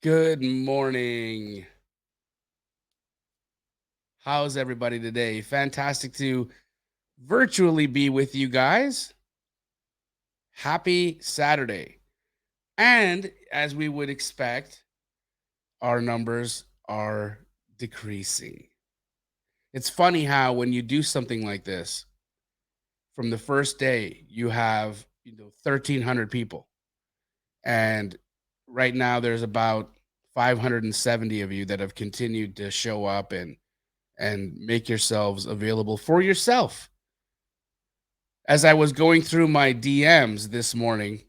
Good morning. How's everybody today? Fantastic to virtually be with you guys. Happy Saturday. And as we would expect, our numbers are decreasing. It's funny how when you do something like this, from the first day, you have 1,300 people. And right now there's about 570 of you that have continued to show up and make yourselves available for yourself. As I was going through my DMs this morning,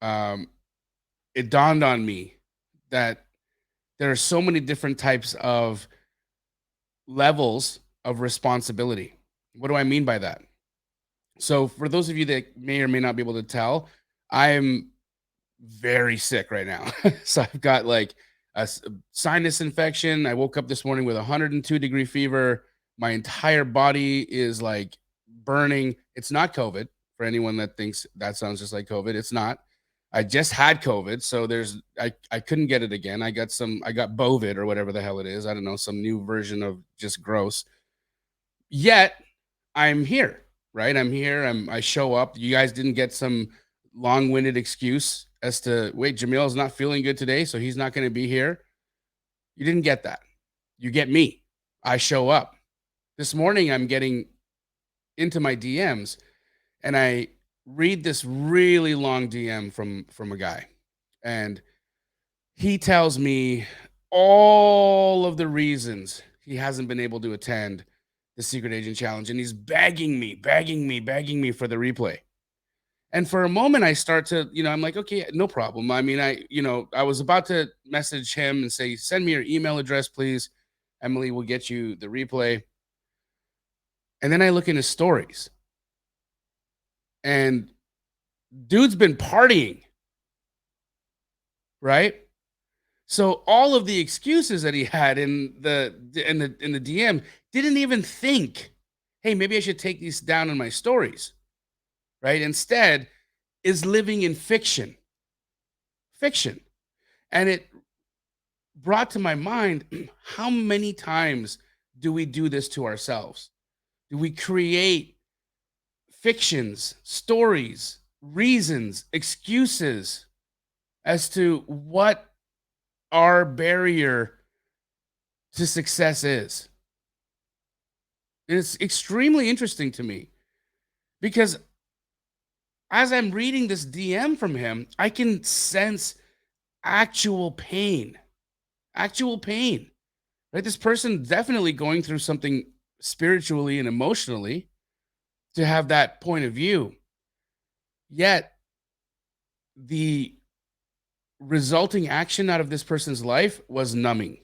um, it dawned on me that there are so many different types of levels of responsibility. What do I mean by that? So, for those of you that may or may not be able to tell, I'm very sick right now. So, I've got like a sinus infection. I woke up this morning with a 102-degree fever. My entire body is like burning. It's not COVID for anyone that thinks that sounds just like COVID. It's not. I just had COVID, so I couldn't get it again. I got bovid or whatever the hell it is. I don't know, some new version of just gross. Yet I'm here, right? I'm here. I show up. You guys didn't get some long-winded excuse as to wait, Jamil's not feeling good today, so he's not going to be here. You didn't get that. You get me. I show up. This morning I'm getting into my DMs and I read this really long DM from a guy. And he tells me all of the reasons he hasn't been able to attend the Secret Agent Challenge, and he's begging me for the replay. And for a moment, I start to, I'm like, okay, no problem. I mean, I was about to message him and say, send me your email address, please. Emily will get you the replay. And then I look in his stories, and dude's been partying, right? So all of the excuses that he had in the DM didn't even think, hey, maybe I should take these down in my stories, right? Instead, is living in fiction. And it brought to my mind how many times do we do this to ourselves? Do we create fictions, stories, reasons, excuses as to what our barrier to success is? And it's extremely interesting to me because as I'm reading this DM from him, I can sense actual pain, actual pain, right? This person definitely going through something spiritually and emotionally to have that point of view. Yet the resulting action out of this person's life was numbing,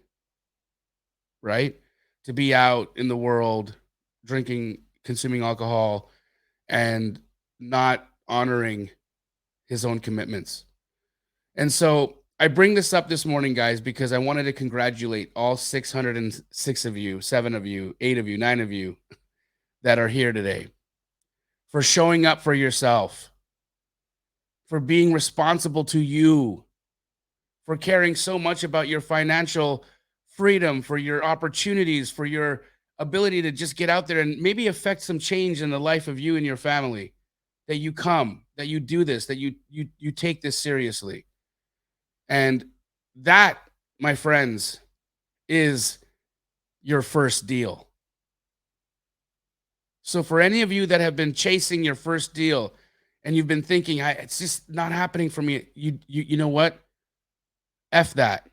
right? To be out in the world, drinking, consuming alcohol, and not honoring his own commitments. And so I bring this up this morning, guys, because I wanted to congratulate all 606 of you, 7 of you, 8 of you, 9 of you that are here today for showing up for yourself, for being responsible to you, for caring so much about your financial freedom, for your opportunities, for your ability to just get out there and maybe affect some change in the life of you and your family. That you come, that you do this, that you take this seriously. And that, my friends, is your first deal. So for any of you that have been chasing your first deal and you've been thinking, it's just not happening for me, you know what? F that.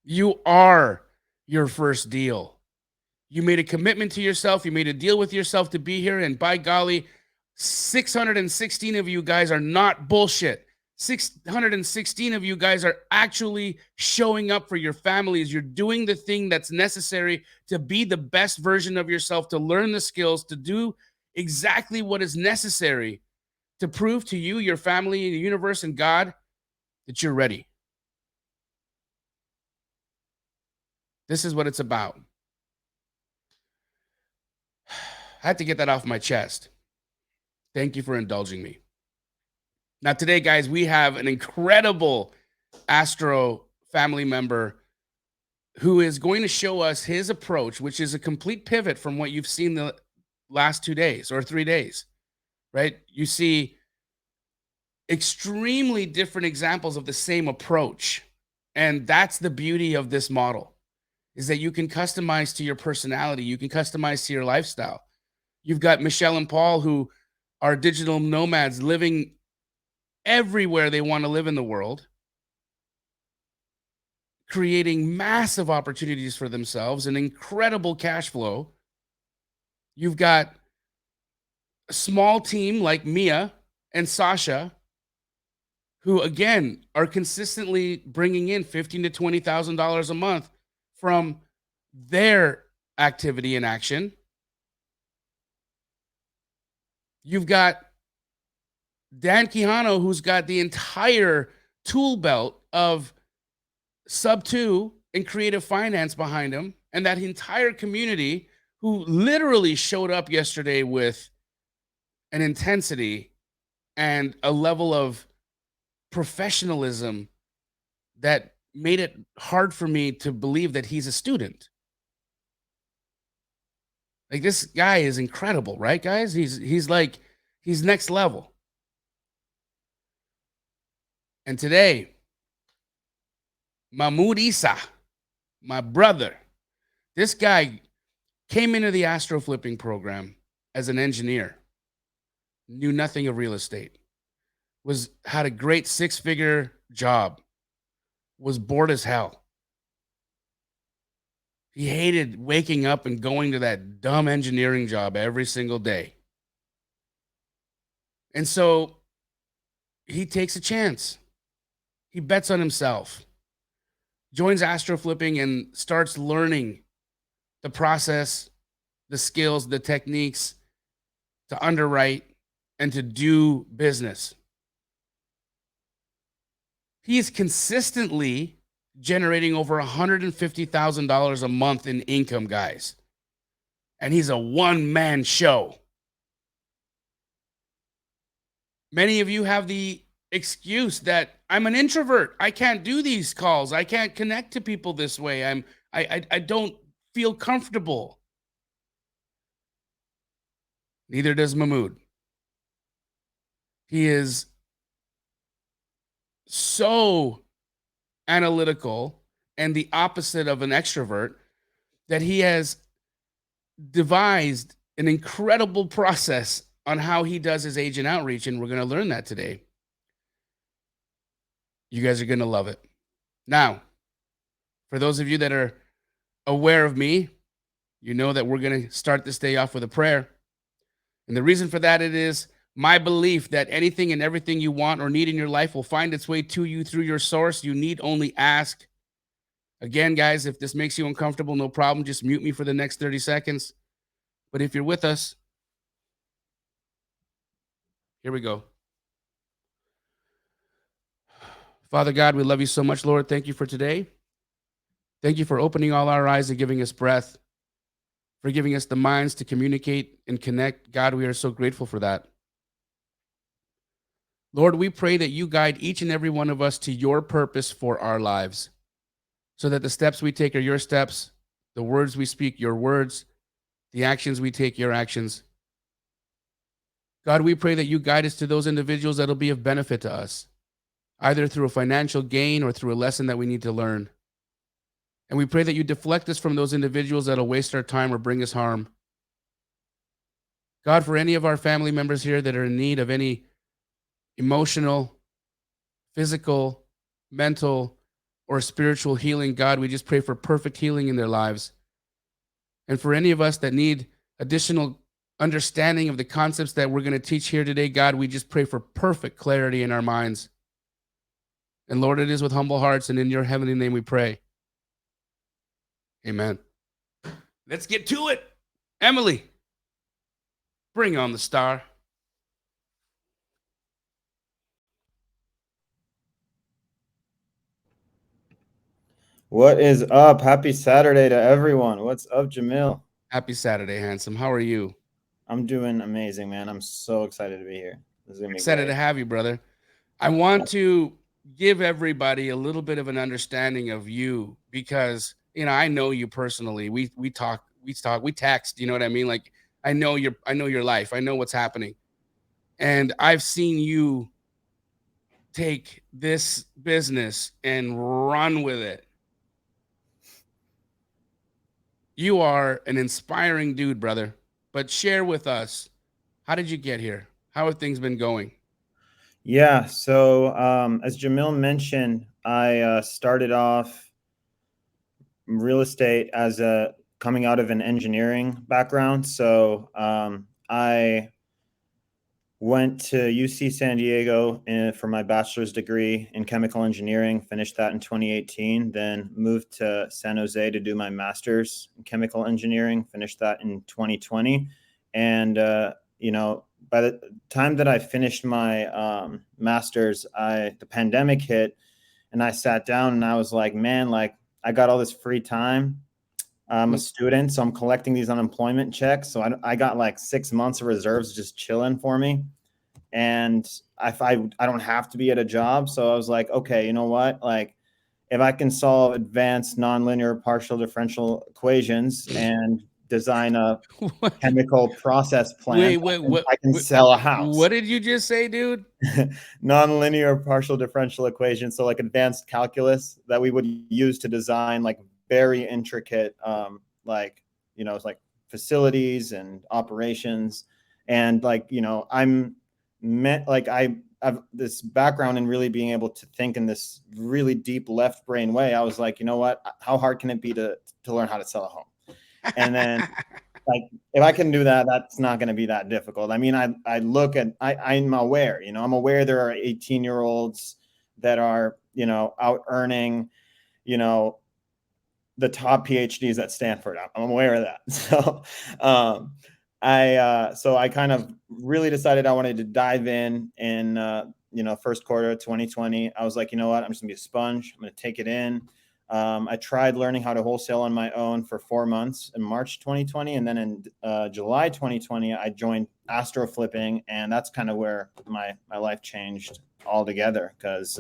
You are your first deal. You made a commitment to yourself. You made a deal with yourself to be here. And by golly, 616 of you guys are not bullshit. 616 of you guys are actually showing up for your families. You're doing the thing that's necessary to be the best version of yourself, to learn the skills, to do exactly what is necessary to prove to you, your family, the universe, and God that you're ready. This is what it's about. I had to get that off my chest. Thank you for indulging me. Now, today, guys, we have an incredible Astro family member who is going to show us his approach, which is a complete pivot from what you've seen the last 2 days or 3 days, right? You see extremely different examples of the same approach. And that's the beauty of this model, is that you can customize to your personality, you can customize to your lifestyle. You've got Michelle and Paul, who are digital nomads living everywhere they want to live in the world, creating massive opportunities for themselves and incredible cash flow. You've got a small team like Mia and Sasha, who again are consistently bringing in $15,000 to $20,000 a month from their activity and action. You've got Dan Quijano, who's got the entire tool belt of sub 2 and creative finance behind him, and that entire community who literally showed up yesterday with an intensity and a level of professionalism that made it hard for me to believe that he's a student. Like, this guy is incredible, right, guys? He's next level. And today, Mahmoud Issa, my brother, this guy came into the Astro flipping program as an engineer, knew nothing of real estate, had a great 6-figure job, was bored as hell. He hated waking up and going to that dumb engineering job every single day. And so he takes a chance. He bets on himself, joins Astro flipping, and starts learning the process, the skills, the techniques to underwrite and to do business. He is consistently generating over $150,000 a month in income, guys. And he's a one-man show. Many of you have the excuse that I'm an introvert. I can't do these calls. I can't connect to people this way. I don't feel comfortable. Neither does Mahmoud. He is so analytical and the opposite of an extrovert that he has devised an incredible process on how he does his agent outreach, and we're going to learn that today. You guys are going to love it. Now, for those of you that are aware of me, you know that we're going to start this day off with a prayer. And the reason for that, it is my belief that anything and everything you want or need in your life will find its way to you through your source. You need only ask. Again, guys, if this makes you uncomfortable, no problem. Just mute me for the next 30 seconds. But if you're with us, here we go. Father God, we love you so much, Lord. Thank you for today. Thank you for opening all our eyes and giving us breath, for giving us the minds to communicate and connect. God, we are so grateful for that. Lord, we pray that you guide each and every one of us to your purpose for our lives, so that the steps we take are your steps, the words we speak, your words, the actions we take, your actions. God, we pray that you guide us to those individuals that will be of benefit to us, either through a financial gain or through a lesson that we need to learn. And we pray that you deflect us from those individuals that will waste our time or bring us harm. God, for any of our family members here that are in need of any emotional, physical, mental, or spiritual healing, God, we just pray for perfect healing in their lives. And for any of us that need additional understanding of the concepts that we're going to teach here today, God, we just pray for perfect clarity in our minds. And Lord, it is with humble hearts and in your heavenly name we pray. Amen. Let's get to it. Emily, bring on the star. What is up? Happy Saturday to everyone. What's up, Jamil? Happy Saturday, handsome. How are you? I'm doing amazing, man. I'm so excited to be here. This is gonna be Excited great. to have you, brother. I want to give everybody a little bit of an understanding of you, because I know you personally. We text, you know what I mean? Like, I know your life. I know what's happening. And I've seen you take this business and run with it. You are an inspiring dude, brother. But share with us, how did you get here? How have things been going? Yeah. So, as Jamil mentioned, I started off real estate as a coming out of an engineering background. So, I went to UC San Diego for my bachelor's degree in chemical engineering, finished that in 2018, then moved to San Jose to do my master's in chemical engineering, finished that in 2020. And, by the time that I finished my master's, the pandemic hit, and I sat down and I was like, man, like I got all this free time. I'm a student, so I'm collecting these unemployment checks. So I got like 6 months of reserves just chilling for me. And I don't have to be at a job. So I was like, okay, you know what? Like, if I can solve advanced nonlinear partial differential equations and design a chemical process plant, I can sell a house. What did you just say, dude? Nonlinear partial differential equations, so like advanced calculus that we would use to design like very intricate it's like facilities and operations. And I'm meant like I have this background in really being able to think in this really deep left brain way. I was like, you know what, how hard can it be to learn how to sell a home? And then like, if I can do that, that's not going to be that difficult. I mean, I look at, I'm aware, I'm aware there are 18-year-olds that are, out earning, the top PhDs at Stanford. I'm aware of that. So, I kind of really decided I wanted to dive in, first quarter of 2020. I was like, you know what, I'm just gonna be a sponge. I'm gonna take it in. I tried learning how to wholesale on my own for 4 months in March 2020. And then in July 2020, I joined Astro flipping. And that's kind of where my life changed altogether. Because,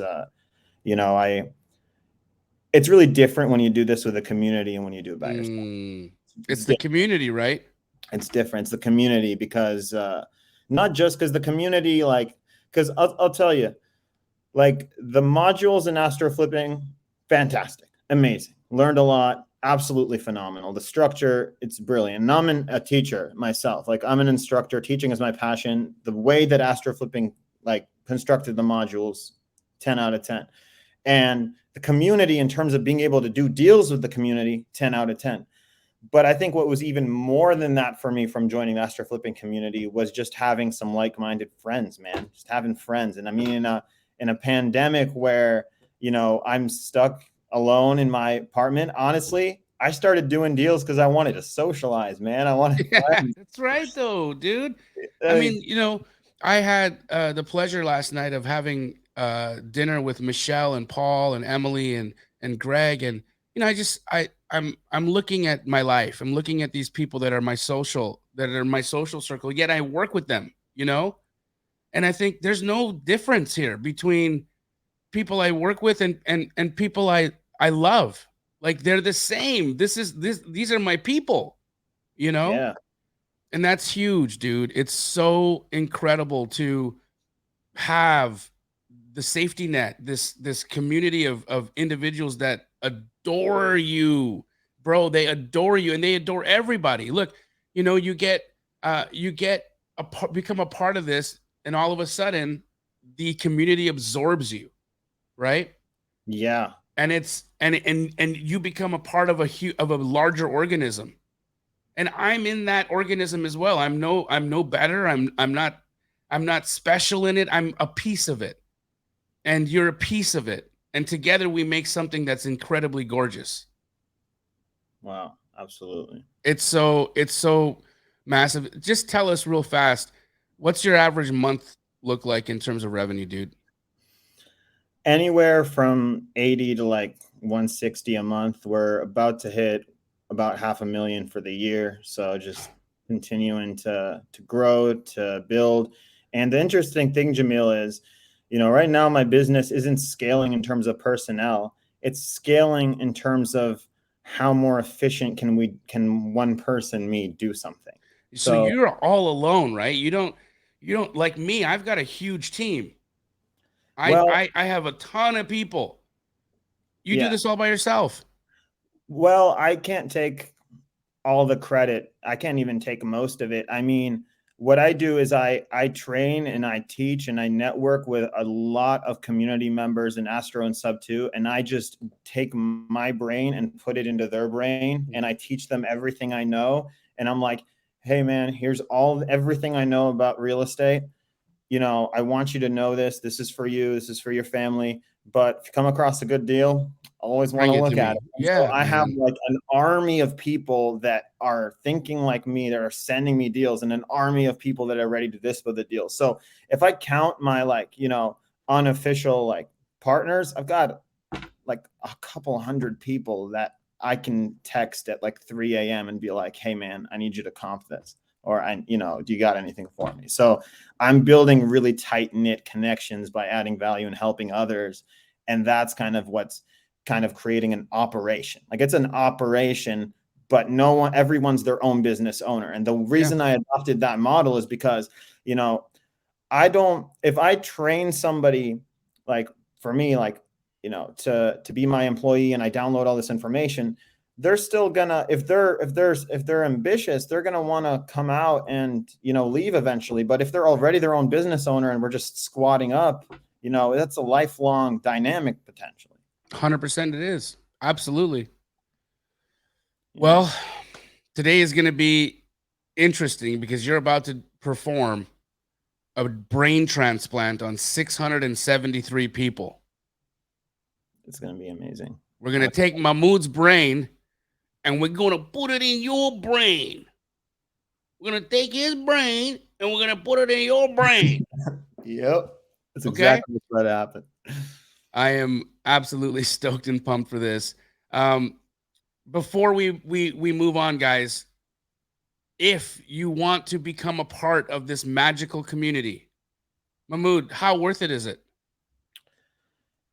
it's really different when you do this with a community and when you do it by yourself. It's the community, right? It's different. It's the community, because not just because the community, like, because I'll tell you, like the modules in Astro flipping, fantastic, amazing, learned a lot, absolutely phenomenal. The structure, it's brilliant. And I'm a teacher myself. Like, I'm an instructor. Teaching is my passion. The way that Astro flipping like constructed the modules, 10 out of 10. And the community, in terms of being able to do deals with the community, 10 out of 10. But I think what was even more than that for me from joining the Astro flipping community was just having some like-minded friends, man. Just having friends. And I mean, in a pandemic where, I'm stuck alone in my apartment, honestly, I started doing deals because I wanted to socialize, man. I wanted friends. That's right, though, dude. I mean, I had the pleasure last night of having dinner with Michelle and Paul and Emily and Greg. And I'm looking at my life. I'm looking at these people that are my social circle. Yet I work with them. And I think there's no difference here between people I work with and people I love. Like, they're the same. These are my people. Yeah. And that's huge, dude. It's so incredible to have the safety net, this community of individuals that adore you, bro. They adore you and they adore everybody. Look, you get become a part of this, and all of a sudden the community absorbs you, right? Yeah. And it's and you become a part of a larger organism. And I'm in that organism as well. I'm no better. I'm not special in it. I'm a piece of it. And you're a piece of it. And together we make something that's incredibly gorgeous. Wow. Absolutely. It's so massive. Just tell us real fast, what's your average month look like in terms of revenue, dude? Anywhere from 80 to like 160 a month. We're about to hit about 500,000 for the year. So just continuing to grow, to build. And the interesting thing, Jamil, is, right now my business isn't scaling in terms of personnel. It's scaling in terms of how more efficient can one person, me, do something. So you're all alone, right? You don't like me. I've got a huge team. I Well, I, I have a ton of people. You do yeah. this all by yourself. Well, I can't take all the credit. I can't even take most of it. I mean, what I do is I train and I teach and I network with a lot of community members in Astro and Sub 2, and I just take my brain and put it into their brain, and I teach them everything I know. And I'm like, hey man, here's everything I know about real estate. I want you to know this. This is for you. This is for your family. But if you come across a good deal, I always want Bring to it to look at me. it. And so Yeah, I have man. like an army of people that are thinking like me, that are sending me deals, and an army of people that are ready to dispo the deals. So if I count my unofficial partners, I've got like a couple hundred people that I can text at like 3 a.m. and be like, hey man, I need you to comp this. Or do you got anything for me? So I'm building really tight knit connections by adding value and helping others. And that's kind of what's kind of creating an operation. Like it's an operation, but everyone's their own business owner. And the Yeah. reason I adopted that model is because, if I train somebody, like for me, like, to be my employee, and I download all this information, they're still gonna, if they're ambitious, they're gonna want to come out and leave eventually. But if they're already their own business owner and we're just squatting up, that's a lifelong dynamic potentially. 100% it is. Absolutely. Yeah. Well, today is going to be interesting because you're about to perform a brain transplant on 673 people. It's gonna be amazing. We're going to take Mahmoud's brain and we're going to put it in your brain. We're going to take his brain and we're going to put it in your brain. Yep. That's Okay? exactly what happened. I am absolutely stoked and pumped for this. Before we move on, guys, if you want to become a part of this magical community, Mahmoud, how worth it is it?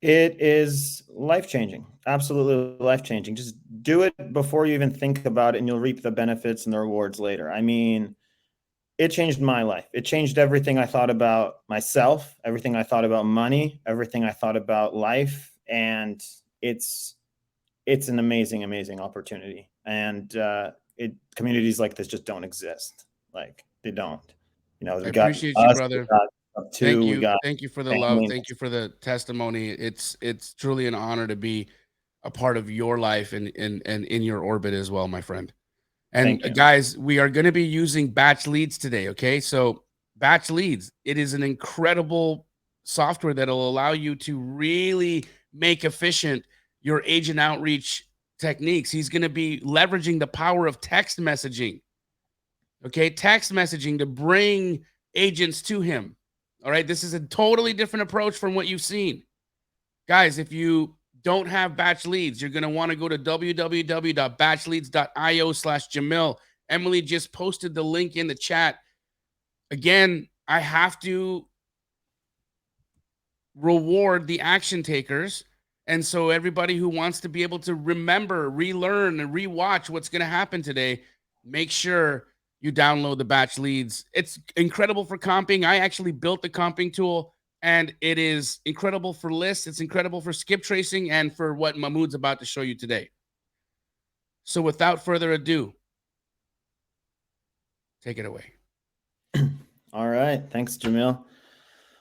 It is life-changing. Absolutely life-changing. Just do it before you even think about it, and you'll reap the benefits and the rewards later. I mean, it changed my life. It changed everything I thought about myself, everything I thought about money, everything I thought about life. And it's an amazing, amazing opportunity. And communities like this just don't exist. Like they don't. I We got appreciate you, us, we brother. got up Thank two, we you. got Thank you for the love. family. Thank you for the testimony. It's truly an honor to be a part of your life and in your orbit as well, my friend. And Thank you. guys, we are going to be using batch leads today. Okay. So, batch leads, it is an incredible software that'll allow you to really make efficient your agent outreach techniques. He's going to be leveraging the power of text messaging. Okay. Text messaging to bring agents to him. All right. This is a totally different approach from what you've seen. Guys, if you don't have batch leads, you're going to want to go to www.batchleads.io/Jamil. Emily just posted the link in the chat. Again, I have to reward the action takers. And so everybody who wants to be able to remember, relearn, and rewatch what's going to happen today, make sure you download the batch leads. It's incredible for comping. I actually built the comping tool, and it is incredible for lists. It's incredible for skip tracing and for what Mahmoud's about to show you today. So without further ado, take it away. All right. Thanks, Jamil.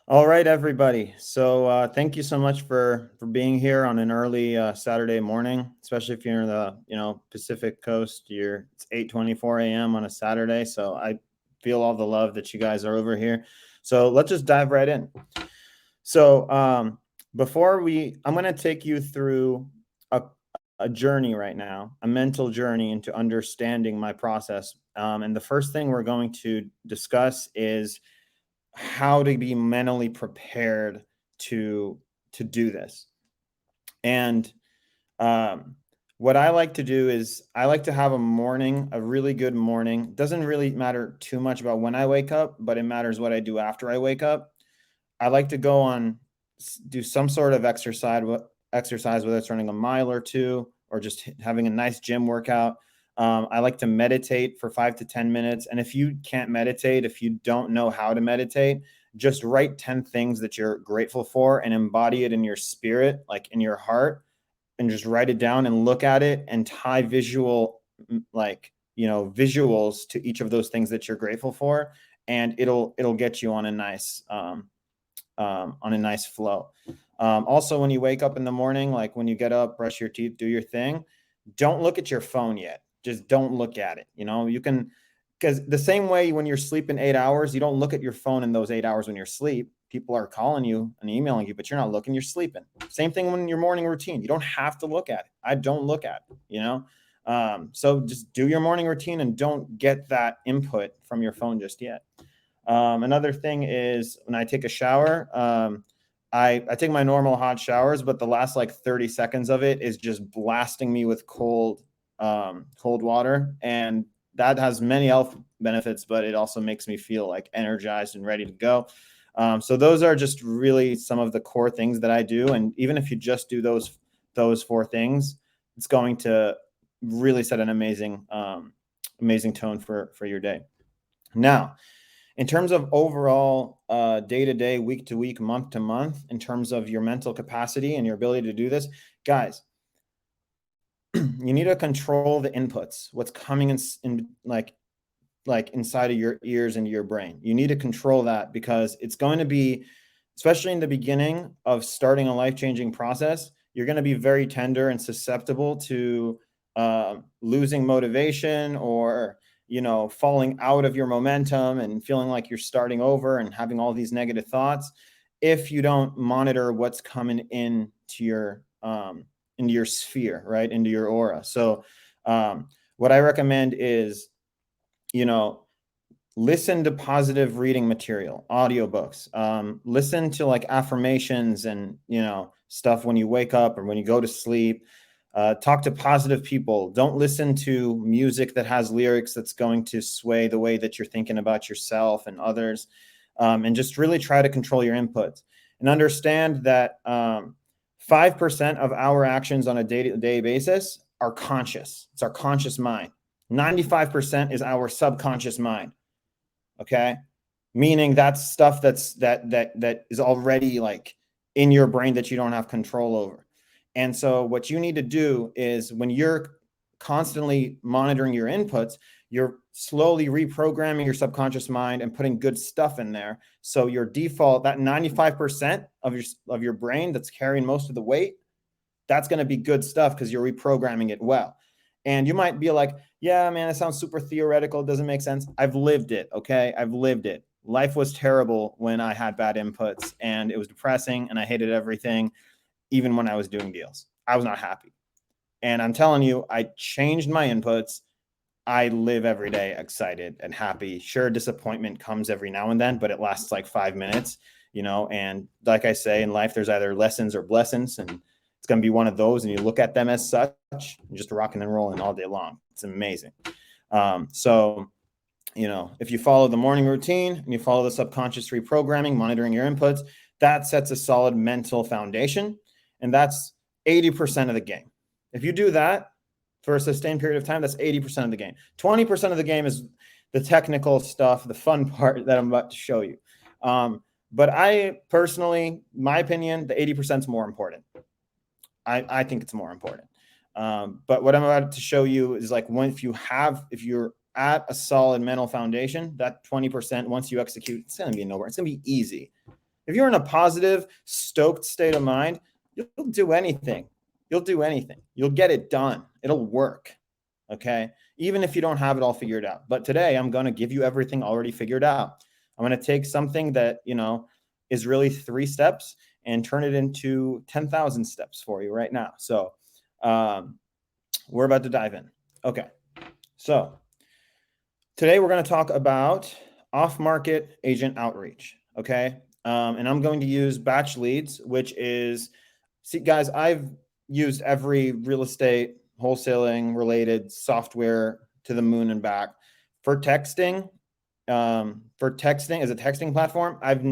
All right, everybody. So thank you so much for being here on an early Saturday morning, especially if you're in the Pacific Coast. It's 8:24 a.m. on a Saturday, so I feel all the love that you guys are over here. So let's just dive right in. So I'm going to take you through a journey right now, a mental journey into understanding my process. And the first thing we're going to discuss is how to be mentally prepared to do this. And what I like to do is I like to have a really good morning. It doesn't really matter too much about when I wake up, but it matters what I do after I wake up. I like to go on do some sort of exercise, whether it's running a mile or two or just having a nice gym workout. I like to meditate for 5 to 10 minutes. And if you can't meditate, if you don't know how to meditate, just write 10 things that you're grateful for and embody it in your spirit, like in your heart, and just write it down and look at it and tie visual, like, visuals to each of those things that you're grateful for. And it'll get you on a nice, flow. Also, when you wake up in the morning, like when you get up, brush your teeth, do your thing, don't look at your phone yet. Just don't look at it. You can, because the same way when you're sleeping 8 hours, you don't look at your phone in those 8 hours when you're asleep. People are calling you and emailing you, but you're not looking, you're sleeping. Same thing when your morning routine. You don't have to look at it. I don't look at it, so just do your morning routine and don't get that input from your phone just yet. Another thing is when I take a shower, I take my normal hot showers, but the last like 30 seconds of it is just blasting me with cold water. And that has many health benefits, but it also makes me feel like energized and ready to go. So those are just really some of the core things that I do. And even if you just do those 4 things, it's going to really set an amazing tone for your day. Now, in terms of overall day-to-day, week-to-week, month-to-month, in terms of your mental capacity and your ability to do this, guys, you need to control the inputs, what's coming in like inside of your ears and your brain. You need to control that because it's going to be, especially in the beginning of starting a life-changing process, you're going to be very tender and susceptible to losing motivation or falling out of your momentum and feeling like you're starting over and having all these negative thoughts if you don't monitor what's coming into your sphere, right? Into your aura. So what I recommend is, listen to positive reading material, audiobooks, listen to like affirmations and, stuff when you wake up or when you go to sleep. Talk to positive people. Don't listen to music that has lyrics that's going to sway the way that you're thinking about yourself and others. And just really try to control your inputs and understand that 5% of our actions on a day-to-day basis are conscious. It's our conscious mind. 95% is our subconscious mind. Okay. Meaning that's stuff that is already like in your brain that you don't have control over. And so what you need to do is when you're constantly monitoring your inputs, you're slowly reprogramming your subconscious mind and putting good stuff in there. So your default, that 95% of your brain that's carrying most of the weight, that's going to be good stuff because you're reprogramming it well. And you might be like, yeah, man, it sounds super theoretical. It doesn't make sense. I've lived it. Okay. I've lived it. Life was terrible when I had bad inputs and it was depressing and I hated everything. Even when I was doing deals, I was not happy. And I'm telling you, I changed my inputs. I live every day excited and happy. Sure, disappointment comes every now and then, but it lasts like 5 minutes, and like I say, in life, there's either lessons or blessings, and it's going to be one of those. And you look at them as such, and just rocking and rolling all day long. It's amazing. So, if you follow the morning routine and you follow the subconscious reprogramming, monitoring your inputs, that sets a solid mental foundation. And that's 80% of the game. If you do that for a sustained period of time, that's 80% of the game. 20% of the game is the technical stuff, the fun part that I'm about to show you. But I personally, my opinion, the 80% is more important. I think it's more important. But what I'm about to show you is like if you're at a solid mental foundation, that 20%, once you execute, it's going to be nowhere. It's going to be easy. If you're in a positive, stoked state of mind, you'll do anything. You'll do anything. You'll get it done. It'll work. Okay. Even if you don't have it all figured out. But today I'm going to give you everything already figured out. I'm going to take something that, is really 3 steps and turn it into 10,000 steps for you right now. So we're about to dive in. Okay. So today we're going to talk about off-market agent outreach. Okay. And I'm going to use batch leads, which is, see guys, I've used every real estate wholesaling related software to the moon and back. For texting as a texting platform, I've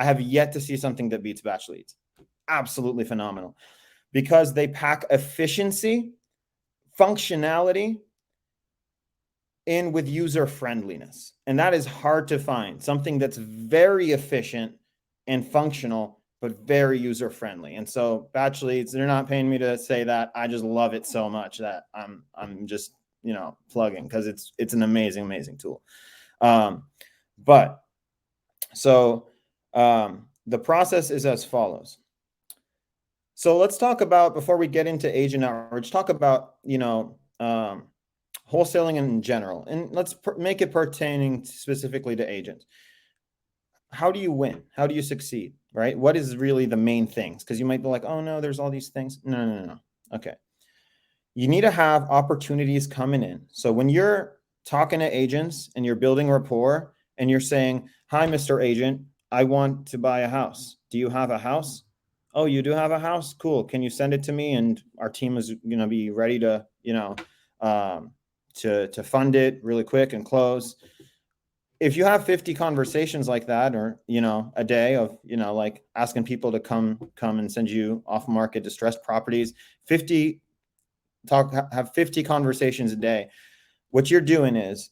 I have yet to see something that beats batch leads. Absolutely phenomenal, because they pack efficiency, functionality in with user friendliness. And that is hard to find, something that's very efficient and functional, but very user friendly. And so batch leads, they're not paying me to say that. I just love it so much that I'm just, you know, plugging, because it's an amazing, amazing tool. But so the process is as follows. So let's talk about, before we get into agent outreach, talk about, you know, wholesaling in general, and let's make it pertaining specifically to agents. How do you win? How do you succeed, right? What is really the main things? Because you might be like, oh no, there's all these things. No. Okay. You need to have opportunities coming in. So when you're talking to agents and you're building rapport and you're saying, hi, Mr. Agent, I want to buy a house. Do you have a house? Oh, you do have a house? Cool. Can you send it to me? And our team is going to be ready to, you know, to fund it really quick and close. If you have 50 conversations like that, or, you know, a day of, you know, like asking people to come and send you off market distressed properties, have 50 conversations a day. What you're doing is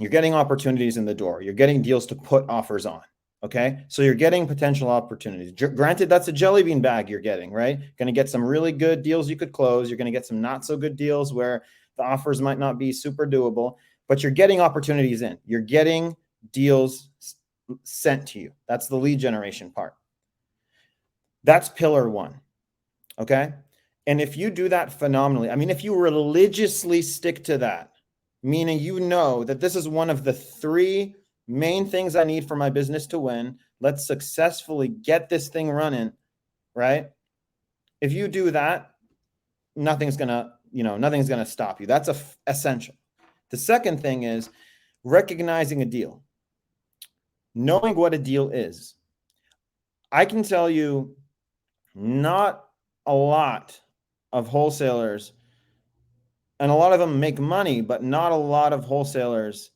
you're getting opportunities in the door. You're getting deals to put offers on. Okay. So you're getting potential opportunities. Granted, that's a jelly bean bag you're getting, right? Going to get some really good deals you could close. You're going to get some not so good deals where the offers might not be super doable, but you're getting opportunities in. You're getting deals sent to you. That's the lead generation part. That's pillar one. Okay. And if you do that phenomenally, I mean, if you religiously stick to that, meaning you know that this is one of the 3 main things I need for my business to win, let's successfully get this thing running, right? If you do that, nothing's going to stop you. That's essential. The second thing is recognizing a deal, knowing what a deal is. I can tell you, not a lot of wholesalers, and a lot of them make money, but not a lot of wholesalers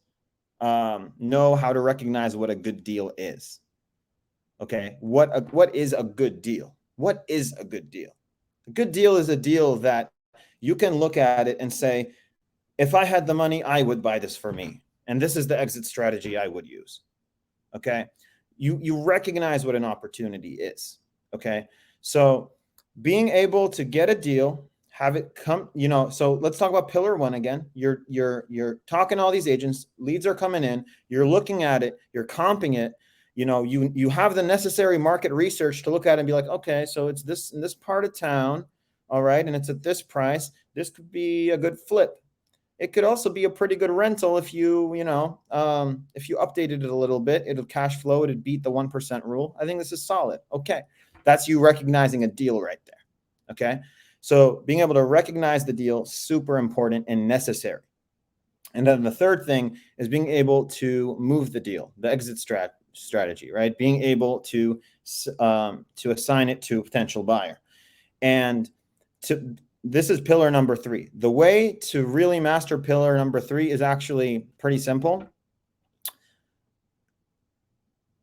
know how to recognize what a good deal is. Okay, what is a good deal? What is a good deal? A good deal is a deal that you can look at it and say, if I had the money, I would buy this for me, and this is the exit strategy I would use. Okay, you recognize what an opportunity is. Okay, so being able to get a deal, have it come, you know, so let's talk about pillar one again. You're talking to all these agents, leads are coming in, you're looking at it, you're comping it, you know, you have the necessary market research to look at it and be like, okay, so it's this in this part of town, all right, and it's at this price. This could be a good flip. It could also be a pretty good rental if you know, if you updated it a little bit, it'll cash flow, it'd beat the 1% rule. I think this is solid. Okay, that's you recognizing a deal right there. Okay, so being able to recognize the deal, super important and necessary. And then the third thing is being able to move the deal, the exit strategy, right? Being able to assign it to a potential buyer. And this is pillar number 3. The way to really master pillar number 3 is actually pretty simple.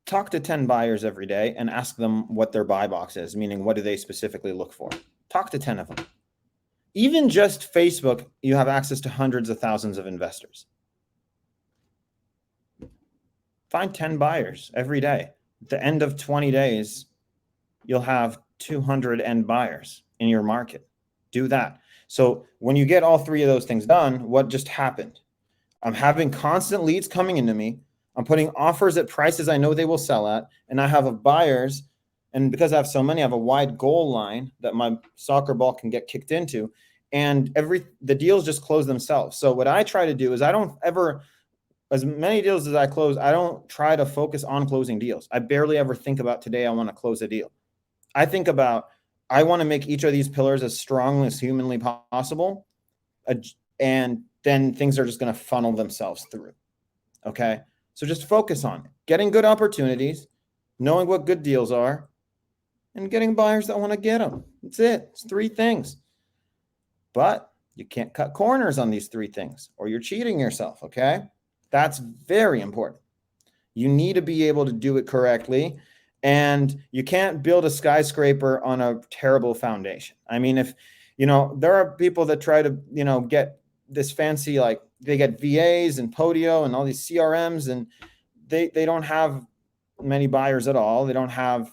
Talk to 10 buyers every day and ask them what their buy box is, meaning what do they specifically look for? Talk to 10 of them. Even just Facebook, you have access to hundreds of thousands of investors. Find 10 buyers every day. At the end of 20 days, you'll have 200 end buyers in your market. Do that. So when you get all 3 of those things done, what just happened? I'm having constant leads coming into me. I'm putting offers at prices I know they will sell at, and I have buyers. And because I have so many, I have a wide goal line that my soccer ball can get kicked into, and the deals just close themselves. So what I try to do is I don't ever, as many deals as I close, I don't try to focus on closing deals. I barely ever think about today I want to close a deal. I think about, I want to make each of these pillars as strong as humanly possible. And then things are just going to funnel themselves through. Okay. So just focus on it. Getting good opportunities, knowing what good deals are, and getting buyers that want to get them. That's it. It's 3 things. But you can't cut corners on these 3 things or you're cheating yourself. Okay. That's very important. You need to be able to do it correctly. And you can't build a skyscraper on a terrible foundation. I mean, if, there are people that try to, get this fancy, like they get VAs and Podio and all these CRMs, and they don't have many buyers at all. They don't have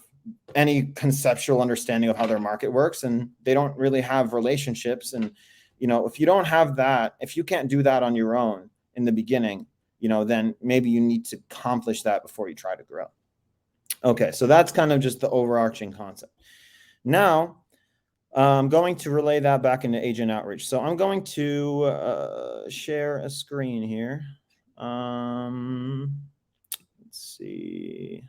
any conceptual understanding of how their market works, and they don't really have relationships. And, if you don't have that, if you can't do that on your own in the beginning, then maybe you need to accomplish that before you try to grow. Okay, so that's kind of just the overarching concept. Now, I'm going to relay that back into agent outreach. So I'm going to share a screen here. Let's see.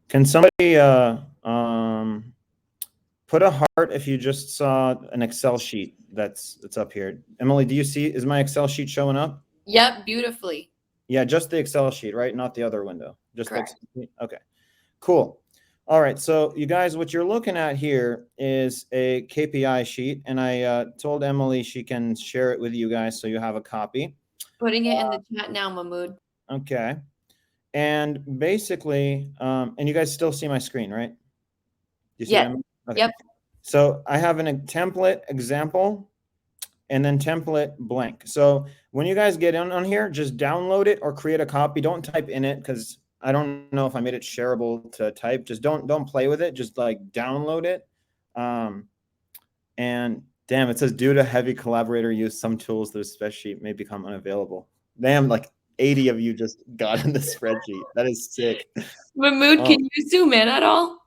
Can somebody put a heart if you just saw an Excel sheet that's up here? Emily, do you see, is my Excel sheet showing up? Yep, beautifully. Yeah, just the Excel sheet, right? Not the other window. Just correct. Okay, cool. All right, so you guys, what you're looking at here is a KPI sheet, and I told Emily she can share it with you guys so you have a copy. Putting it in the chat now, Mahmoud. Okay. And basically, and you guys still see my screen, right? You see Yeah. Okay. Yep. So I have a template example and then template blank. So when you guys get in on here, just download it or create a copy. Don't type in it, because I don't know if I made it shareable to type. Just don't play with it. Just like download it. And damn, it says due to heavy collaborator use, some tools, the spreadsheet may become unavailable. Damn, like 80 of you just got in the spreadsheet. That is sick. Mahmoud, can you zoom in at all?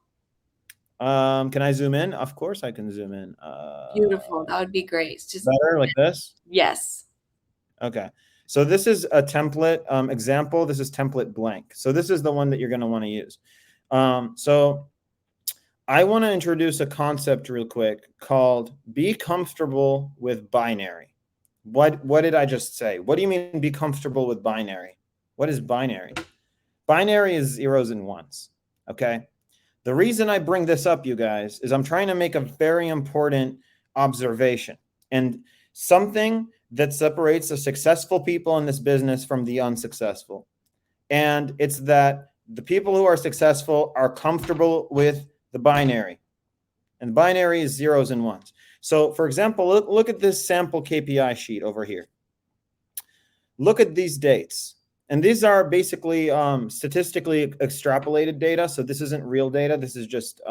Can I zoom in? Of course I can zoom in. Beautiful. That would be great. It's just better like this? Yes. Okay. So this is a template example. This is template blank. So this is the one that you're going to want to use. So I want to introduce a concept real quick called be comfortable with binary. What did I just say? What do you mean be comfortable with binary? What is binary? Binary is zeros and ones. Okay. The reason I bring this up, you guys, is I'm trying to make a very important observation and something that separates the successful people in this business from the unsuccessful. And it's that the people who are successful are comfortable with the binary. And the binary is zeros and ones. So for example, look at this sample KPI sheet over here. Look at these dates. And these are basically statistically extrapolated data. So this isn't real data. This is just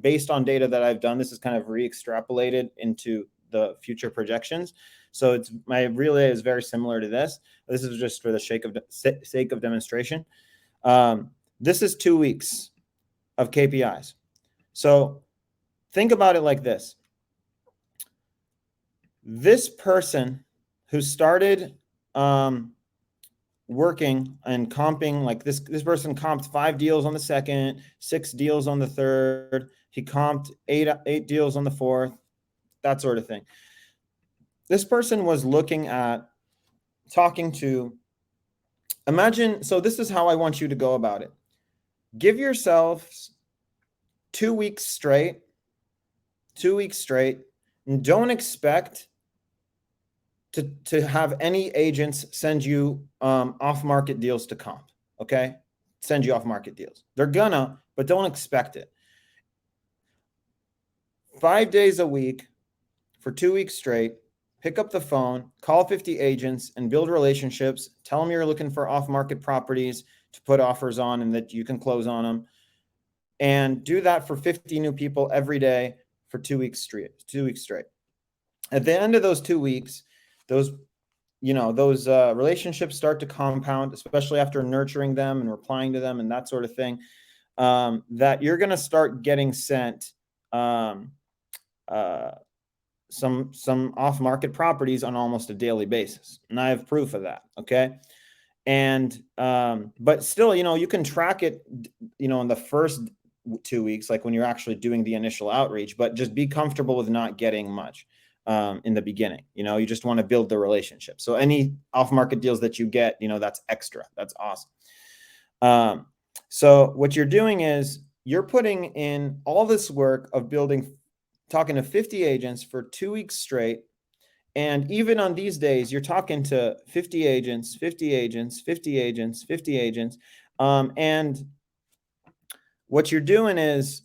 based on data that I've done. This is kind of re-extrapolated into the future projections. So my relay is very similar to this. This is just for the sake of demonstration. This is 2 weeks of KPIs. So think about it like this. This person who started working and comping, like this person comped 5 deals on the second, 6 deals on the third. He comped 8 deals on the fourth, that sort of thing. This person was looking at talking to, imagine, so this is how I want you to go about it. Give yourselves 2 weeks straight, and don't expect to have any agents send you off-market deals to comp, okay? Send you off-market deals. They're gonna, but don't expect it. 5 days a week for 2 weeks straight, pick up the phone, call 50 agents and build relationships. Tell them you're looking for off-market properties to put offers on and that you can close on them. And do that for 50 new people every day for 2 weeks straight. At the end of those 2 weeks, those relationships start to compound, especially after nurturing them and replying to them and that sort of thing, that you're going to start getting sent some off-market properties on almost a daily basis. And I have proof of that. Okay. And, but still, you can track it, in the first 2 weeks, like when you're actually doing the initial outreach, but just be comfortable with not getting much in the beginning. You just want to build the relationship. So any off-market deals that you get, that's extra. That's awesome. So what you're doing is you're putting in all this work of talking to 50 agents for 2 weeks straight And even on these days, you're talking to 50 agents, 50 agents, 50 agents, 50 agents. And what you're doing is,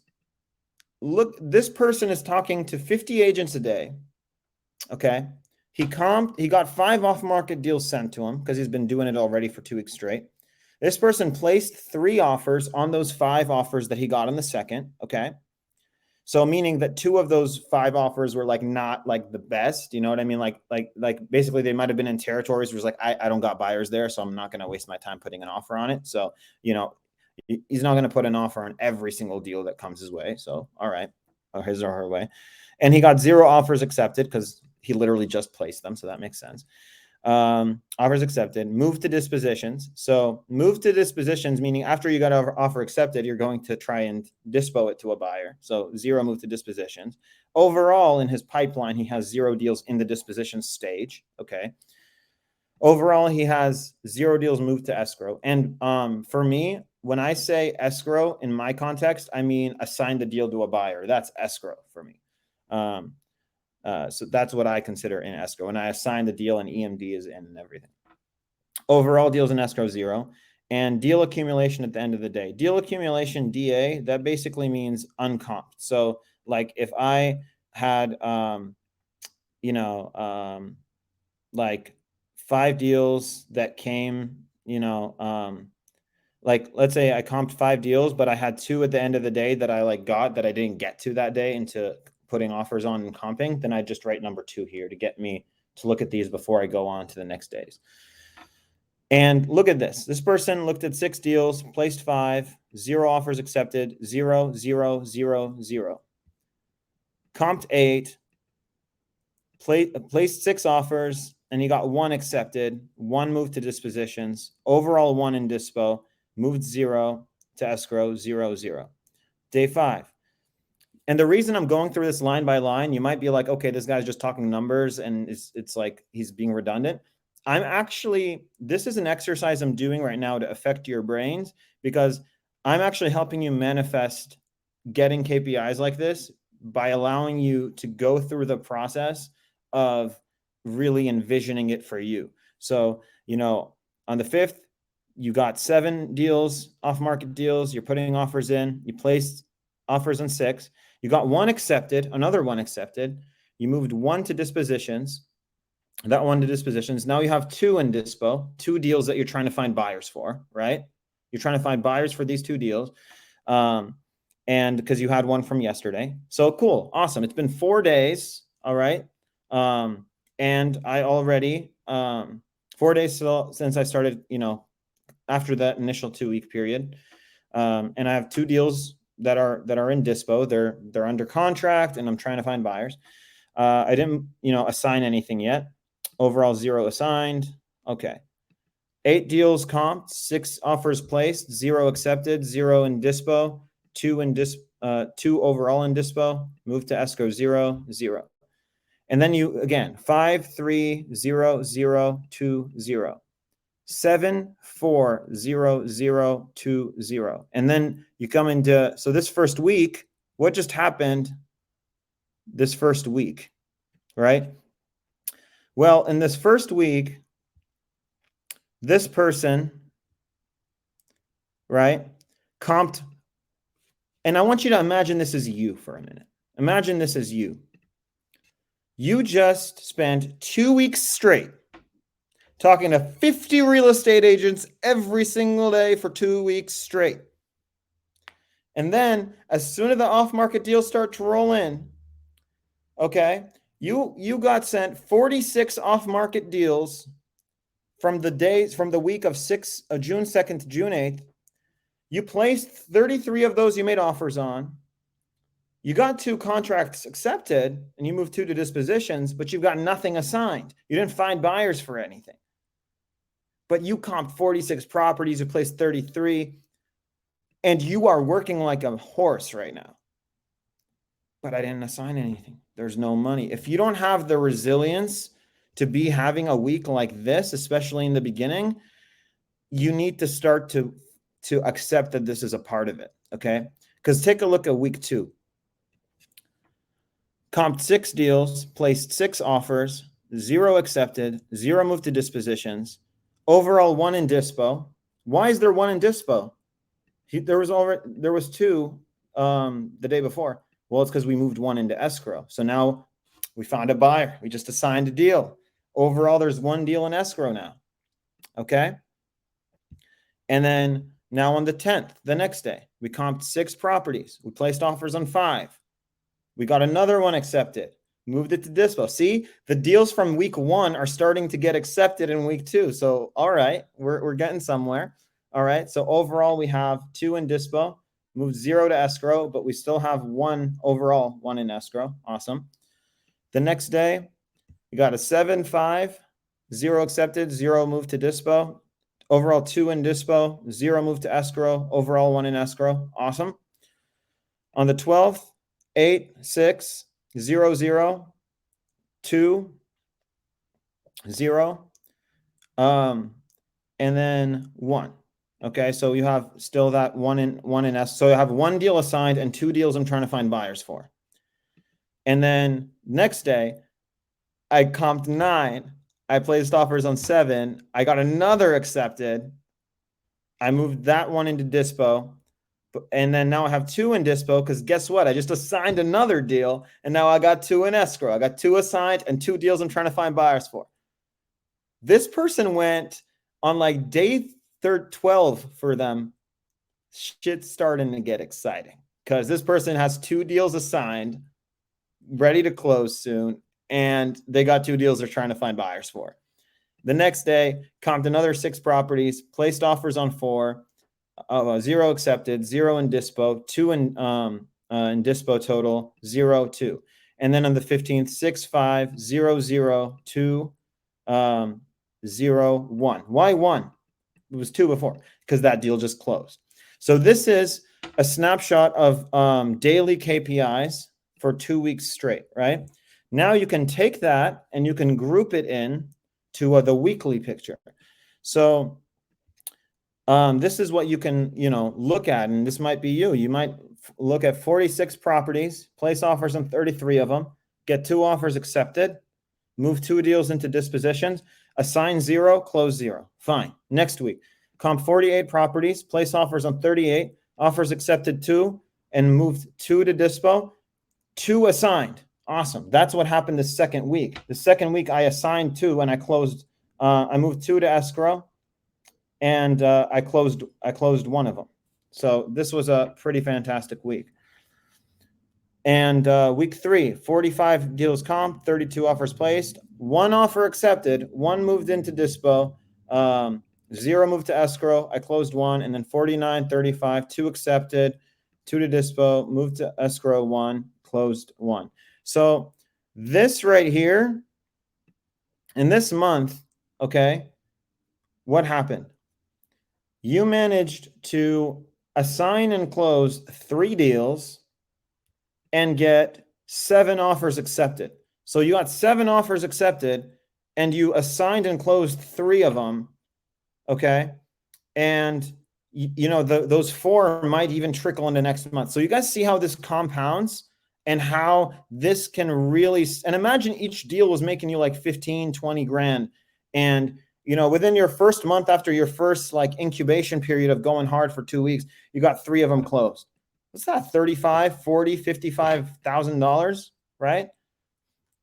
look, this person is talking to 50 agents a day. Okay. He got 5 off-market deals sent to him because he's been doing it already for 2 weeks straight. This person placed 3 offers on those 5 offers that he got on the second. Okay. So meaning that 2 of those 5 offers were like not like the best, you know what I mean? Like basically they might've been in territories where it's like, I don't got buyers there, so I'm not going to waste my time putting an offer on it. So, you know, he's not going to put an offer on every single deal that comes his way. So, all right, or his or her way. And he got 0 offers accepted because he literally just placed them. So that makes sense. Offers accepted, move to dispositions. So move to dispositions, meaning after you got an offer accepted, you're going to try and dispo it to a buyer. So 0 move to dispositions. Overall, in his pipeline, he has 0 deals in the disposition stage. Okay. Overall, he has 0 deals moved to escrow. And for me, when I say escrow in my context, I mean assign the deal to a buyer. That's escrow for me. So that's what I consider in escrow. And I assign the deal and EMD is in and everything. Overall deals in escrow 0. And deal accumulation at the end of the day. Deal accumulation DA, that basically means uncomped. So like if I had, like 5 deals that came, like let's say I comped 5 deals, but I had 2 at the end of the day that I like got that I didn't get to that day into putting offers on and comping, then I just write number 2 here to get me to look at these before I go on to the next days. And look at this. This person looked at 6 deals, placed 5, 0 offers accepted, 0, 0, 0, 0. Comped 8, placed 6 offers, and he got 1 accepted, 1 moved to dispositions, overall 1 in dispo, moved 0 to escrow, 0, 0. Day 5. And the reason I'm going through this line by line, you might be like, okay, this guy's just talking numbers and it's like he's being redundant. This is an exercise I'm doing right now to affect your brains because I'm actually helping you manifest getting KPIs like this by allowing you to go through the process of really envisioning it for you. So, on the 5th, you got 7 deals, off-market deals, you're putting offers in, you placed offers on 6, you got 1 accepted, another 1 accepted, you moved 1 to dispositions, that 1 to dispositions. Now you have 2 in dispo, 2 deals that you're trying to find buyers for, right? You're trying to find buyers for these 2 deals. And because you had 1 from yesterday. So cool. Awesome. It's been 4 days. All right. And I already, 4 days since I started, after that initial 2-week period. And I have 2 deals that are in dispo. They're under contract and I'm trying to find buyers. I didn't, assign anything yet. Overall 0 assigned. Okay. 8 deals comped, 6 offers placed, 0 accepted, 0 in dispo, 2 overall in dispo, move to escrow 0, 0. And then you again 5, 3, 0, 0, 2, 0. 7, 4, 0, 0, 2, 0. And then you come into, so this first week, what just happened this first week, right? Well, in this first week, this person, right, comped, and I want you to imagine this is you for a minute. Imagine this is you. You just spent 2 weeks straight talking to 50 real estate agents every single day for 2 weeks straight. And then as soon as the off-market deals start to roll in, okay, you got sent 46 off-market deals from the week of June 2nd to June 8th. You placed 33 of those you made offers on. You got 2 contracts accepted and you moved 2 to dispositions, but you've got nothing assigned. You didn't find buyers for anything. But you comped 46 properties, you placed 33, and you are working like a horse right now. But I didn't assign anything. There's no money. If you don't have the resilience to be having a week like this, especially in the beginning, you need to start to accept that this is a part of it, okay? Because take a look at week 2. Comped 6 deals, placed 6 offers, 0 accepted, 0 moved to dispositions, overall 1 in dispo. Why is there 1 in dispo? There was 2 the day before. Well, it's because we moved 1 into escrow. So now we found a buyer. We just assigned a deal. Overall, there's 1 deal in escrow now. Okay. And then now on the 10th, the next day, we comped 6 properties. We placed offers on 5. We got another one accepted, moved it to dispo. See, the deals from week 1 are starting to get accepted in week 2. So, all right, we're getting somewhere. All right. So overall, we have 2 in dispo, moved 0 to escrow, but we still have 1 overall, 1 in escrow. Awesome. The next day, we got a 7, 5, 0 accepted, 0 moved to dispo. Overall 2 in dispo, 0 moved to escrow, overall 1 in escrow. Awesome. On the 12th, 8, 6, 0, 0, 2, 0, and then 1. Okay, so you have still that 1 in S. So you have 1 deal assigned and 2 deals I'm trying to find buyers for. And then next day, I comped 9. I placed offers on 7. I got another accepted. I moved that 1 into dispo. And then now I have 2 in dispo because guess what? I just assigned another deal. And now I got 2 in escrow. I got 2 assigned and 2 deals I'm trying to find buyers for. This person went on like day 12 for them. Shit's starting to get exciting because this person has 2 deals assigned, ready to close soon. And they got 2 deals they're trying to find buyers for. The next day, comped another 6 properties, placed offers on 4, 0 accepted, 0 in dispo, 2 in dispo total, 0, 2. And then on the 15th, 6, 5, 0, 0, 2, 0, 1. Why 1? It was 2 before because that deal just closed. So this is a snapshot of daily KPIs for 2 weeks straight, right? Now you can take that and you can group it in to the weekly picture. So this is what you can, look at, and this might be you. You might look at 46 properties, place offers on 33 of them, get 2 offers accepted, move 2 deals into dispositions, assign 0, close 0. Fine. Next week, comp 48 properties, place offers on 38, offers accepted 2, and moved 2 to dispo, 2 assigned. Awesome. That's what happened the second week. The second week, I assigned 2 and I closed. I moved 2 to escrow, and I closed 1 of them. So this was a pretty fantastic week. And week 3, 45 deals comp, 32 offers placed, 1 offer accepted, 1 moved into dispo, 0 moved to escrow. I closed 1, and then 49, 35, 2 accepted, 2 to dispo, moved to escrow 1, closed 1. So this right here, in this month, okay, what happened? You managed to assign and close 3 deals and get 7 offers accepted. So you got 7 offers accepted and you assigned and closed 3 of them, okay? And those 4 might even trickle into next month. So you guys see how this compounds? And how this can really, and imagine each deal was making you like 15, 20 grand. And, within your first month after your first like incubation period of going hard for 2 weeks, you got 3 of them closed. What's that? $35, $40, $55,000, right?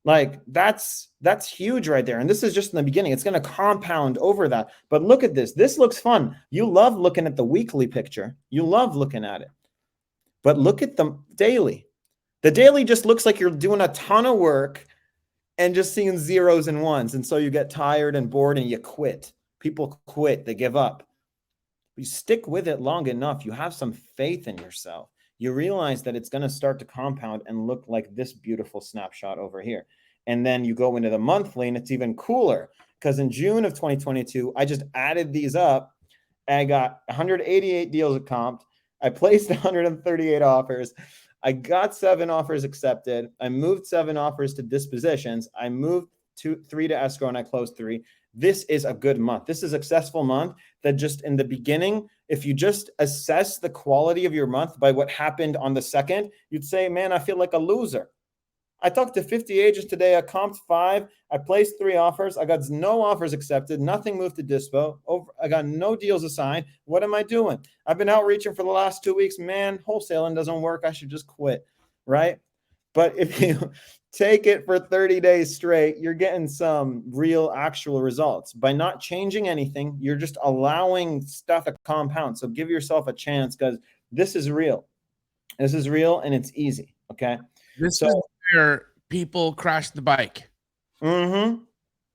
Like that's huge right there. And this is just in the beginning. It's going to compound over that. But look at this. This looks fun. You love looking at the weekly picture. You love looking at it. But look at the daily. The daily just looks like you're doing a ton of work and just seeing 0s and 1s. And so you get tired and bored and you quit. People quit. They give up. You stick with it long enough. You have some faith in yourself. You realize that it's going to start to compound and look like this beautiful snapshot over here. And then you go into the monthly and it's even cooler because in June of 2022, I just added these up. And I got 188 deals comped. I placed 138 offers. I got 7 offers accepted. I moved 7 offers to dispositions. I moved 3 to escrow and I closed 3. This is a good month. This is a successful month that just in the beginning, if you just assess the quality of your month by what happened on the 2nd, you'd say, man, I feel like a loser. I talked to 50 agents today. I comped 5. I placed 3 offers. I got no offers accepted. Nothing moved to dispo. I got no deals assigned. What am I doing? I've been outreaching for the last 2 weeks. Man, wholesaling doesn't work. I should just quit, right? But if you take it for 30 days straight, you're getting some real actual results. By not changing anything, you're just allowing stuff to compound. So give yourself a chance, because this is real. This is real and it's easy. Okay. This is where people crash the bike. Mm-hmm.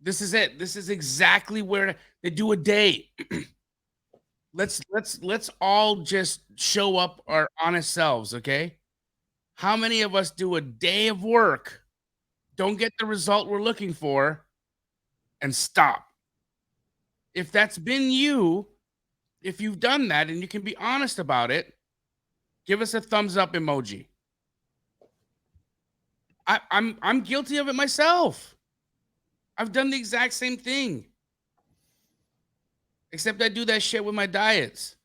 This is it. This is exactly where they do a day. Let's all just show up our honest selves, okay? How many of us do a day of work, don't get the result we're looking for, and stop? If that's been you, if you've done that and you can be honest about it, give us a thumbs up emoji. I'm guilty of it myself. I've done the exact same thing. Except I do that shit with my diets.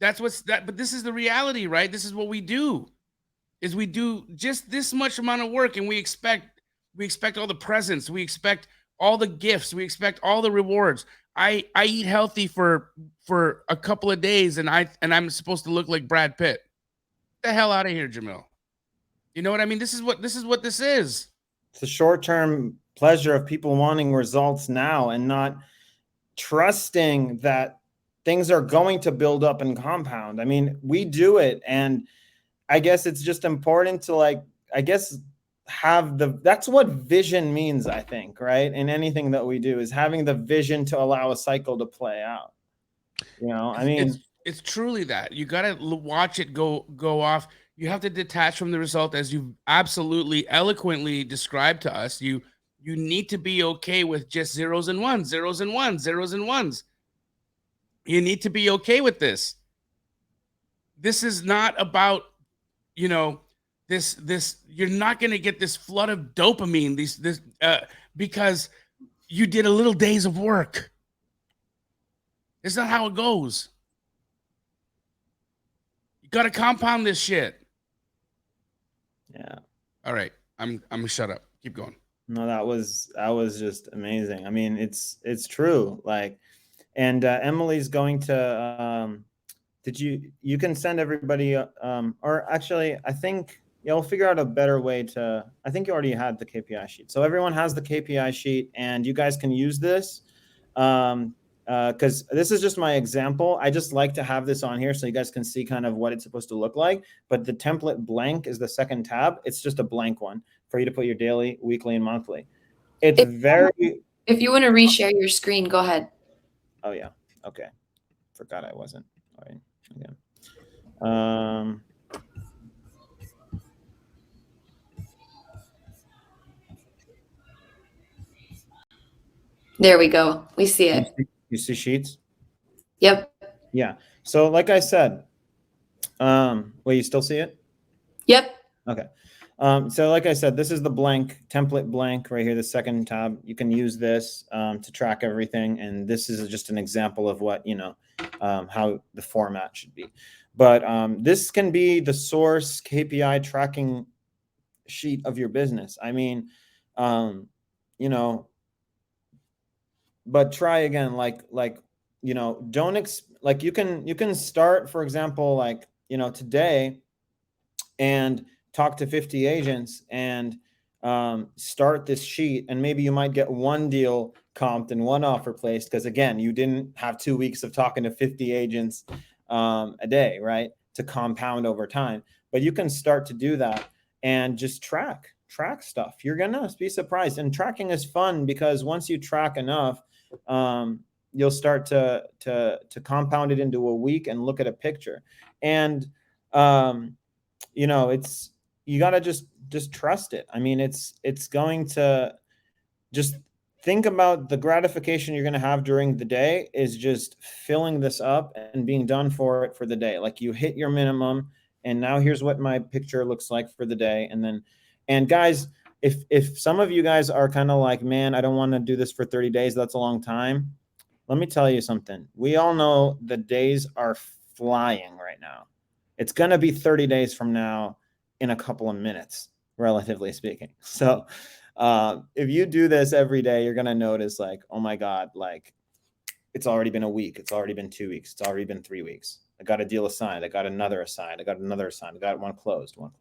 But this is the reality, right? This is what we do. Is we do just this much amount of work, and we expect all the presents, we expect all the gifts, we expect all the rewards. I eat healthy for a couple of days, and I'm supposed to look like Brad Pitt. Get the hell out of here, Jamil. You know what I mean? This is what this is. It's the short-term pleasure of people wanting results now and not trusting that things are going to build up and compound. I mean, we do it, and I guess it's just important to that's what vision means, I think, right? In anything that we do, is having the vision to allow a cycle to play out. You know, I mean, it's truly that. You got to watch it go off. You have to detach from the result, as you absolutely eloquently described to us. You need to be okay with just zeros and ones, zeros and ones, zeros and ones. You need to be okay with this. This is not about, you know, this you're not going to get this flood of dopamine because you did a little days of work. It's not how it goes. You got to compound this shit. Yeah. All right. I'm gonna shut up. Keep going. No, that was just amazing. I mean, it's true. Like, and Emily's going to you can send everybody or actually I think we'll figure out a better way to. I think you already had the KPI sheet. So everyone has the KPI sheet, and you guys can use this. Because this is just my example. I just like to have this on here so you guys can see kind of what it's supposed to look like. But the template blank is the second tab. It's just a blank one for you to put your daily, weekly, and monthly. It's If you want to reshare your screen, go ahead. Oh yeah. Okay. Forgot I wasn't. All right. Okay. There we go. We see it. You see sheets? Yep. Yeah. So like I said, wait, you still see it? Yep. Okay. So like I said, this is the blank template blank right here, the second tab. You can use this to track everything. And this is just an example of what, how the format should be. But this can be the source KPI tracking sheet of your business. I mean, but try again, don't you can start, for example, today and talk to 50 agents and start this sheet, and maybe you might get one deal comped and one offer placed, because again, you didn't have 2 weeks of talking to 50 agents a day, right, to compound over time. But you can start to do that and just track stuff. You're gonna be surprised. And tracking is fun, because once you track enough, you'll start to compound it into a week and look at a picture. And it's, you got to just trust it. I mean, it's going to, just think about the gratification you're going to have during the day is just filling this up and being done for it for the day. Like, you hit your minimum, and now here's what my picture looks like for the day. And guys, if some of you guys are kind of like, man, I don't want to do this for 30 days. That's a long time. Let me tell you something. We all know the days are flying right now. It's going to be 30 days from now, in a couple of minutes, relatively speaking. So if you do this every day, you're going to notice like, oh my God, like it's already been a week. It's already been 2 weeks. It's already been 3 weeks. I got a deal assigned. I got another assigned. I got another assigned. I got one closed. I'm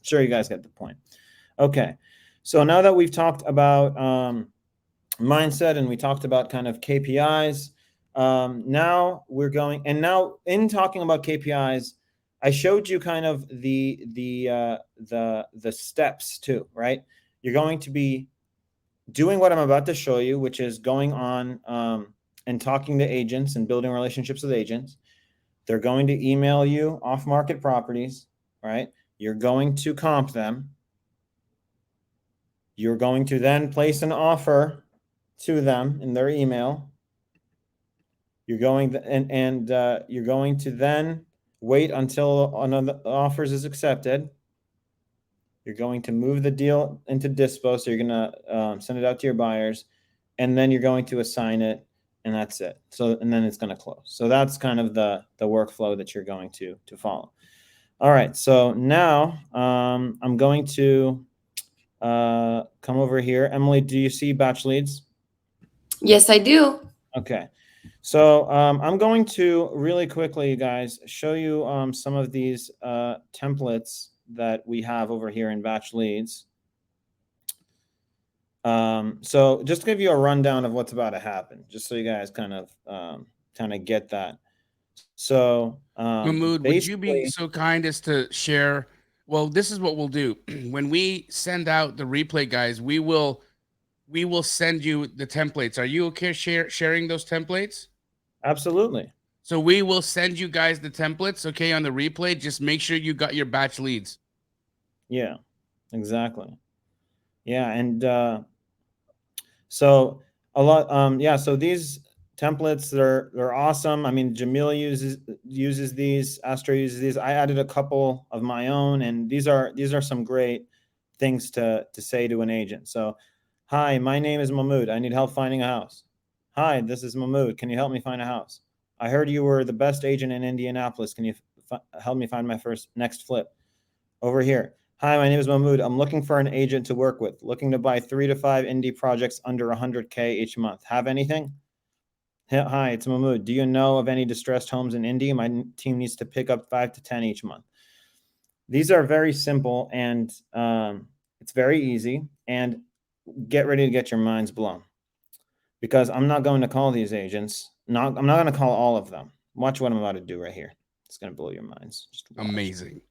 sure you guys get the point. Okay. So now that we've talked about mindset and we talked about kind of KPIs, now we're going, and now in talking about KPIs, I showed you kind of the steps too, right? You're going to be doing what I'm about to show you, which is going on and talking to agents and building relationships with agents. They're going to email you off-market properties, right? You're going to comp them. You're going to then place an offer to them in their email. You're going to, you're going to then wait until another offers is accepted. You're going to move the deal into dispo, so you're going to send it out to your buyers, and then you're going to assign it, and that's it. So, and then it's going to close. So that's kind of the workflow that you're going to follow. All right. So now I'm going to come over here. Emily, do you see batch leads? Yes, I do. Okay. So I'm going to really quickly, you guys, show you some of these templates that we have over here in batch leads. So just to give you a rundown of what's about to happen, just so you guys kind of get that. So Mahmoud, would you be so kind as to share? Well, this is what we'll do. When we send out the replay guys, we will send you the templates. Are you okay sharing those templates? Absolutely. So we will send you guys the templates, okay, on the replay. Just make sure you got your batch leads. Yeah, exactly. Yeah, and so a lot. Yeah, so these templates, they're awesome. I mean, Jamil uses these. Astro uses these. I added a couple of my own, and these are some great things to say to an agent. So, hi, my name is Mahmoud. I need help finding a house. Hi, this is Mahmoud. Can you help me find a house? I heard you were the best agent in Indianapolis. Can you help me find my next flip? Over here. Hi, my name is Mahmoud. I'm looking for an agent to work with, looking to buy 3 to 5 indie projects under 100K each month. Have anything? Hi, it's Mahmoud. Do you know of any distressed homes in Indy? My team needs to pick up 5 to 10 each month. These are very simple, and it's very easy. And get ready to get your minds blown, because I'm not going to call these agents. I'm not going to call all of them. Watch what I'm about to do right here. It's going to blow your minds. Just watch. Amazing.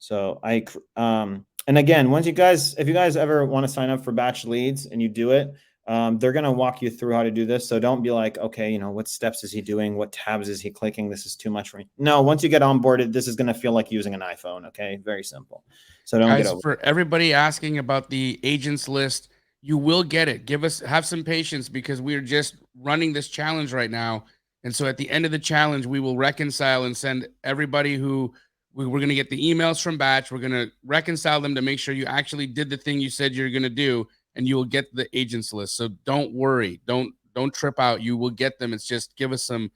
So and again, if you guys ever want to sign up for batch leads and you do it, they're going to walk you through how to do this. So don't be like, okay, what steps is he doing? What tabs is he clicking? This is too much for me. No, once you get onboarded, this is going to feel like using an iPhone. Okay. Very simple. So don't get over. For everybody asking about the agents list, you will get it. Have some patience, because we're just running this challenge right now. And so at the end of the challenge, we will reconcile and send everybody who we're going to get the emails from batch. We're going to reconcile them to make sure you actually did the thing you said you're going to do, and you will get the agents list. So don't worry. Don't trip out. You will get them. It's just give us some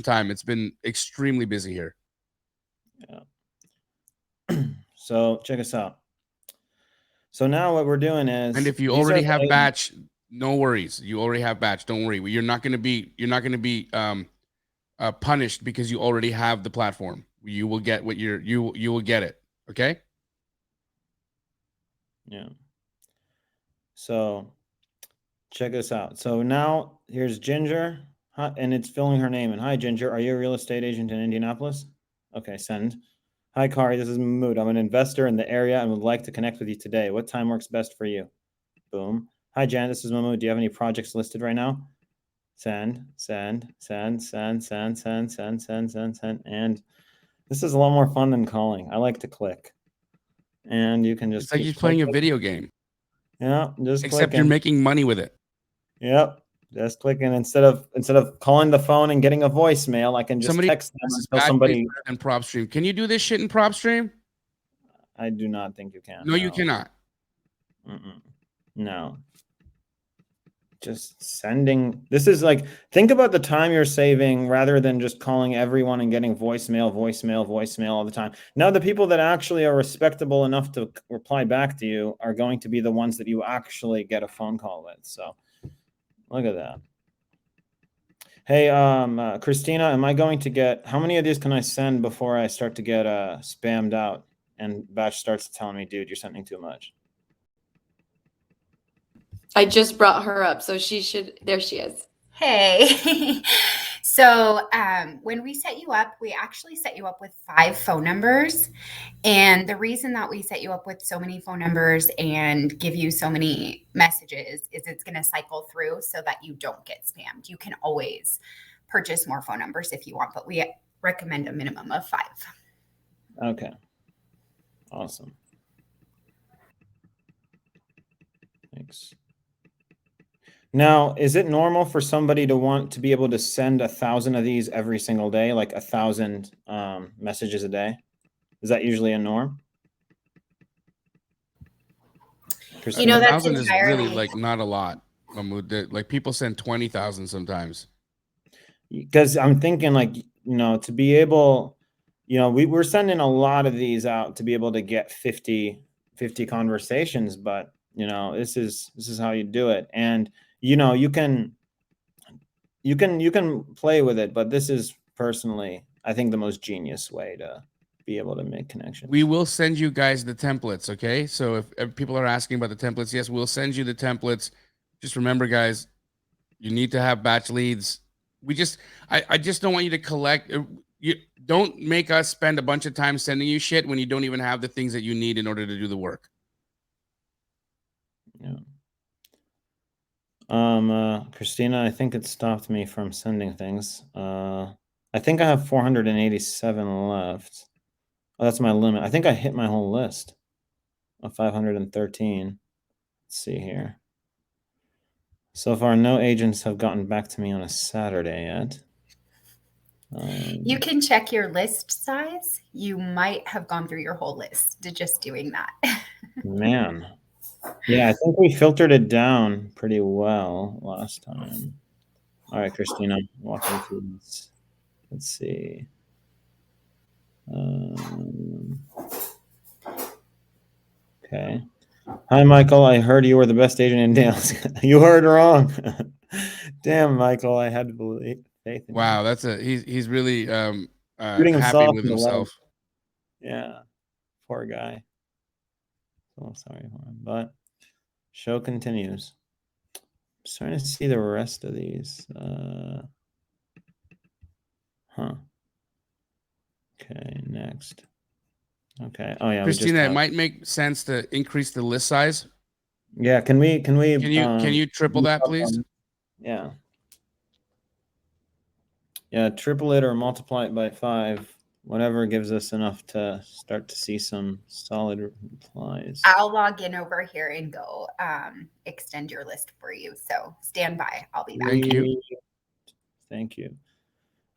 time. It's been extremely busy here. Yeah. So check us out. So now what we're doing is, and if you already have batch, no worries. You already have batch. Don't worry. You're not going to be punished because you already have the platform. You will get what you will get it. Okay. Yeah. So check this out. So now here's Ginger, and it's filling her name in. Hi, Ginger. Are you a real estate agent in Indianapolis? Okay, send. Hi, Kari. This is Mahmoud. I'm an investor in the area and would like to connect with you today. What time works best for you? Boom. Hi, Jan. This is Mahmoud. Do you have any projects listed right now? Send. And this is a lot more fun than calling. I like to click. And you can just. It's like you're playing a video game. Yeah, just except clicking. You're making money with it. Yep, just clicking. Instead of calling the phone and getting a voicemail, I can just text them until somebody. And PropStream. Can you do this shit in PropStream? I do not think you can. No, you cannot. No. just sending. This is like, think about the time you're saving rather than just calling everyone and getting voicemail all the time. Now, the people that actually are respectable enough to reply back to you are going to be the ones that you actually get a phone call with. So look at that. Hey, Christina, am I going to get, how many of these can I send before I start to get spammed out and Batch starts telling me, dude, you're sending too much? I just brought her up, so she should. There she is. Hey. So when we set you up, we actually set you up with 5 phone numbers. And the reason that we set you up with so many phone numbers and give you so many messages is it's going to cycle through so that you don't get spammed. You can always purchase more phone numbers if you want, but we recommend a minimum of 5. Okay. Awesome. Thanks. Now, is it normal for somebody to want to be able to send 1,000 of these every single day, like 1,000 messages a day? Is that usually a norm? You know, that's 1,000 is really entirely like not a lot. Mahmoud. Like people send 20,000 sometimes. Because I'm thinking, like, you know, to be able, you know, we're sending a lot of these out to be able to get 50 conversations, but you know, this is how you do it. And you know, you can play with it, but this is personally, I think, the most genius way to be able to make connections. We will send you guys the templates, okay? So if people are asking about the templates, yes, we'll send you the templates. Just remember, guys, you need to have batch leads. I just don't want you to collect. You don't make us spend a bunch of time sending you shit when you don't even have the things that you need in order to do the work. Yeah. Christina, I think it stopped me from sending things. I think I have 487 left. Oh, that's my limit. I think I hit my whole list of 513. Let's see here. So far, no agents have gotten back to me on a Saturday yet. You can check your list size. You might have gone through your whole list to just doing that. Man. Yeah, I think we filtered it down pretty well last time. All right, Christina, walking through this. Let's see. Okay. Hi, Michael. I heard you were the best agent in Dales. You heard wrong. Damn, Michael. I had to believe faith in Wow, you. that's he's really Shooting happy himself with in the leg. himself. Yeah, poor guy. So sorry for him, but show continues. I'm starting to see the rest of these. Okay, next. Okay. Oh yeah, Christina, it might make sense to increase the list size. Yeah, can you triple that, please? Yeah. Yeah, triple it or multiply it by 5. Whatever gives us enough to start to see some solid replies. I'll log in over here and go extend your list for you. So stand by. I'll be back. Thank you. Thank you.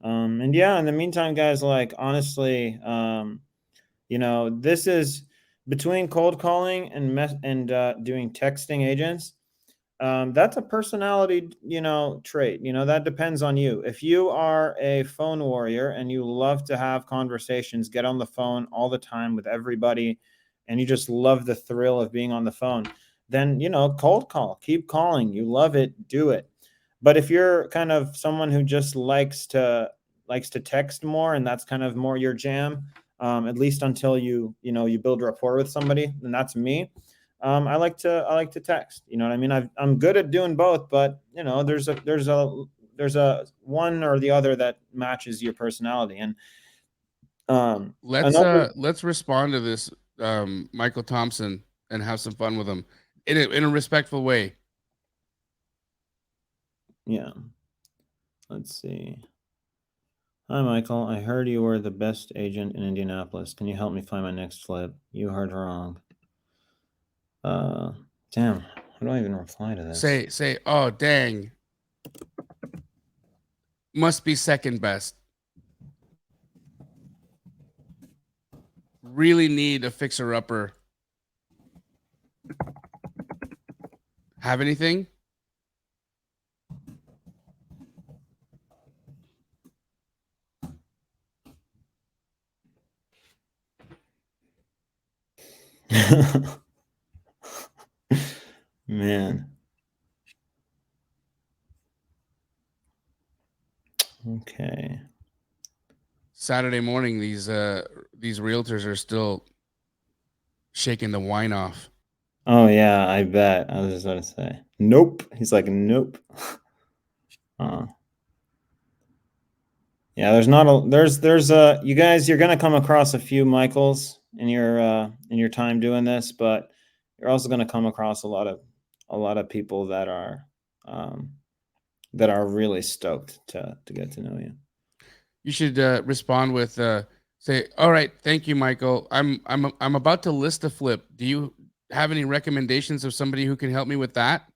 And yeah, in the meantime, guys, like, honestly, you know, this is between cold calling and doing texting agents. That's a personality, you know, trait. You know, that depends on you. If you are a phone warrior and you love to have conversations, get on the phone all the time with everybody, and you just love the thrill of being on the phone, then, you know, cold call, keep calling. You love it, do it. But if you're kind of someone who just likes to text more, and that's kind of more your jam, at least until you build rapport with somebody, and that's me. I like to text. You know what I mean? I'm good at doing both, but you know, there's a one or the other that matches your personality. And Let's respond to this, Michael Thompson, and have some fun with him in a respectful way. Yeah. Let's see. Hi, Michael. I heard you were the best agent in Indianapolis. Can you help me find my next flip? You heard wrong. Damn. How do I even reply to this? Say, oh dang. Must be second best. Really need a fixer-upper. Have anything? Man. Okay. Saturday morning, these realtors are still shaking the wine off. Oh yeah, I bet. I was just going to say. Nope. He's like, nope. Yeah, there's not a there's you guys, you're gonna come across a few Michaels in your time doing this, but you're also gonna come across a lot of people that are really stoked to get to know you. You should respond with say, "All right, thank you, Michael. I'm about to list a flip. Do you have any recommendations of somebody who can help me with that?"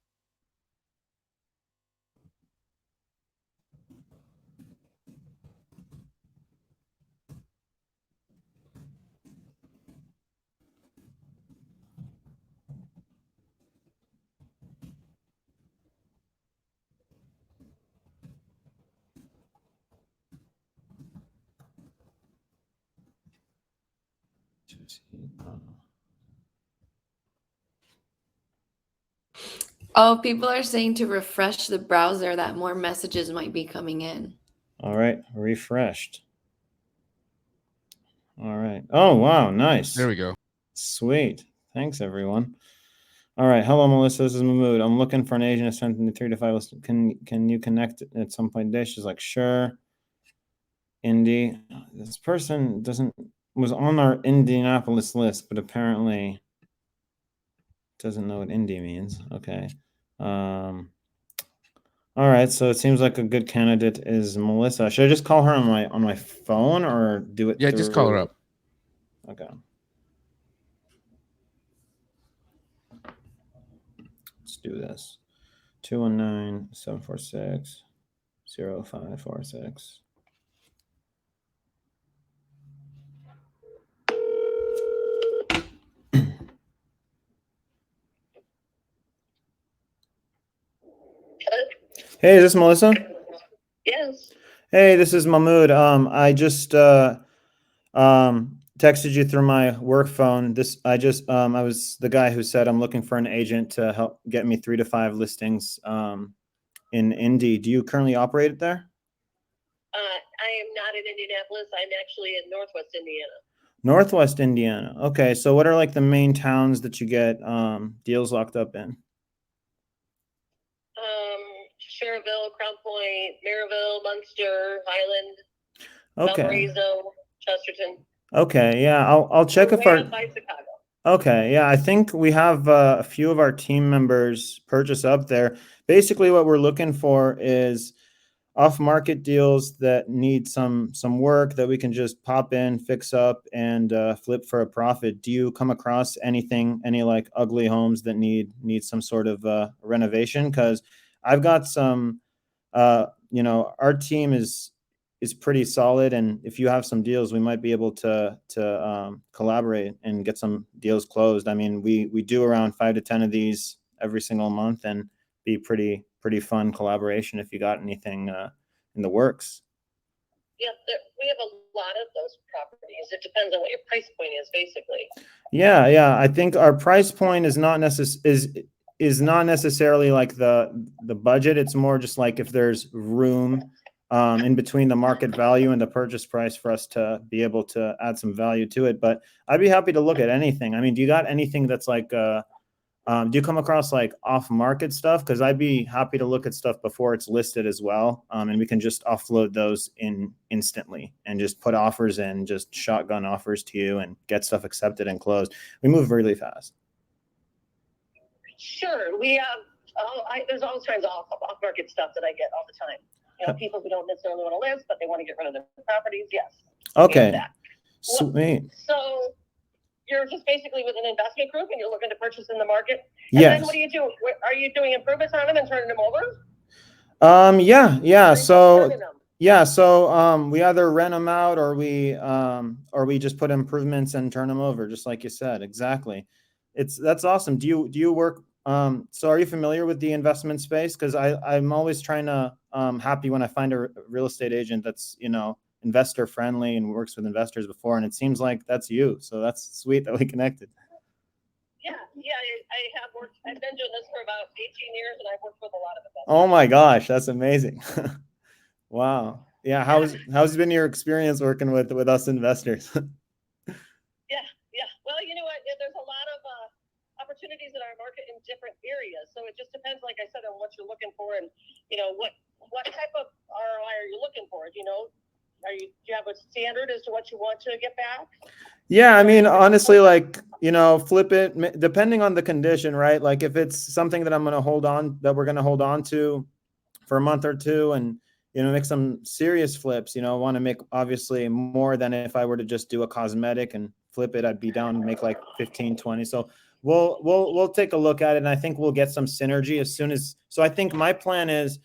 Oh, people are saying to refresh the browser that more messages might be coming in. All right, refreshed. All right. Oh wow, nice. There we go. Sweet. Thanks, everyone. All right. Hello, Melissa. This is Mahmoud. I'm looking for an agent to send me 3 to 5 list. Can you connect at some point today? She's like, sure. Indy. This person was on our Indianapolis list, but apparently doesn't know what Indy means. Okay. All right. So it seems like a good candidate is Melissa. Should I just call her on my phone or do it? Yeah, just call her up. Okay. Let's do this. 219-746-0546. Hey, is this Melissa? Yes. Hey, this is Mahmoud. I just texted you through my work phone. I was the guy who said I'm looking for an agent to help get me 3 to 5 listings in Indy. Do you currently operate it there? I am not in Indianapolis. I'm actually in Northwest Indiana. Northwest Indiana. Okay, so what are like the main towns that you get deals locked up in? Cherville, Crown Point, Maryville, Munster, Highland, Okay. Valparaiso, Chesterton. Okay, yeah, I'll check if Way our. outside Chicago. Okay, yeah, I think we have a few of our team members purchase up there. Basically, what we're looking for is off-market deals that need some work that we can just pop in, fix up, and flip for a profit. Do you come across any like ugly homes that need some sort of renovation? Because I've got some, our team is pretty solid, and if you have some deals, we might be able to collaborate and get some deals closed. I mean, we do around 5 to 10 of these every single month, and be pretty fun collaboration if you got anything in the works. Yeah, we have a lot of those properties. It depends on what your price point is, basically. Yeah. I think our price point is not necessarily like the budget. It's more just like if there's room in between the market value and the purchase price for us to be able to add some value to it. But I'd be happy to look at anything. I mean, do you got anything that's like, do you come across like off market stuff? Because I'd be happy to look at stuff before it's listed as well. And we can just offload those instantly and just put offers in, just shotgun offers to you and get stuff accepted and closed. We move really fast. Sure. We have, there's all kinds of off-market stuff that I get all the time. People who don't necessarily want to list, but they want to get rid of their properties. Yes. Okay. Sweet. So you're just basically with an investment group and you're looking to purchase in the market. And yes. Then what do you do? Are you doing improvements on them and turning them over? Yeah. So we either rent them out or we just put improvements and turn them over, just like you said. Exactly. That's awesome. Do you work? So are you familiar with the investment space? Because I'm always trying to happy when I find a real estate agent that's investor friendly and works with investors before, and it seems like that's you. So that's sweet that we connected. Yeah, I have worked. I've been doing this for about 18 years, and I've worked with a lot of investors. Oh my gosh, that's amazing. Wow. Yeah, how's been your experience working with us investors? Yeah. Well, you know what? There's a lot of opportunities in our market in different areas, so it just depends, like I said, on what you're looking for, and what type of ROI are you looking for? Do you have a standard as to what you want to get back? Yeah, I mean, honestly, like, flip it depending on the condition, right? Like if it's something that we're going to hold on to for a month or two and, make some serious flips, want to make obviously more than if I were to just do a cosmetic and flip it, I'd be down and make like 15, 20. So we'll take a look at it. And I think we'll get some synergy so I think my plan is,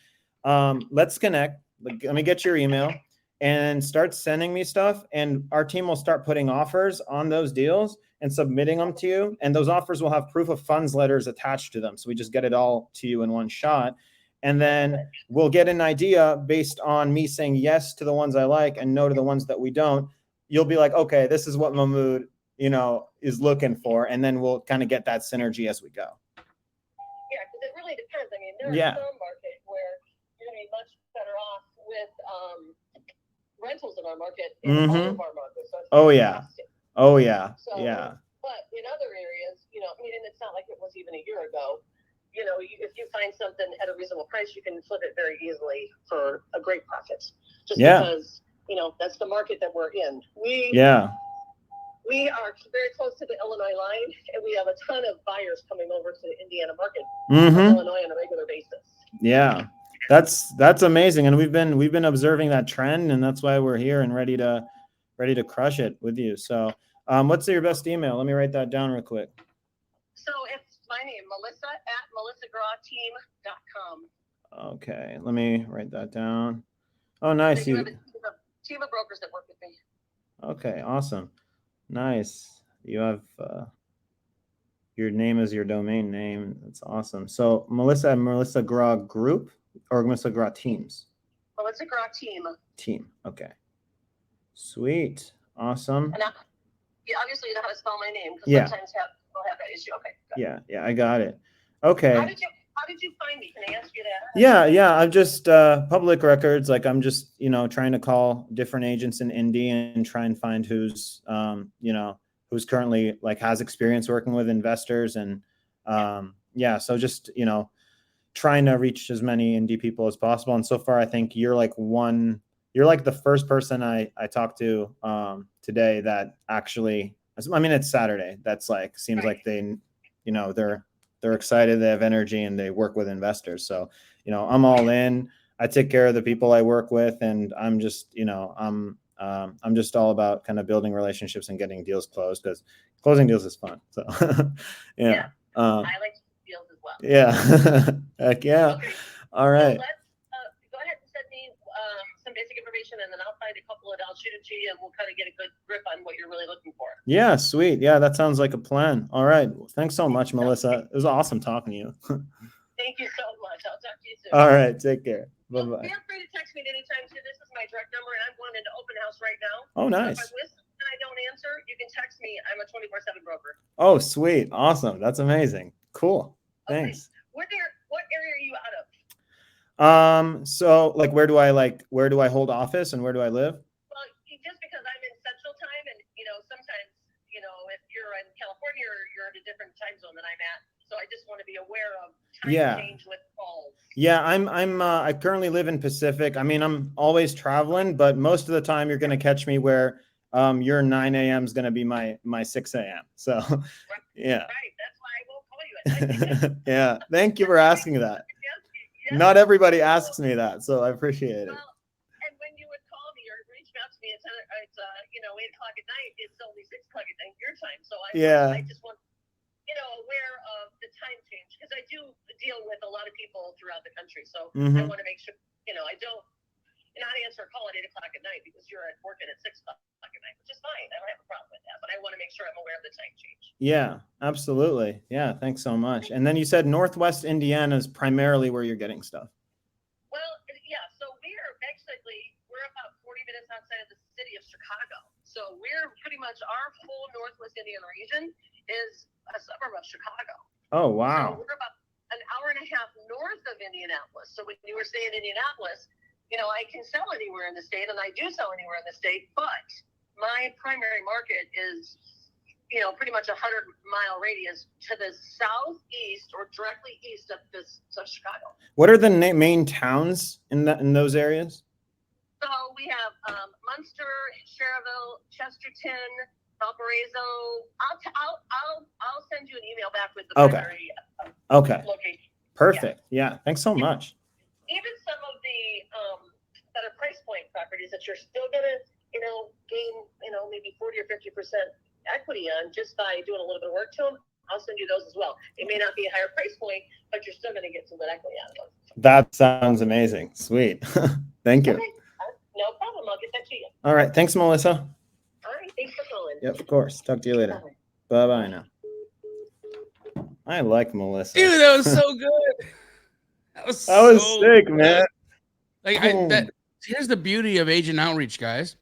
let's connect. Let me get your email and start sending me stuff, and our team will start putting offers on those deals and submitting them to you. And those offers will have proof of funds letters attached to them. So we just get it all to you in one shot. And then we'll get an idea based on me saying yes to the ones I like and no to the ones that we don't. You'll be like, okay, this is what Mahmoud, is looking for. And then we'll kind of get that synergy as we go. Yeah, because it really depends. I mean, there's some market where you're going to be much better off with rentals in our market in all of our markets. So Oh yeah. So, yeah. But in other areas, and it's not like it was even a year ago. If you find something at a reasonable price, you can flip it very easily for a great profit. Just because that's the market that we're in. We are very close to the Illinois line, and we have a ton of buyers coming over to the Indiana market from Illinois on a regular basis. Yeah. That's amazing, and we've been observing that trend, and that's why we're here and ready to crush it with you. So, what's your best email? Let me write that down real quick. So it's my name, Melissa at melissagrawteam.com. Okay, let me write that down. Oh, nice. You have a team of brokers that work with me. Okay, awesome, nice. You have your name is your domain name. That's awesome. So Melissa Graw Group or Melissa Graw Teams? Melissa Graw Team. Team. Okay. Sweet. Awesome. And obviously you know how to spell my name because sometimes people have that issue. Okay. Good. Yeah, I got it. Okay. How did you find me? Can I ask you that? Yeah. I'm just public records. Like I'm just, trying to call different agents in Indy and try and find who's who's currently like has experience working with investors and so just trying to reach as many indie people as possible. And so far I think you're like the first person I talked to today that actually, I mean it's Saturday, that's like seems like they they're excited, they have energy, and they work with investors. So I'm all in. I take care of the people I work with, and I'm just I'm just all about kind of building relationships and getting deals closed because closing deals is fun. So I like deals as well. Yeah. Heck yeah. Okay. All right. So let's go ahead and send me some basic information, and then I'll find a couple, and I'll shoot it to you, and we'll kind of get a good grip on what you're really looking for. Yeah, sweet. Yeah, that sounds like a plan. All right. Well, thanks so much, Melissa. It was awesome talking to you. Thank you so much. I'll talk to you soon. All right. Take care. Bye-bye. Feel free to text me at any time too. This is my direct number, and I'm going into open house right now. Oh, nice. So if I listen and I don't answer, you can text me. I'm a 24/7 broker. Oh, sweet. Awesome. That's amazing. Cool. Thanks. Okay. What area are you out of? So like where do I hold office and where do I live? Well, just because I'm in Central Time, and sometimes if you're in California, you're in a different time zone than I'm at. So I just want to be aware of time change with calls. Yeah, I currently live in Pacific. I mean, I'm always traveling, but most of the time you're going to catch me where your 9 a.m. is going to be my 6 a.m. So yeah. Right. That's why I won't call you at 9 a.m. Yeah. Thank you for asking that. Yeah. Not everybody asks me that, so I appreciate it. Well, and when you would call me or reach out to me, it's 8 o'clock at night. It's only 6 o'clock at night your time. So I just want aware of the time change because I do deal with a lot of people throughout the country. So I want to make sure I don't not answer a call at 8 o'clock at night because you're working at 6 o'clock at night, which is fine. I don't have a problem with that, but I want to make sure I'm aware of the time change. Yeah, absolutely. Yeah, thanks so much. And then you said Northwest Indiana is primarily where you're getting stuff. Well, yeah. So we're about 40 minutes outside of the city of Chicago. So we're pretty much our whole Northwest Indiana region is a suburb of Chicago. Oh, So wow. we're about an hour and a half north of Indianapolis. So when you were saying Indianapolis, you know, I can sell anywhere in the state, and I do sell anywhere in the state, but my primary market is, you know, pretty much 100-mile radius to the southeast or directly east of Chicago. What are the main towns in those areas? So we have Munster, Cherville, Chesterton, Valparaiso. I'll send you an email back with the primary location. Perfect. Yeah. Thanks so much. Even some of the better price point properties that you're still gonna, you know, gain, you know, maybe 40 or 50% equity on just by doing a little bit of work to them. I'll send you those as well. It may not be a higher price point, but you're still gonna get some good equity out of them. That sounds amazing. Sweet. Thank you. Okay. No problem. I'll get that to you. All right. Thanks, Melissa. All right. Thanks for calling. Yep, of course. Talk to you later. Bye-bye now. I like Melissa. Dude, that was so good. That was sick, man. Like here's the beauty of agent outreach, guys.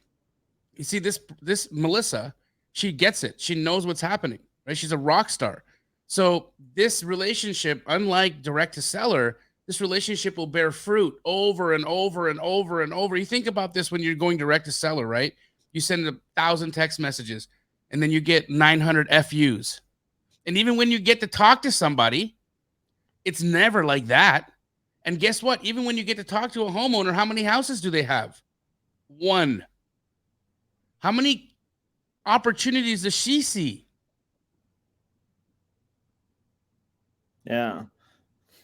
You see, this Melissa, she gets it. She knows what's happening, right? She's a rock star. So this relationship, unlike direct to seller, this relationship will bear fruit over and over and over and over. You think about this when you're going direct to seller, right? You send 1,000 text messages and then you get 900 FUs. And even when you get to talk to somebody, it's never like that. And guess what? Even when you get to talk to a homeowner, how many houses do they have? One. How many opportunities does she see? Yeah.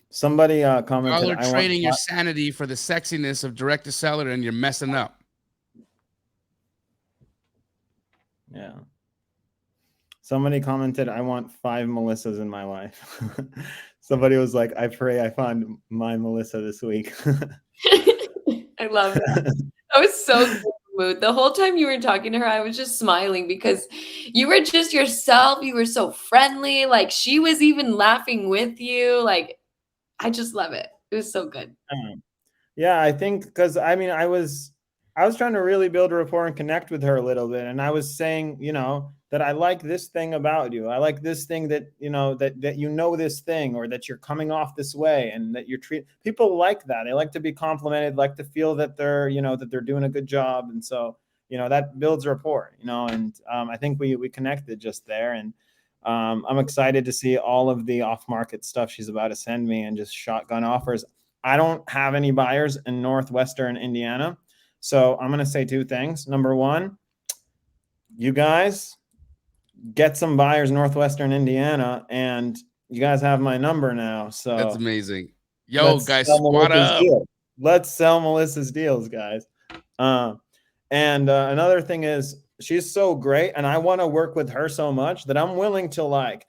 Somebody commented, Y'all are trading your sanity for the sexiness of direct to seller, and you're messing up. Yeah. Somebody commented, I want 5 Melissas in my life. Somebody was like, I pray I find my Melissa this week. I love that. That was so good, Mahmoud. The whole time you were talking to her, I was just smiling because you were just yourself. You were so friendly. Like, she was even laughing with you. Like, I just love it. It was so good. Yeah, I think because I mean, I was trying to really build a rapport and connect with her a little bit. And I was saying, you know, that I like this thing about you. I like this thing that, you know, that you know this thing, or that you're coming off this way, and that you're people like that. They like to be complimented, like to feel that they're, you know, that they're doing a good job. And so, you know, that builds rapport, you know, and I think we connected just there. And I'm excited to see all of the off-market stuff she's about to send me, and just shotgun offers. I don't have any buyers in Northwestern Indiana. So I'm going to say 2 things. Number 1, you guys get some buyers Northwestern Indiana, and you guys have my number now. So that's amazing. Yo, guys, squad Melissa's up. deal. Let's sell Melissa's deals, guys. And another thing is, she's so great, and I want to work with her so much that I'm willing to like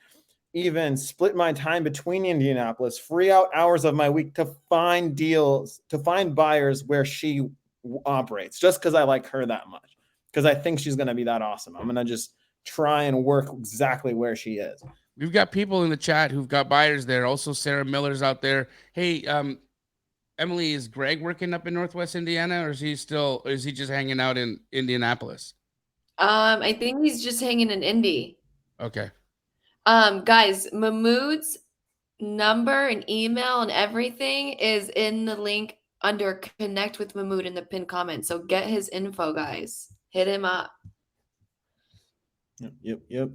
even split my time between Indianapolis, free out hours of my week to find deals, to find buyers where she operates, just because I like her that much, because I think she's going to be that awesome. I'm going to just try and work exactly where she is. We've got people in the chat who've got buyers there. Also, Sarah Miller's out there. Hey, Emily, is Greg working up in Northwest Indiana, or is he just hanging out in Indianapolis? I think he's just hanging in Indy. Okay. Guys, Mahmoud's number and email and everything is in the link under Connect with Mahmoud in the pinned comment. So get his info, guys. Hit him up. Yep.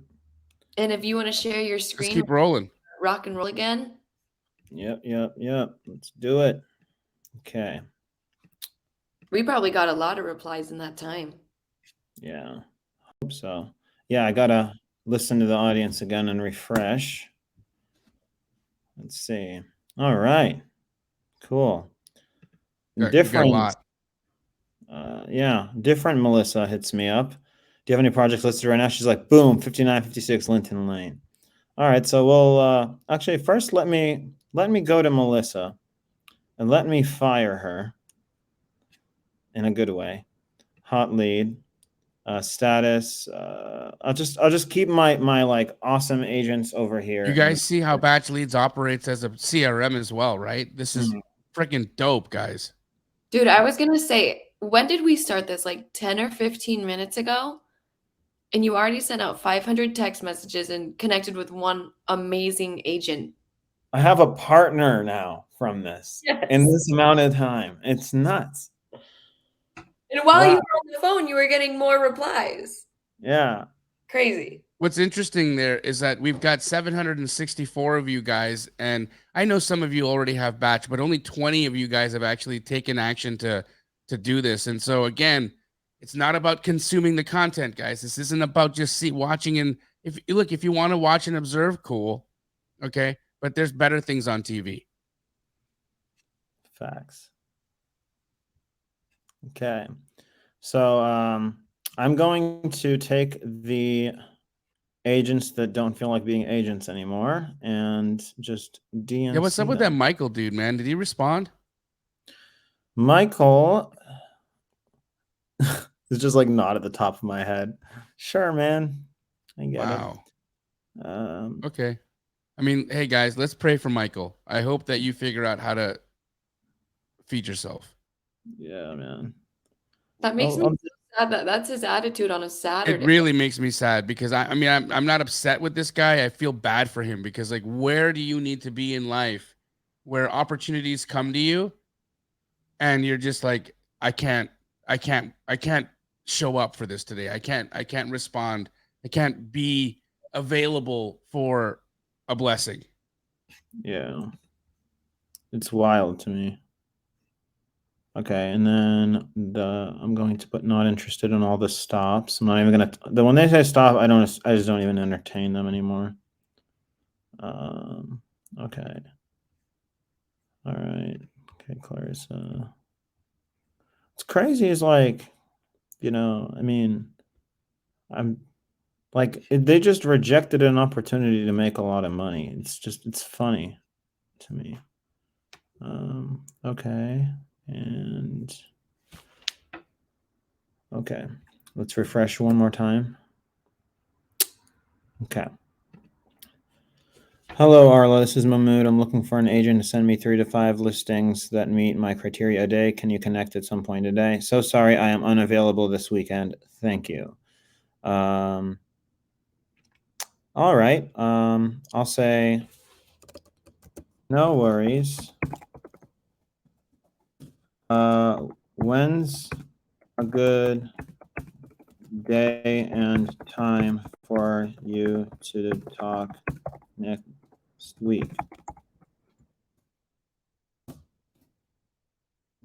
And if you want to share your screen, let's keep rolling. Rock and roll again. Yep. Let's do it. Okay. We probably got a lot of replies in that time. Yeah, hope so. Yeah, I gotta listen to the audience again and refresh. Let's see. All right. Cool. Different. A lot. Yeah, different Melissa hits me up. Do you have any projects listed right now? She's like, boom, 5956 Linton Lane. All right, so we'll actually first let me go to Melissa and let me fire her in a good way. Hot lead, status. I'll just keep my like awesome agents over here. You guys see how Batch Leads operates as a CRM as well, right? This is freaking dope, guys. Dude, I was gonna say, when did we start this? Like 10 or 15 minutes ago? And you already sent out 500 text messages and connected with one amazing agent. I have a partner now from this Yes. in this amount of time. It's nuts. And while you Wow. were on the phone, you were getting more replies. Yeah. Crazy. What's interesting there is that we've got 764 of you guys, and I know some of you already have batch, but only 20 of you guys have actually taken action to do this. And so again, it's not about consuming the content, guys. This isn't about just watching. And if you want to watch and observe, cool, okay, but there's better things on TV. Facts. Okay. So I'm going to take the agents that don't feel like being agents anymore and just DNC Yeah, what's up with that them. Michael dude, man? Did he respond? Michael is just like not at the top of my head. Sure, man. I get Wow. it. Okay. I mean, hey guys, let's pray for Michael. I hope that you figure out how to feed yourself. Yeah, man. That makes me so sad that that's his attitude on a Saturday. It really makes me sad because I mean, I'm not upset with this guy. I feel bad for him because like, where do you need to be in life where opportunities come to you and you're just like, I can't show up for this today. I can't respond. I can't be available for a blessing. Yeah. It's wild to me. Okay, and then I'm going to put not interested in all the stops. I'm not even gonna when they say stop, I just don't even entertain them anymore. Okay. All right. Okay, Clarissa. What's crazy is like, I mean, I'm like they just rejected an opportunity to make a lot of money. It's funny to me. Okay. And okay, let's refresh one more time. Okay. Hello, Arla. This is Mahmoud. I'm looking for an agent to send me 3 to 5 listings that meet my criteria a day. Can you connect at some point today? So sorry, I am unavailable this weekend. Thank you. All right. I'll say no worries. When's a good day and time for you to talk next week?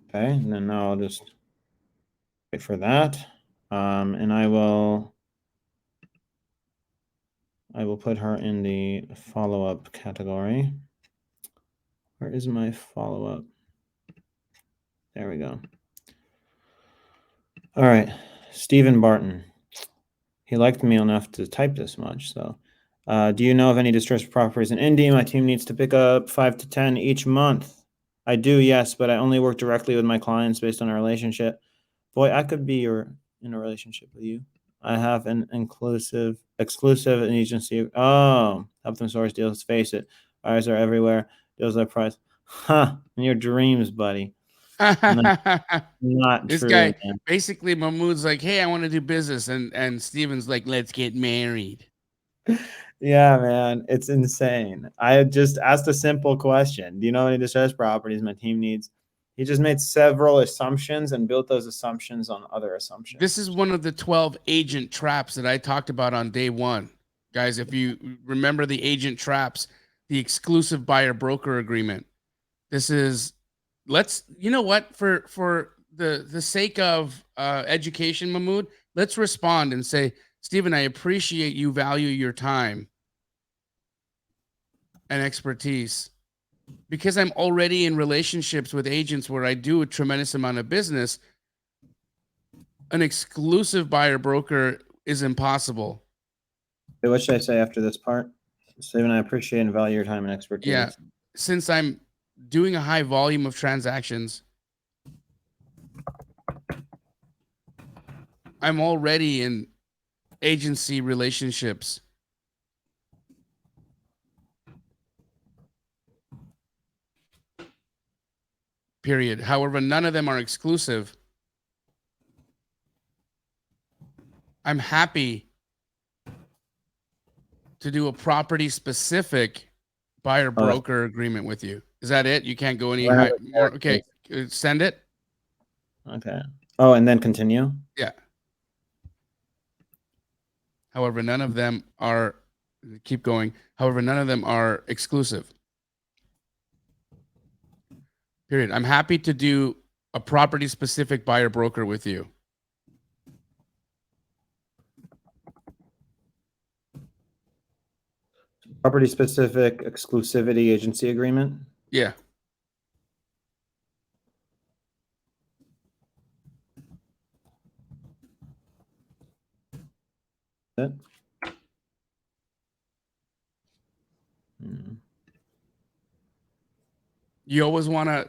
Okay, and then now I'll just wait for that. And I will put her in the follow-up category. Where is my follow-up? There we go. All right, Stephen Barton. He liked me enough to type this much. So, do you know of any distressed properties in Indy? My team needs to pick up 5 to 10 each month. I do, yes, but I only work directly with my clients based on our relationship. Boy, I could be in a relationship with you. I have an exclusive agency. Oh, help them source deals. Face it, buyers are everywhere. Deals are priced. Huh? In your dreams, buddy. Not This true, guy man. basically Mahmoud's like, hey, I want to do business, and Steven's like, let's get married. Yeah, man, it's insane. I just asked a simple question. Do you know any distressed properties my team needs? He just made several assumptions and built those assumptions on other assumptions. This is one of the 12 agent traps that I talked about on day one. Guys, if you remember the agent traps, the exclusive buyer broker agreement. This is, you know what, for the sake of education, Mahmoud, let's respond and say, Stephen, I appreciate you value your time and expertise. Because I'm already in relationships with agents where I do a tremendous amount of business, an exclusive buyer broker is impossible. Okay, what should I say after this part? Stephen, I appreciate and value your time and expertise. Yeah. Since I'm doing a high volume of transactions, I'm already in agency relationships. Period. However, none of them are exclusive. I'm happy to do a property specific buyer broker agreement with you. Is that it? You can't go any higher, more? Okay, send it. Okay. Oh, and then continue. Yeah. However, none of them are, keep going. However, none of them are exclusive. Period. I'm happy to do a property specific buyer broker with you. Property specific exclusivity agency agreement. Yeah. It. You always want to,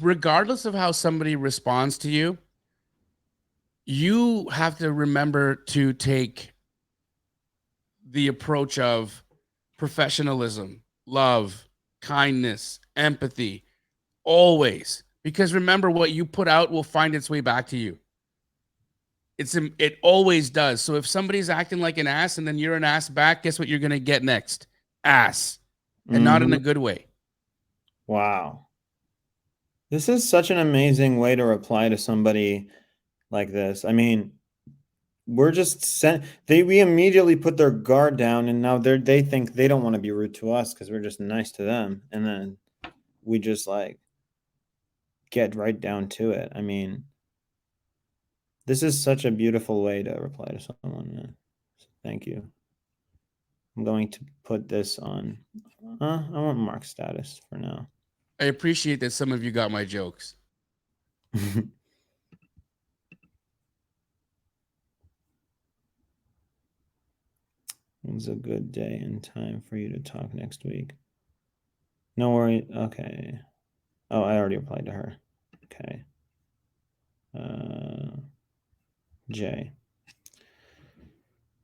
regardless of how somebody responds to you, you have to remember to take the approach of professionalism, love, kindness, empathy, always. Because remember, what you put out will find its way back to you. It always does. So if somebody's acting like an ass and then you're an ass back, guess what you're going to get next? Ass. And not in a good way. Wow. This is such an amazing way to reply to somebody like this. I mean, we're just we immediately put their guard down, and now they think they don't want to be rude to us because we're just nice to them, and then we just like get right down to it. I mean, this is such a beautiful way to reply to someone. Man. Thank you. I'm going to put this on. I want mark status for now. I appreciate that some of you got my jokes. When's a good day and time for you to talk next week? No worry. Okay. Oh, I already replied to her. Okay. Jay.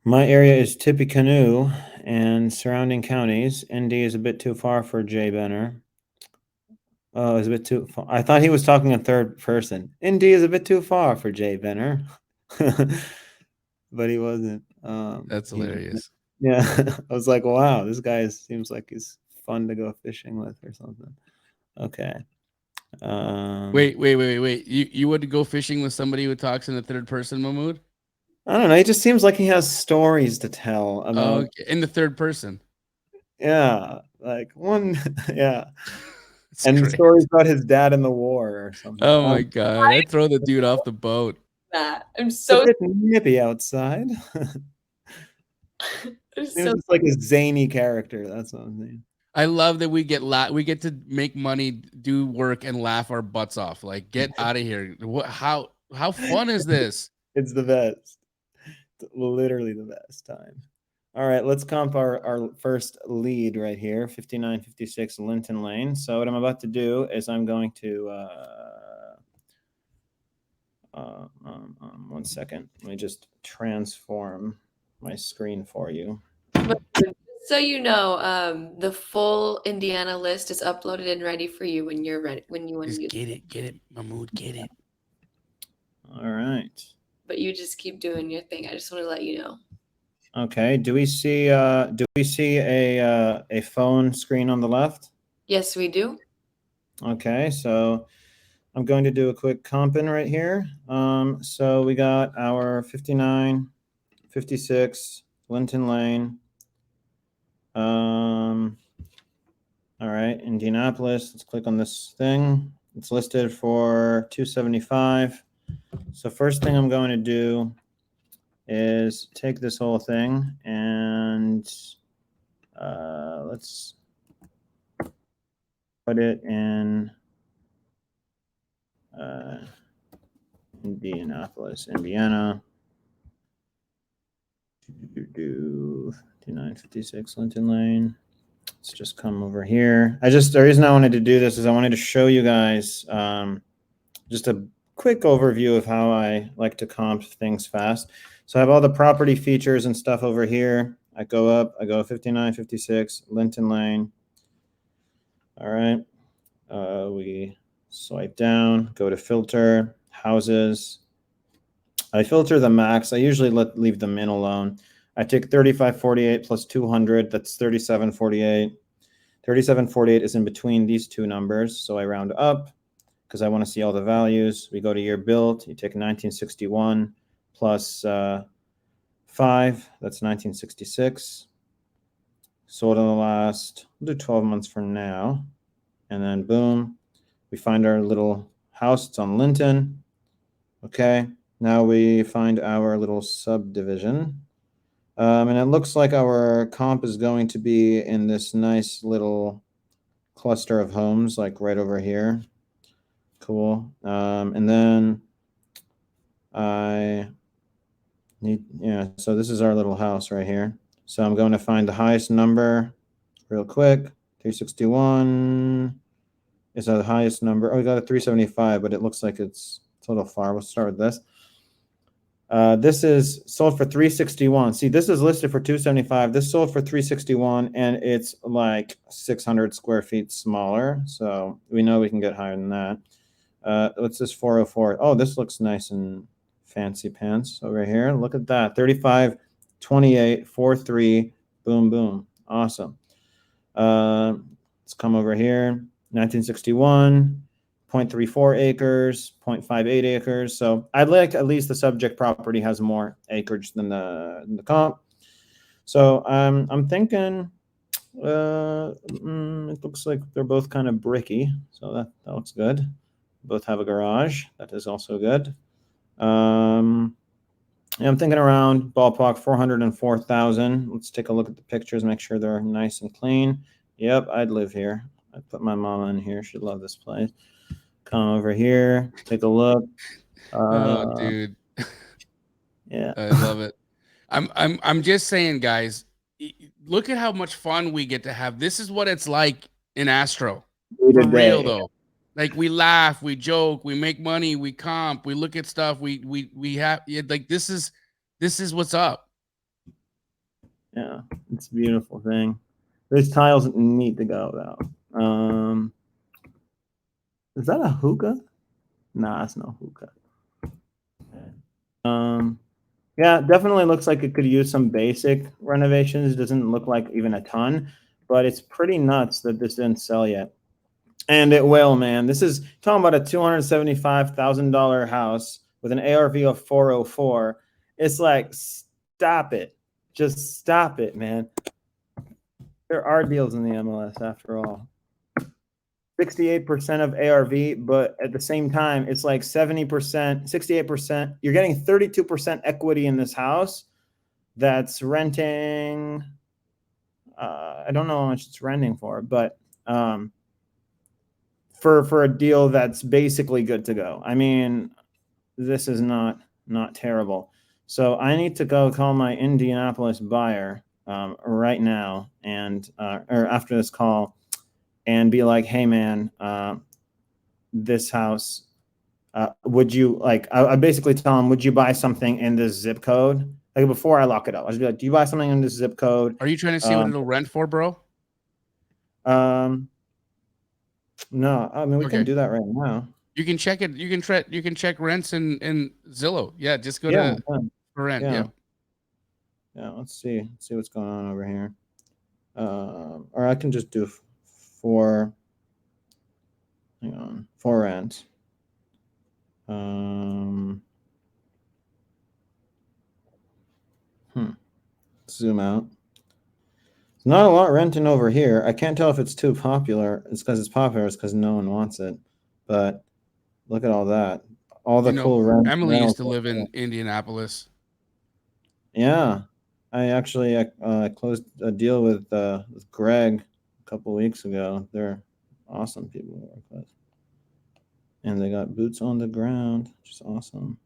My area is Tippecanoe and surrounding counties. ND is a bit too far for Jay Benner. Oh, it's a bit too far. I thought he was talking in third person. ND is a bit too far for Jay Benner. But he wasn't. That's hilarious. Yeah. I was like, wow, this guy seems like he's fun to go fishing with or something. Okay. Wait. You would go fishing with somebody who talks in the third person, Mahmoud? I don't know. He just seems like he has stories to tell about. In the third person. Yeah. Like one. Yeah. It's and great. Stories about his dad in the war or something. Oh my God. I'd throw the dude off the boat. I'm so a bit nippy outside. He was just like a zany character. That's what I'm saying. I love that we get to make money, do work, and laugh our butts off. Like, get out of here! How fun is this? It's the best. It's literally the best time. All right, let's comp our first lead right here, 5956 Linton Lane. So what I'm about to do is I'm going to 1 second. Let me just transform my screen for you. So you know, the full Indiana list is uploaded and ready for you when you're ready. When you want to get it, Mahmoud, get it. All right. But you just keep doing your thing. I just want to let you know. Okay. Do we see a phone screen on the left? Yes, we do. Okay, so I'm going to do a quick comp in right here. So we got our 5956 Linton Lane. All right, Indianapolis. Let's click on this thing. It's listed for $275. So first thing I'm going to do is take this whole thing and let's put it in Indianapolis, Indiana. 5956 Linton Lane. Let's just come over here. The reason I wanted to do this is I wanted to show you guys just a quick overview of how I like to comp things fast. So I have all the property features and stuff over here. I go up, I go 5956 Linton Lane. All right. We swipe down, go to filter, houses. I filter the max. I usually leave the min alone. I take 3548 plus 200. That's 3748. 3748 is in between these two numbers, so I round up because I want to see all the values. We go to year built. You take 1961 plus 5. That's 1966. Sold in the last, we'll do 12 months from now. And then boom, we find our little house. It's on Linton. Okay, now we find our little subdivision. And it looks like our comp is going to be in this nice little cluster of homes, like right over here. Cool. And then I need, yeah, so this is our little house right here. So I'm going to find the highest number real quick. 361 is the highest number. Oh, we got a 375, but it looks like it's a little far. We'll start with this. This is sold for 361. See, this is listed for 275. This sold for 361, and it's like 600 square feet smaller. So we know we can get higher than that. What's this 404? Oh, this looks nice and fancy pants over here. Look at that. 35, 28, 43. Boom, boom. Awesome. Let's come over here. 1961. 0.34 acres, 0.58 acres. So I'd like at least the subject property has more acreage than the comp. So I'm thinking it looks like they're both kind of bricky. So that looks good. Both have a garage. That is also good. I'm thinking around ballpark 404,000. Let's take a look at the pictures, make sure they're nice and clean. Yep, I'd live here. I'd put my mama in here. She'd love this place. Come over here, take a look. Oh, dude. Yeah, I love it. I'm just saying, guys, look at how much fun we get to have. This is what it's like in Astro. For real though. Like we laugh, we joke, we make money, we comp, we look at stuff, we have like this is what's up. Yeah, it's a beautiful thing. Those tiles need to go though. Is that a hookah? Nah, it's no hookah. Yeah, definitely looks like it could use some basic renovations. It doesn't look like even a ton, but it's pretty nuts that this didn't sell yet. And it will, man. This is talking about a $275,000 house with an ARV of 404. It's like, stop it. Just stop it, man. There are deals in the MLS after all. 68% of ARV, but at the same time, it's like 70%, 68%. You're getting 32% equity in this house that's renting. I don't know how much it's renting for, but for a deal that's basically good to go. I mean, this is not terrible. So I need to go call my Indianapolis buyer right now, and or after this call, and be like, hey man, this house, would you like, I basically tell him, would you buy something in this zip code? Like before I lock it up, I'll just be like, do you buy something in this zip code? Are you trying to see what it'll rent for, bro? No, I mean, we can do that right now. You can check it. You can check rents in Zillow. Yeah, just go to for rent. Yeah. Yeah, let's see what's going on over here. Or I can just do for rent. Zoom out. There's not a lot renting over here. I can't tell if it's too popular. It's because it's popular. It's because no one wants it. But look at all that. All the cool rent. Emily used to live in Indianapolis. Yeah. I actually closed a deal with Greg a couple weeks ago. They're awesome people to work with. And they got boots on the ground, which is awesome.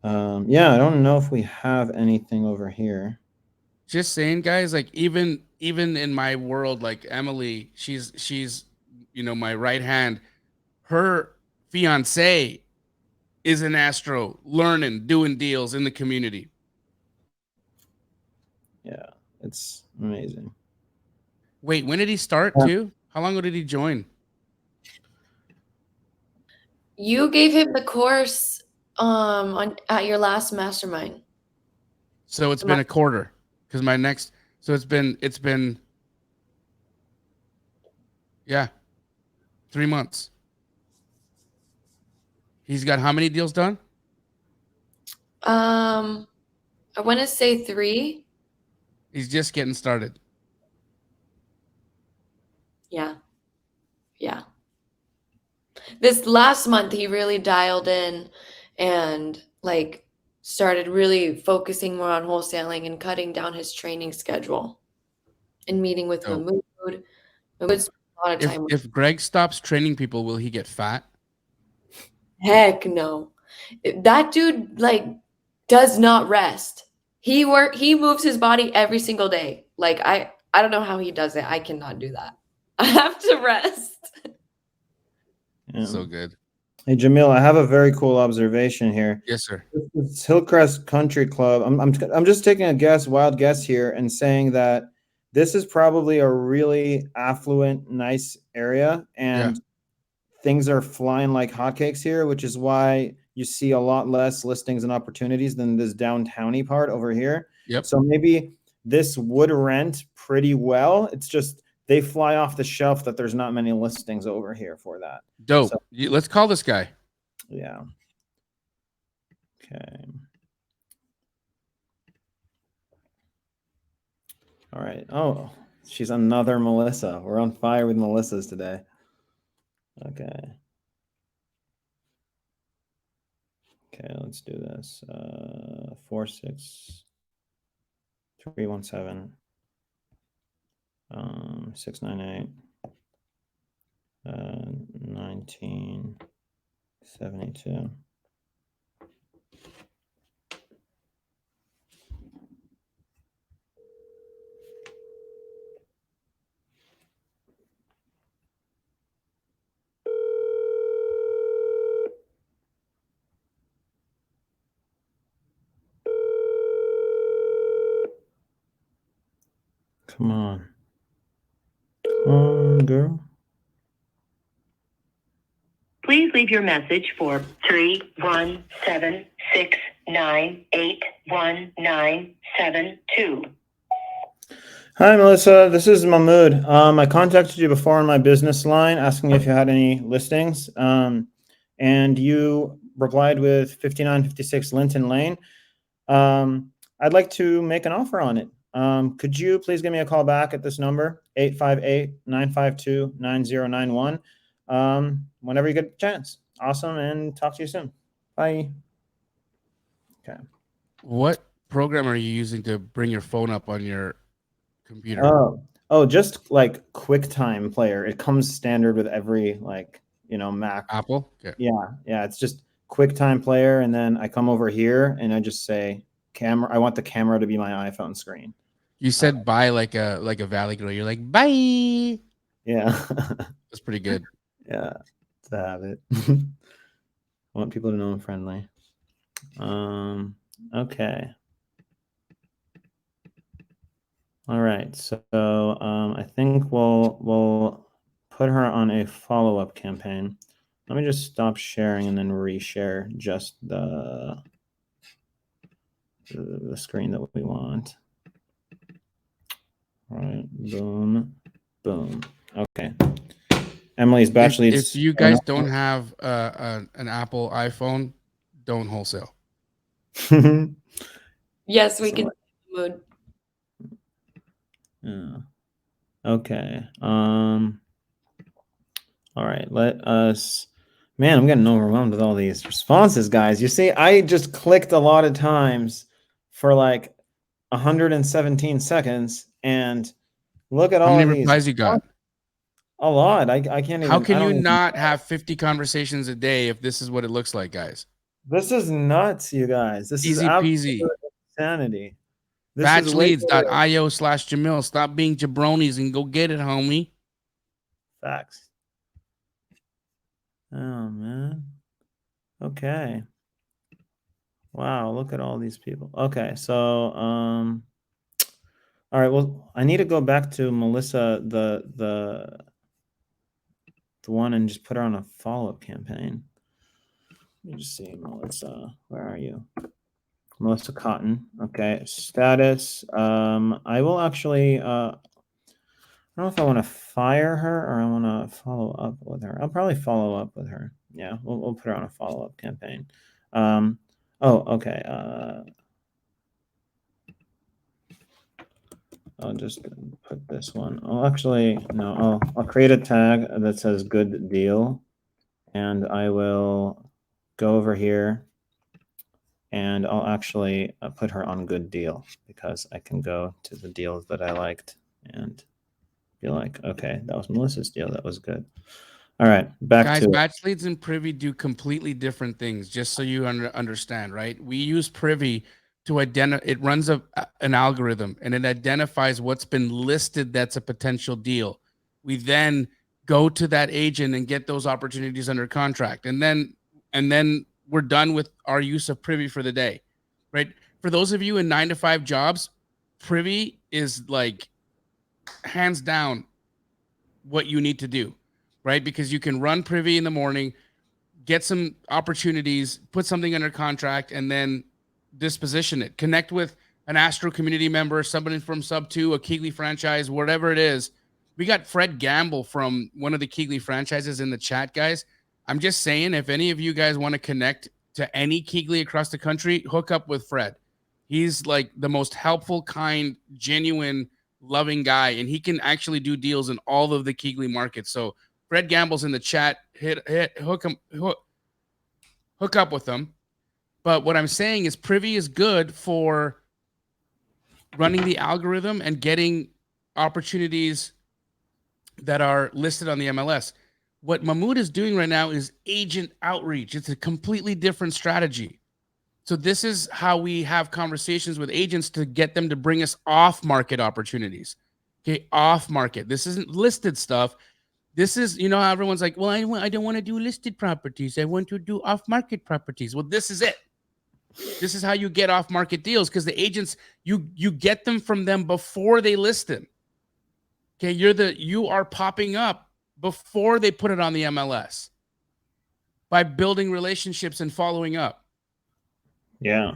Yeah, I don't know if we have anything over here. Just saying, guys, like even in my world, like Emily, she's my right hand. Her fiance is an Astro, learning, doing deals in the community. Yeah, it's amazing. Wait, when did he start too? How long ago did he join? You gave him the course at your last mastermind. So it's been a quarter because my next. So it's been yeah, 3 months. He's got how many deals done? I want to say 3. He's just getting started. Yeah. Yeah. This last month, he really dialed in and like started really focusing more on wholesaling and cutting down his training schedule and meeting with So Mahmoud. Mahmoud spent a lot of time with if Greg stops training people, will he get fat? Heck no. That dude like does not rest. He moves his body every single day. Like I don't know how he does it. I cannot do that. I have to rest. Yeah. So good. Hey, Jamil, I have a very cool observation here. Yes, sir. It's Hillcrest Country Club. I'm just taking a guess, wild guess here, and saying that this is probably a really affluent, nice area, and things are flying like hotcakes here, which is why you see a lot less listings and opportunities than this downtowny part over here. Yep. So maybe this would rent pretty well. It's just they fly off the shelf that there's not many listings over here for that. Dope. So, Let's call this guy. yeah. Okay. All right. Oh, she's another Melissa. We're on fire with Melissas today. Okay. Okay, let's do this. 46317 698 1972. Come on. Come on, girl. Please leave your message for 317-698-1972. Hi, Melissa. This is Mahmoud. I contacted you before on my business line asking if you had any listings, and you replied with 5956 Linton Lane. I'd like to make an offer on it. Could you please give me a call back at this number, 858-952-9091, whenever you get a chance. Awesome, and talk to you soon. Bye. Okay. What program are you using to bring your phone up on your computer? Oh, just like QuickTime Player. It comes standard with every Mac. Apple? Okay. Yeah. It's just QuickTime Player, and then I come over here and I just say camera. I want the camera to be my iPhone screen. You said bye like a Valley girl. You're like, bye. Yeah. That's pretty good. Yeah. To have it. I want people to know I'm friendly. Okay. All right. So I think we'll put her on a follow-up campaign. Let me just stop sharing and then reshare just the screen that we want. All right. Boom. Boom. Okay. Emily's batch leads. If you guys don't have an Apple iPhone, don't wholesale. Yes, we can. Mahmoud. Yeah. Okay. All right. Let us. Man, I'm getting overwhelmed with all these responses, guys. You see, I just clicked a lot of times for like 117 seconds, and look at How all many of these. replies you got? A lot. I can't even. How can I you don't even- not have 50 conversations a day if this is what it looks like, guys? This is nuts, you guys. This is Easy absolute peasy. insanity. This is way more Batchleads.io/Jamil. Stop being jabronis and go get it, homie. facts. Oh man. Okay. Wow, look at all these people. Okay, so all right, well, I need to go back to Melissa, the one, and just put her on a follow-up campaign. Let me just see, Melissa, where are you? Melissa Cotton. Okay. Status. I will actually, I don't know if I want to fire her or I want to follow up with her. I'll probably follow up with her. Yeah, we'll put her on a follow-up campaign. Oh, okay. I'll just put this one. I'll create a tag that says good deal, and I will go over here and I'll actually put her on good deal because I can go to the deals that I liked and be like, okay, that was Melissa's deal. That was good. All right, back Guys, to batch leads and Privy do completely different things, just so you understand, right? We use Privy to identify, it runs an algorithm and it identifies what's been listed that's a potential deal. We then go to that agent and get those opportunities under contract. And then we're done with our use of Privy for the day, right? For those of you in 9-to-5 jobs, Privy is like hands down what you need to do, right? Because you can run Privy in the morning, get some opportunities, put something under contract, and then disposition it. Connect with an Astro community member, somebody from Sub 2, a Keighley franchise, whatever it is. We got Fred Gamble from one of the Keighley franchises in the chat, guys. I'm just saying, if any of you guys want to connect to any Keighley across the country, hook up with Fred. He's like the most helpful, kind, genuine, loving guy, and he can actually do deals in all of the Keighley markets. So Fred Gamble's in the chat. Hook up with them. But what I'm saying is Privy is good for running the algorithm and getting opportunities that are listed on the MLS. What Mahmoud is doing right now is agent outreach. It's a completely different strategy. So this is how we have conversations with agents to get them to bring us off-market opportunities. Okay, off-market. This isn't listed stuff. This is, you know, how everyone's like, well, I don't want to do listed properties. I want to do off-market properties. Well, this is it. This is how you get off-market deals, because the agents, you get them from them before they list them. Okay, you are popping up before they put it on the MLS by building relationships and following up. Yeah.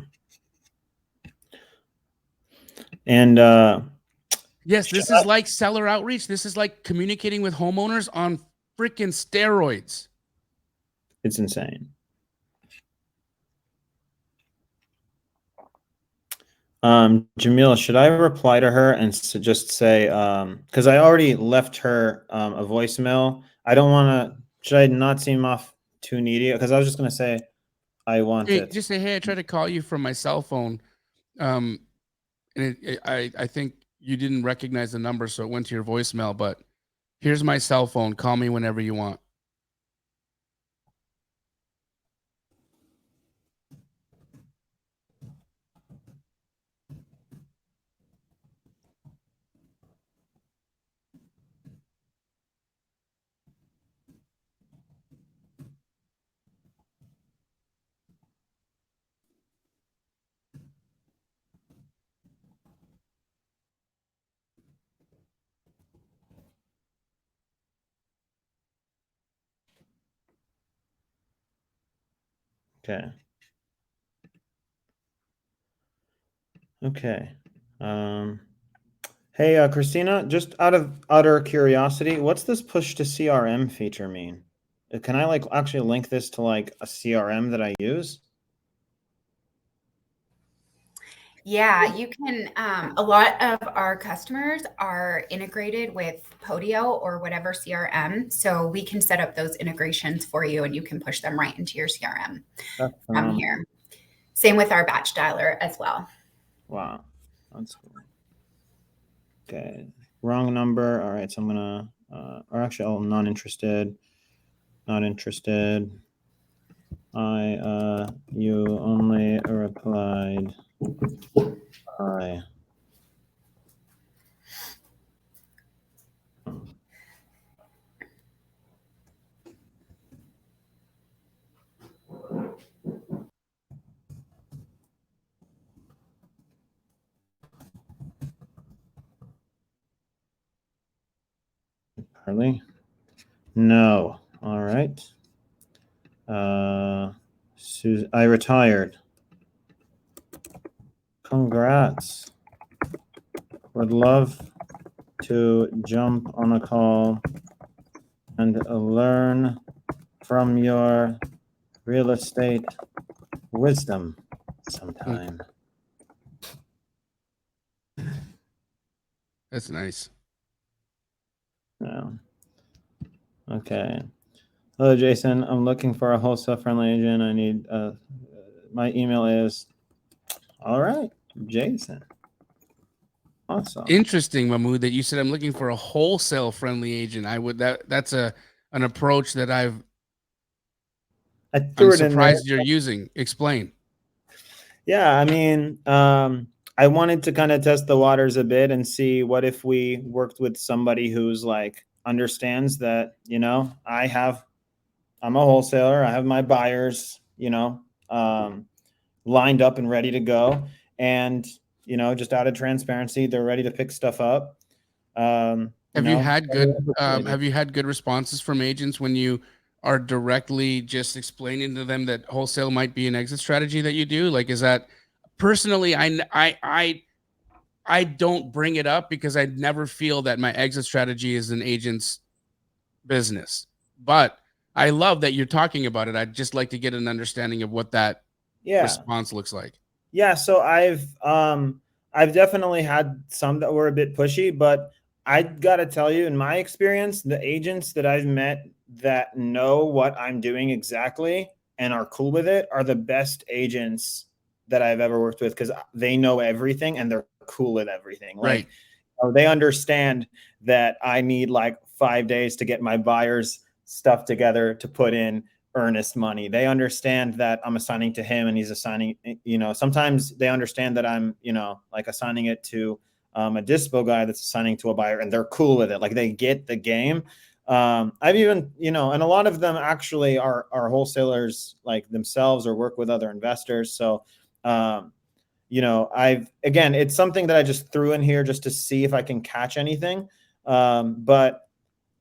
And yes, this is like seller outreach. This is like communicating with homeowners on freaking steroids. It's insane. Jamil, should I reply to her and just say, because I already left her a voicemail. I don't want to, should I not seem off too needy? Because I was just going to say, I want it. Just say, hey, I tried to call you from my cell phone. And I think you didn't recognize the number, so it went to your voicemail, but here's my cell phone. Call me whenever you want. Okay. Okay. Hey, Christina, just out of utter curiosity, what's this push to CRM feature mean? Can I like actually link this to like a CRM that I use? Yeah, you can. A lot of our customers are integrated with Podio or whatever CRM. So we can set up those integrations for you and you can push them right into your CRM from here. Same with our batch dialer as well. Wow. That's cool. Okay. Wrong number. All right. So I'm going to, or actually, I'm not interested. Not interested. You only replied. Hi. Harley? No. All right. I retired. Congrats. Would love to jump on a call and learn from your real estate wisdom sometime. That's nice. Yeah. Okay. Hello, Jason. I'm looking for a wholesale friendly agent. I need, my email is, all right, Jason. Awesome. Interesting, Mahmoud, that you said I'm looking for a wholesale friendly agent. That's an approach that I'm surprised you're using. Explain. Yeah, I mean, I wanted to kind of test the waters a bit and see what if we worked with somebody who's like understands that, you know, I'm a wholesaler. I have my buyers, you know, lined up and ready to go. And, you know, just out of transparency, they're ready to pick stuff up. Have you had good responses from agents when you are directly just explaining to them that wholesale might be an exit strategy that you do? Like, is that personally, I don't bring it up because I never feel that my exit strategy is an agent's business, but I love that you're talking about it. I'd just like to get an understanding of what that response looks like. Yeah. So I've definitely had some that were a bit pushy, but I got to tell you, in my experience, the agents that I've met that know what I'm doing exactly and are cool with it are the best agents that I've ever worked with, because they know everything and they're cool with everything. Like, they understand that I need like 5 days to get my buyer's stuff together to put in earnest money. They understand that I'm assigning to him and he's assigning, you know, sometimes they understand that I'm, you know, like assigning it to a dispo guy that's assigning to a buyer, and they're cool with it. Like, they get the game. I've even, you know, and a lot of them actually are wholesalers like themselves or work with other investors. So, you know, again, it's something that I just threw in here just to see if I can catch anything. But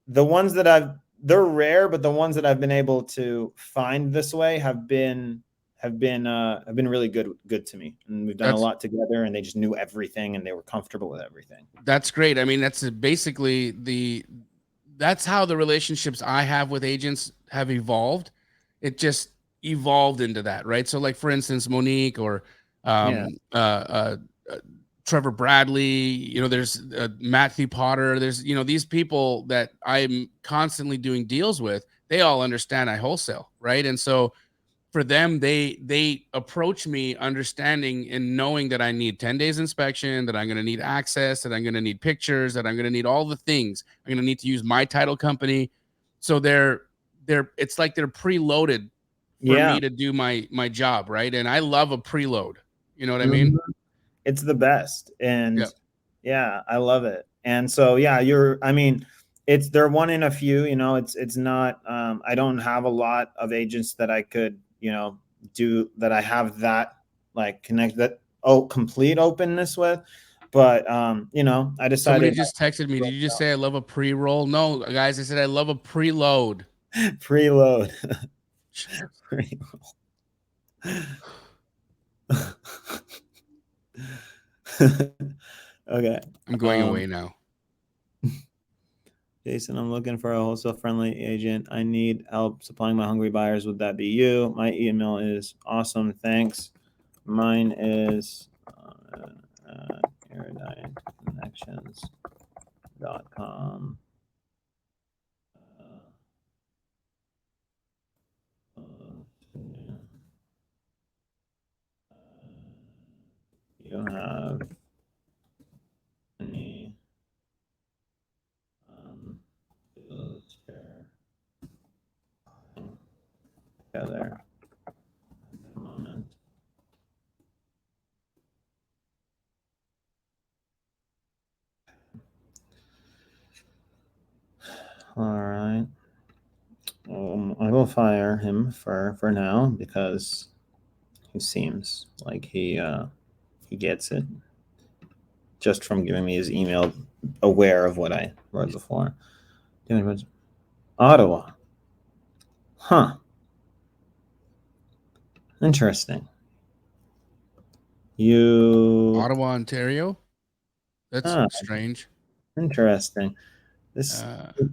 the ones that they're rare, but the ones that I've been able to find this way have been really good to me. And we've done a lot together, and they just knew everything and they were comfortable with everything. That's great. I mean, that's basically that's how the relationships I have with agents have evolved. It just evolved into that, right? So like, for instance, Monique or Trevor Bradley, you know, there's Matthew Potter, there's, you know, these people that I'm constantly doing deals with, they all understand I wholesale, right? And so for them, they approach me understanding and knowing that I need 10 days inspection, that I'm going to need access, that I'm going to need pictures, that I'm going to need all the things. I'm going to need to use my title company. So it's like they're preloaded for me to do my job, right? And I love a preload. You know what I mean? It's the best. And yeah, I love it. And so, yeah, they're one in a few, you know, it's not, I don't have a lot of agents that I could, you know, do that. I have that like complete openness with, but, you know, I decided. Somebody just texted me. Did you just say I love a pre-roll? No, guys, I said I love a preload. Preload. Okay. I'm going away now. Jason, I'm looking for a wholesale friendly agent. I need help supplying my hungry buyers. Would that be you? My email is awesome. Thanks. Mine is iridineconnections.com. You have any together at the moment. All right. I will fire him for now because he seems like he gets it just from giving me his email, aware of what I wrote before. Ottawa. Huh. Interesting. You Ottawa, Ontario. That's strange. Interesting. This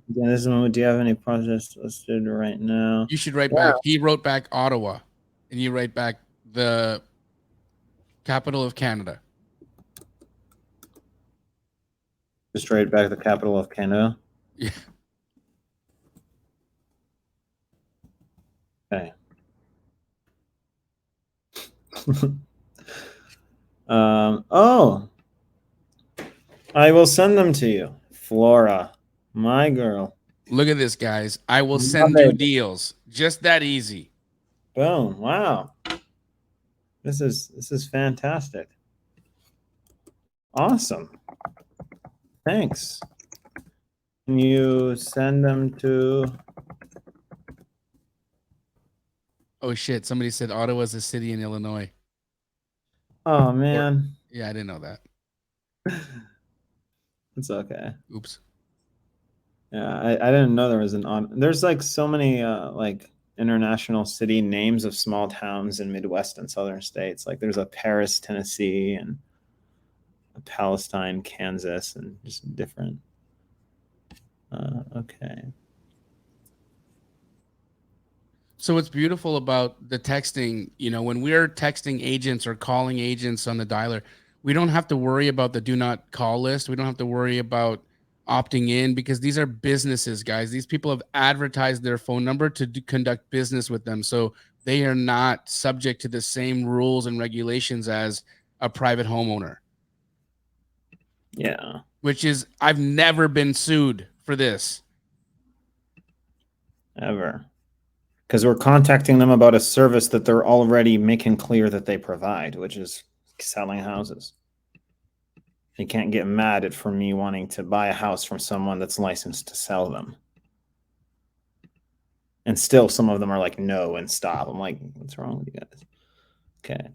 this is do you have any projects listed right now? You should write back. He wrote back Ottawa, and you write back the capital of Canada. Just write back the capital of Canada. Yeah. Okay. Oh, I will send them to you. Flora, my girl. Look at this, guys. I will Love send you it. deals. Just that easy. Boom. Wow. This is fantastic. Awesome. Thanks. Can you send them to? Oh shit! Somebody said Ottawa's a city in Illinois. Oh man. Yeah, I didn't know that. It's okay. Oops. Yeah, I didn't know there was there's like so many like international city names of small towns in Midwest and southern states. Like there's a Paris, Tennessee, and a Palestine, Kansas, and just different. Okay. So what's beautiful about the texting, you know, when we're texting agents or calling agents on the dialer, we don't have to worry about the do not call list. We don't have to worry about opting in because these are businesses, guys. These people have advertised their phone number to conduct business with them. So they are not subject to the same rules and regulations as a private homeowner. Yeah. Which is, I've never been sued for this. Ever. Because we're contacting them about a service that they're already making clear that they provide, which is selling houses. You can't get mad at for me wanting to buy a house from someone that's licensed to sell them. And still some of them are like, no, and stop. I'm like, what's wrong with you guys? Okay.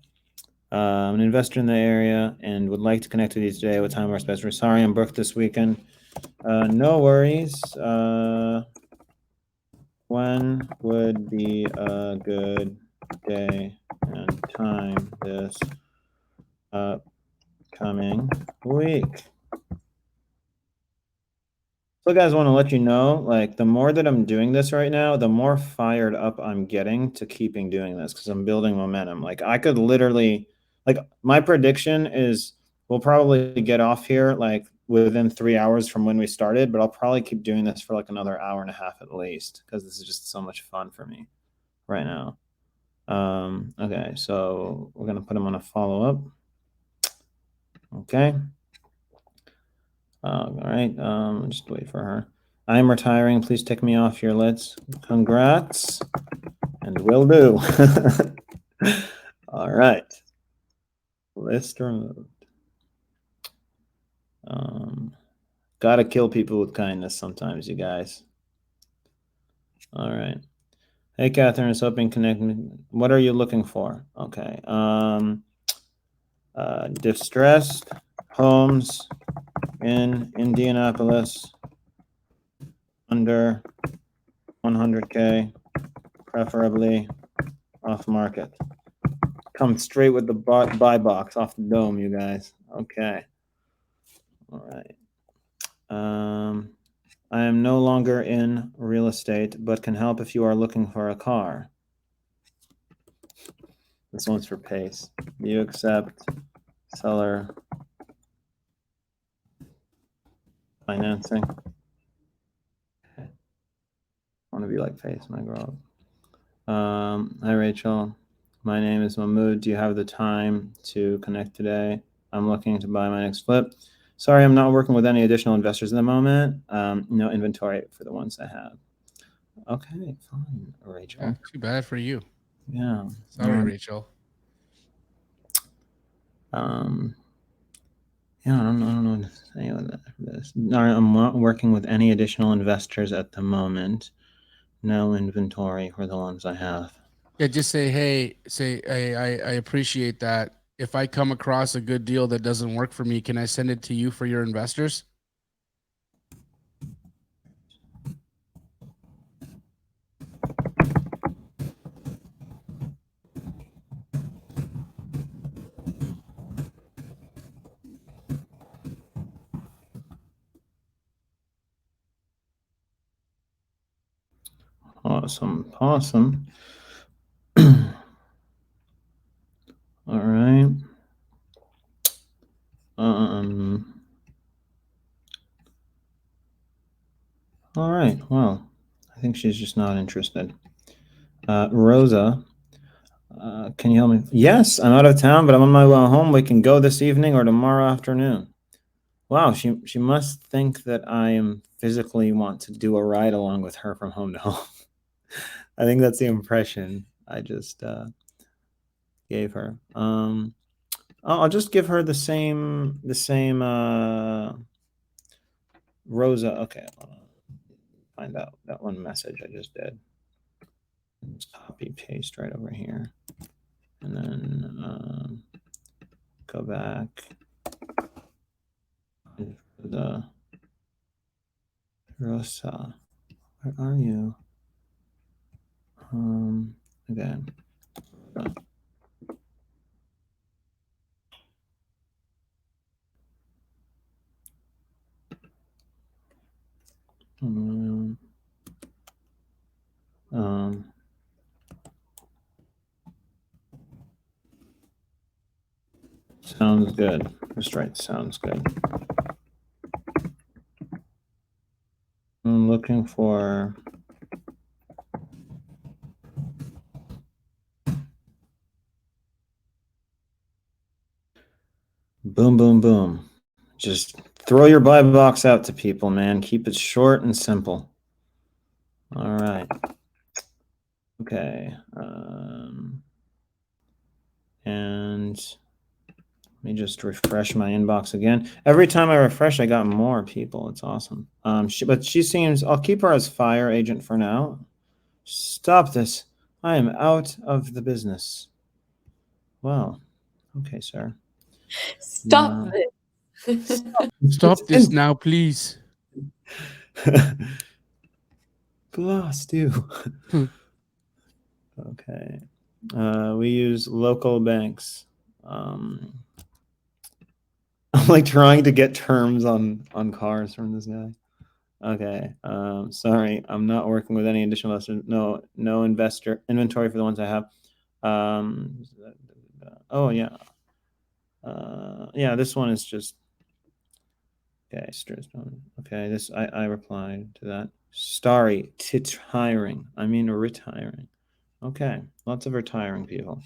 I'm an investor in the area and would like to connect with you today. What time works best? Sorry, I'm booked this weekend. No worries. When would be a good day and time this upcoming week? So guys, I want to let you know, like the more that I'm doing this right now, the more fired up I'm getting to keeping doing this because I'm building momentum. Like I could literally, like my prediction is we'll probably get off here like within 3 hours from when we started, but I'll probably keep doing this for like another hour and a half at least because this is just so much fun for me right now. Okay, so we're gonna put him on a follow-up. Okay. All right, just wait for her. I'm retiring. Please take me off your list. Congrats, and will do. All right. List removed. Gotta kill people with kindness sometimes, you guys. All right. Hey, Catherine, is hoping connect. What are you looking for? Okay. Distressed homes in Indianapolis under 100K, preferably off market. Come straight with the buy box off the dome, you guys. Okay. All right. I am no longer in real estate, but can help if you are looking for a car. This one's for Pace. You accept seller financing. I want to be like Pace, my girl. Hi, Rachel. My name is Mahmoud. Do you have the time to connect today? I'm looking to buy my next flip. Sorry, I'm not working with any additional investors at the moment. No inventory for the ones I have. Okay, fine, Rachel. Yeah, too bad for you. Yeah. Sorry, Rachel. Yeah, I don't know what to say with that. No, I'm not working with any additional investors at the moment. No inventory for the ones I have. Yeah, just say, hey, I appreciate that. If I come across a good deal that doesn't work for me, can I send it to you for your investors? Awesome possum. All right. All right. Well, I think she's just not interested. Rosa, can you help me? Yes, I'm out of town, but I'm on my way home. We can go this evening or tomorrow afternoon. Wow, she must think that I am physically want to do a ride along with her from home to home. I think that's the impression I just gave her. I'll just give her the same Rosa. Okay, find out that one message I just did. Let's copy paste right over here, and then go back. The Rosa, where are you? Again. Sounds good. Just right. Sounds good. I'm looking for boom, boom, boom. Just throw your buy box out to people, man. Keep it short and simple. All right. Okay. And let me just refresh my inbox again. Every time I refresh, I got more people. It's awesome. But she seems, I'll keep her as fire agent for now. Stop this. I am out of the business. Well, okay, sir. Stop this. Stop this now, please. Blast you. Okay. We use local banks. I'm like trying to get terms on cars from this guy. Okay. Sorry, I'm not working with any additional investors. No investor inventory for the ones I have. Oh yeah. Yeah, this one is just okay. Okay, this I replied to that. Starry hiring. I mean retiring. Okay, lots of retiring people.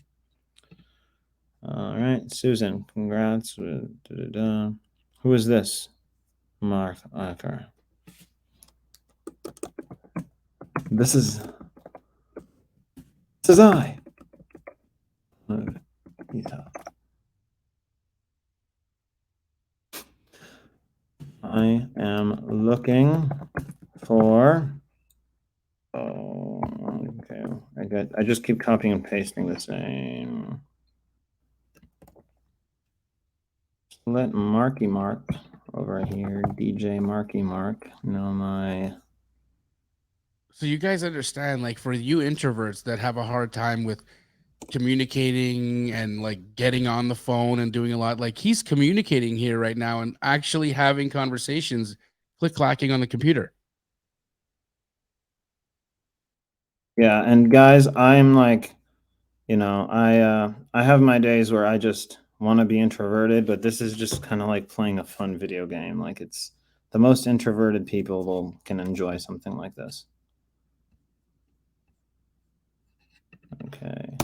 All right, Susan, congrats. Who is this? Mark Acker. This is I. I am looking for. Oh, okay. I just keep copying and pasting the same. Let Marky Mark over here, DJ Marky Mark, know my. So you guys understand, like, for you introverts that have a hard time with communicating and like getting on the phone and doing a lot, like he's communicating here right now and actually having conversations, click-clacking on the computer. Yeah, and guys, I'm like, I have my days where I just want to be introverted, but this is just kind of like playing a fun video game. Like it's the most introverted people can enjoy something like this. Okay.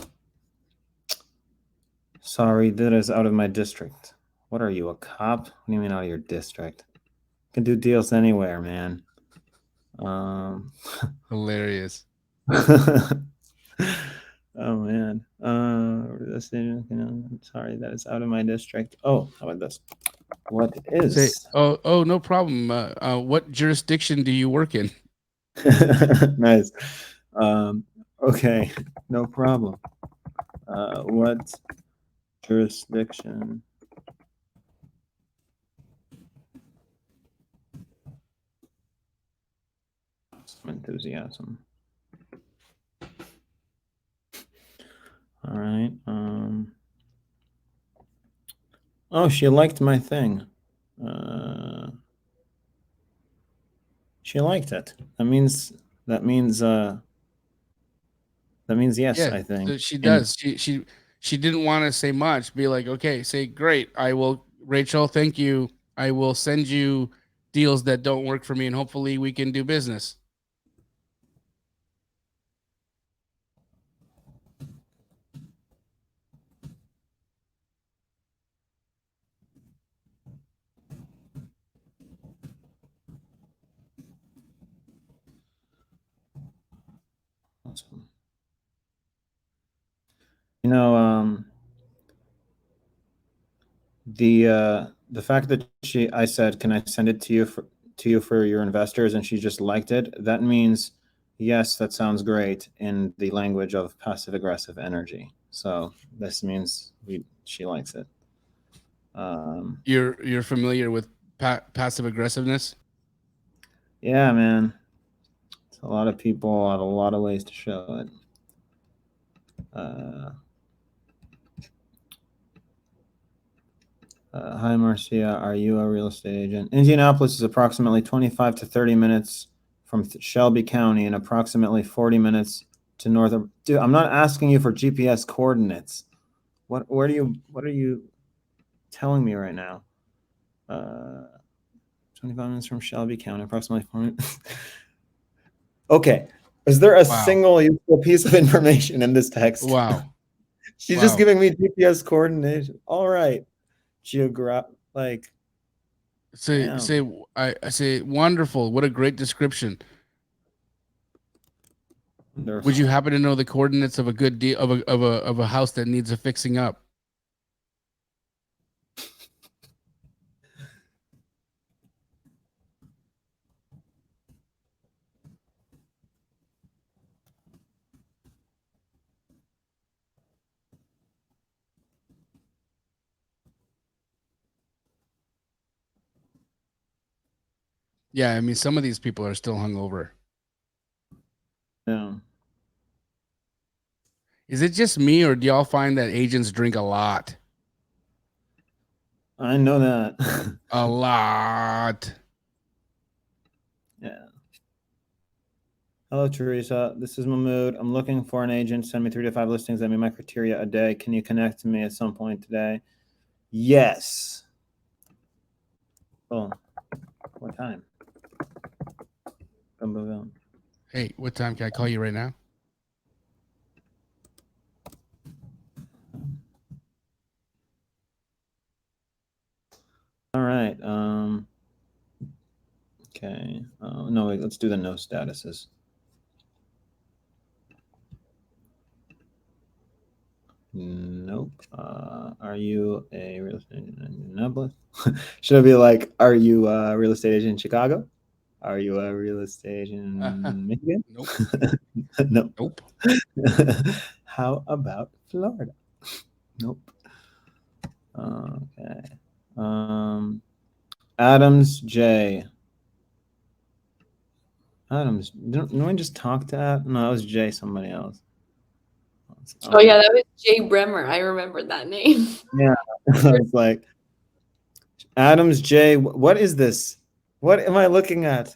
Sorry, that is out of my district. What are you, a cop? What do you mean out of your district? You can do deals anywhere, man. Hilarious. Oh man. Sorry, that is out of my district. Oh, how about this? What is? Say, oh, no problem. What jurisdiction do you work in? Nice. Okay, no problem. What jurisdiction? Some enthusiasm. All right. Oh, she liked my thing. She liked it. That means That means yes, Yeah, I think. so she does. She didn't want to say much. Be like, okay, say great. I will, Rachel. Thank you. I will send you deals that don't work for me, and hopefully we can do business. Awesome. You know, the fact that I said, can I send it to you for your investors, and she just liked it, that means yes, that sounds great in the language of passive aggressive energy. So this means she likes it. You're familiar with passive aggressiveness? Yeah, man. A lot of people have a lot of ways to show it. Hi, Marcia. Are you a real estate agent? Indianapolis is approximately 25 to 30 minutes from Shelby County and approximately 40 minutes to north of. Dude, I'm not asking you for GPS coordinates. What are you telling me right now? 25 minutes from Shelby County, approximately 40 minutes. Okay. Is there a single useful piece of information in this text? Wow. She's just giving me GPS coordinates. All right. Like, I say wonderful. What a great description. Wonderful. Would you happen to know the coordinates of a good deal of a house that needs a fixing up? Yeah, I mean, some of these people are still hungover. Yeah. Is it just me, or do y'all find that agents drink a lot? I know that. A lot. Yeah. Hello, Teresa. This is Mahmoud. I'm looking for an agent. Send me 3 to 5 listings that meet my criteria a day. Can you connect to me at some point today? Yes. Oh, what time? Hey, what time can I call you right now? All right. Okay. No, wait, let's do the no statuses. Nope. Are you a real estate agent in Indianapolis? Should I be like, are you a real estate agent in Chicago? Are you a real estate agent in Michigan? Nope. Nope. How about Florida? Nope. Okay. Adams J. Adams, didn't I just talk to Adam? No, that was Jay, somebody else. Oh yeah, that was Jay Bremer. I remember that name. Yeah, it's like Adams J. What is this? What am I looking at?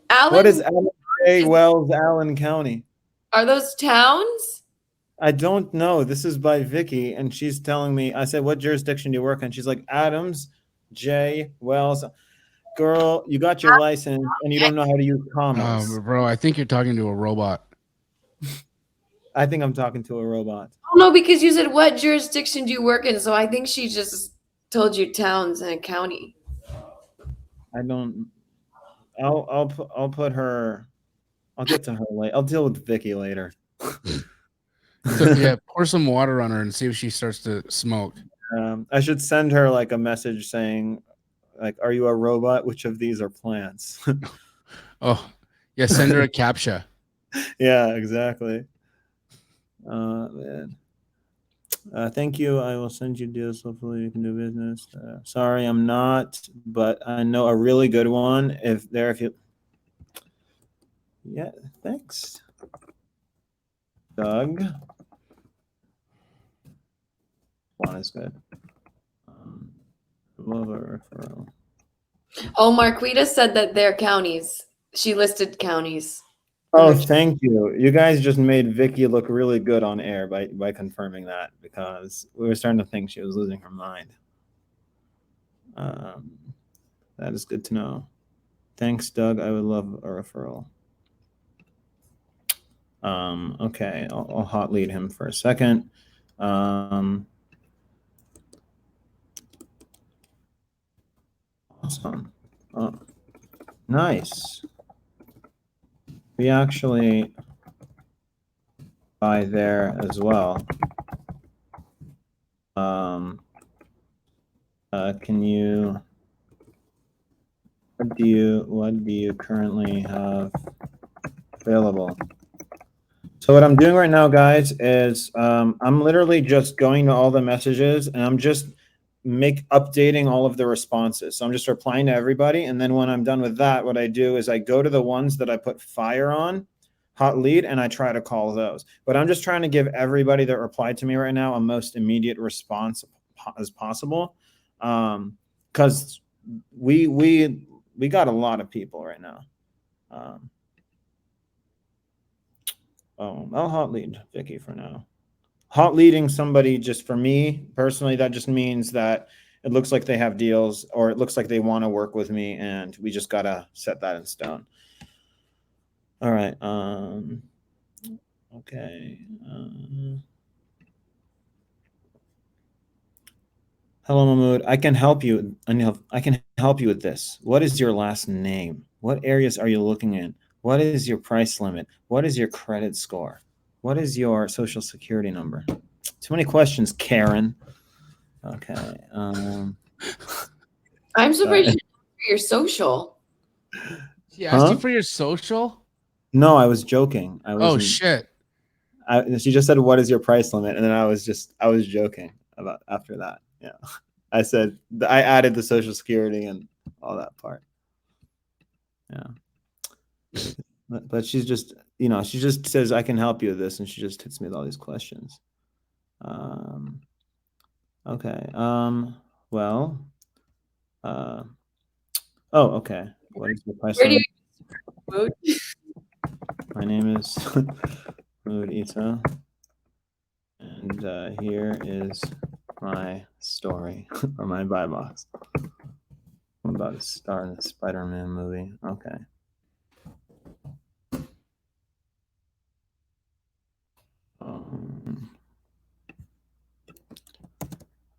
What is Adams J. Wells, Allen County? Are those towns? I don't know. This is by Vicky, and she's telling me. I said, "What jurisdiction do you work in?" She's like, "Adams J. Wells." Girl, you got your license, and you don't know how to use commas. Bro, I think you're talking to a robot. I think I'm talking to a robot. Oh no, because you said what jurisdiction do you work in? So I think she just told you towns and a county. I don't. I'll put her. I'll get to her later. I'll deal with Vicky later. So, yeah, pour some water on her and see if she starts to smoke. I should send her like a message saying, like, "Are you a robot? Which of these are plants?" Oh, yeah. Send her a CAPTCHA. Yeah, exactly. Man. Thank you. I will send you deals. Hopefully you can do business. Sorry, I'm not, but I know a really good one. If you. Yeah, thanks, Doug. One is good. Love a referral. Oh, Marquita said that they're counties. She listed counties. Oh, thank you. You guys just made Vicky look really good on air by confirming that, because we were starting to think she was losing her mind. That is good to know. Thanks, Doug. I would love a referral. Okay, I'll hot lead him for a second. Awesome. Oh, nice. We actually buy there as well. Can you? What do you currently have available? So what I'm doing right now, guys, is I'm literally just going to all the messages and I'm just updating all of the responses. So I'm just replying to everybody. And then when I'm done with that, what I do is I go to the ones that I put fire on, hot lead, and I try to call those. But I'm just trying to give everybody that replied to me right now a most immediate response as possible. Because we got a lot of people right now. I'll hot lead Vicky for now. Hot leading somebody, just for me personally, that just means that it looks like they have deals, or it looks like they want to work with me, and we just gotta set that in stone. All right. Okay. Hello, Mahmoud. I can help you. I can help you with this. What is your last name? What areas are you looking in? What is your price limit? What is your credit score? What is your social security number? Too many questions, Karen. Okay. I'm surprised you didn't ask for your social. She asked you for your social? No, I was joking. Oh shit. She just said, "What is your price limit?" And then I was joking about after that. Yeah. I said I added the social security and all that part. Yeah. But she's just, she just says, "I can help you with this," and she just hits me with all these questions. Okay. Well. Oh, okay. What is the price limit? My name is Mahmoud Issa, and here is my story or my buy box. I'm about to star in the Spider-Man movie. Okay.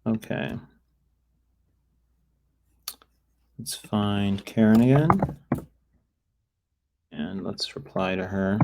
Okay. Let's find Karen again. And let's reply to her.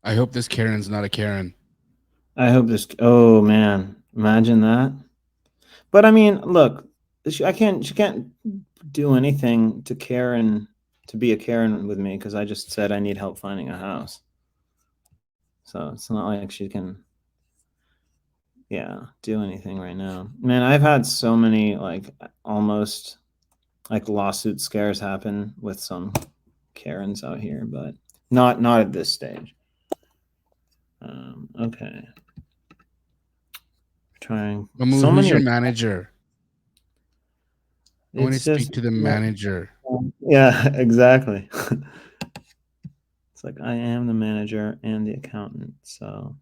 I hope this Karen's not a Karen. I hope this. Oh man, imagine that. But I mean, look, she can't do anything to Karen to be a Karen with me, because I just said I need help finding a house. So it's not like she can, do anything right now. Man, I've had so many almost lawsuit scares happen with some Karens out here, but not at this stage. Okay. Trying. Mahmoud, So who's many. your manager? I want to It's speak just to the manager. Yeah, exactly. It's like, I am the manager and the accountant, so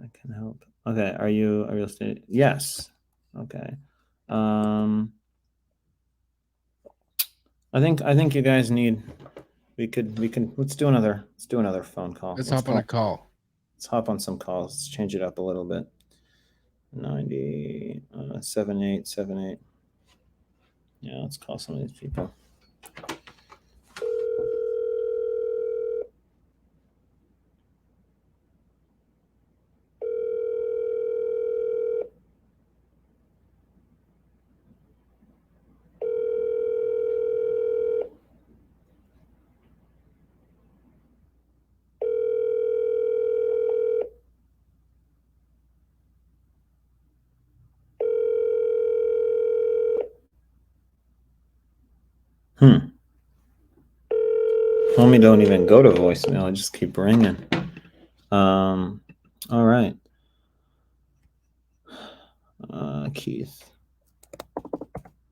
I can help. Okay, are you a real estate? Yes. Okay. I think you guys need. We can let's do another phone call. Let's hop on a call. Let's hop on some calls. Let's change it up a little bit. 90 7878. Yeah, let's call some of these people. Homie don't even go to voicemail. I just keep ringing. All right. Keith.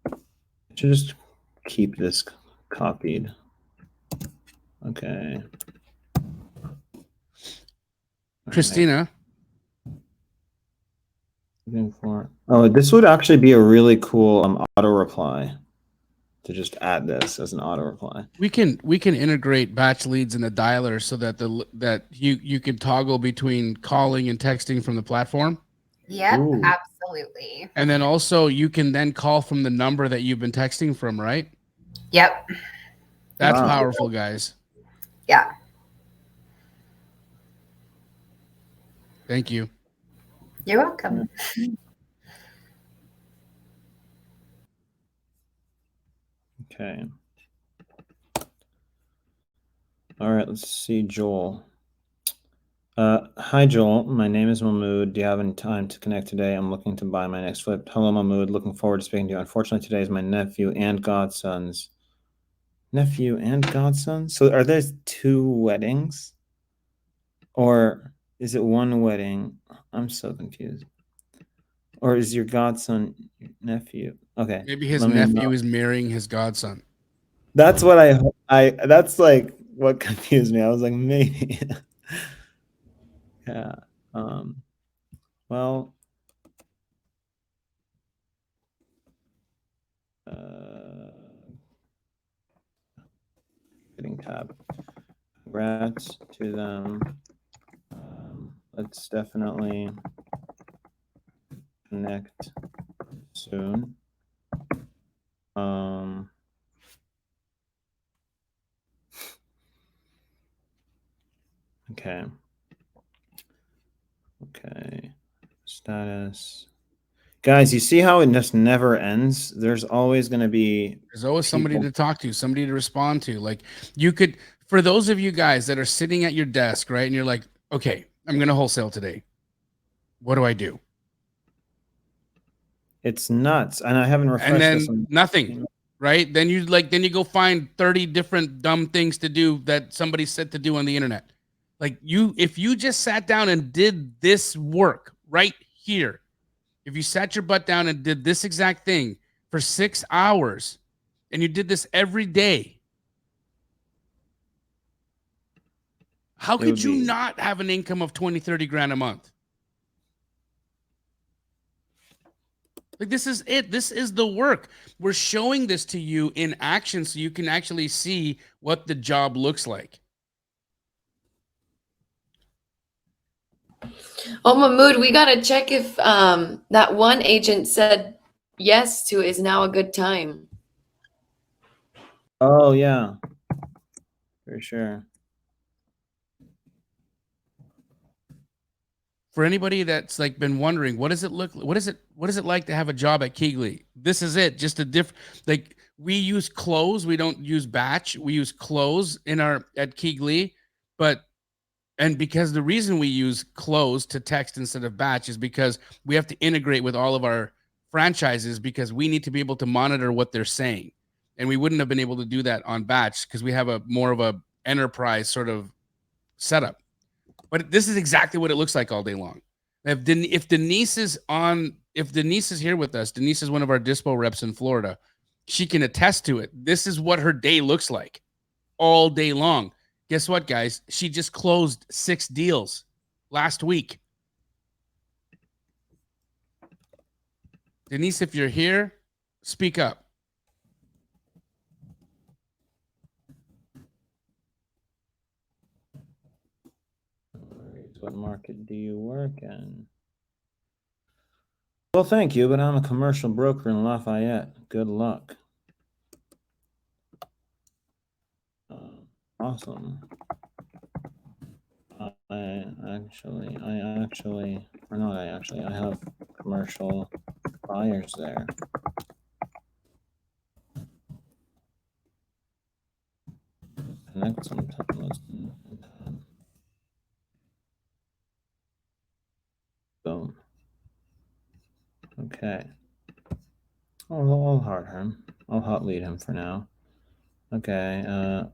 I should just keep this copied. Okay. Christina. Oh, this would actually be a really cool auto reply to just add this as an auto reply. We can integrate batch leads in the dialer so that you can toggle between calling and texting from the platform. Yep, Ooh. Absolutely. And then also you can then call from the number that you've been texting from, right? Yep. That's powerful, guys. Yeah. Thank you. You're welcome. Okay. All right, let's see, Joel. Hi, Joel. My name is Mahmoud. Do you have any time to connect today? I'm looking to buy my next flip. Hello, Mahmoud. Looking forward to speaking to you. Unfortunately, today is my nephew and godson's. Nephew and godson? So are there 2 weddings? Or is it 1 wedding? I'm so confused. Or is your godson your nephew? Okay. Maybe his nephew is marrying his godson. That's what I that's like what confused me. I was like, maybe. Yeah. Well, hitting tab. Congrats to them. Let's definitely connect soon. Okay. Okay. Status. Guys, you see how it just never ends? There's always going to be... There's always somebody to talk to, somebody to respond to. Like, you could, for those of you guys that are sitting at your desk, right? And you're like, okay, I'm going to wholesale today. What do I do? It's nuts. And I haven't refreshed and then this one. Nothing, right? Then you go find 30 different dumb things to do that somebody said to do on the internet. Like, if you just sat down and did this work right here, if you sat your butt down and did this exact thing for 6 hours and you did this every day, how could you not have an income of 20, 30 grand a month? Like, this is it. This is the work. We're showing this to you in action so you can actually see what the job looks like. Oh, Mahmoud, we got to check if that one agent said yes to is now a good time. Oh, yeah. For sure. For anybody that's like been wondering, what is it like to have a job at Keegley? This is it. Just a like, we use close. We don't use batch. We use close at Keegley, and because the reason we use close to text instead of batch is because we have to integrate with all of our franchises because we need to be able to monitor what they're saying. And we wouldn't have been able to do that on batch because we have a more of a enterprise sort of setup. But this is exactly what it looks like all day long. If Denise is here with us, Denise is one of our dispo reps in Florida. She can attest to it. This is what her day looks like all day long. Guess what, guys? She just closed 6 deals last week. Denise, if you're here, speak up. What market do you work in? Well, thank you, but I'm a commercial broker in Lafayette. Good luck. Awesome. I have commercial buyers there. Connect sometimes. Boom. Okay. I'll hard him. I'll hot lead him for now. Okay.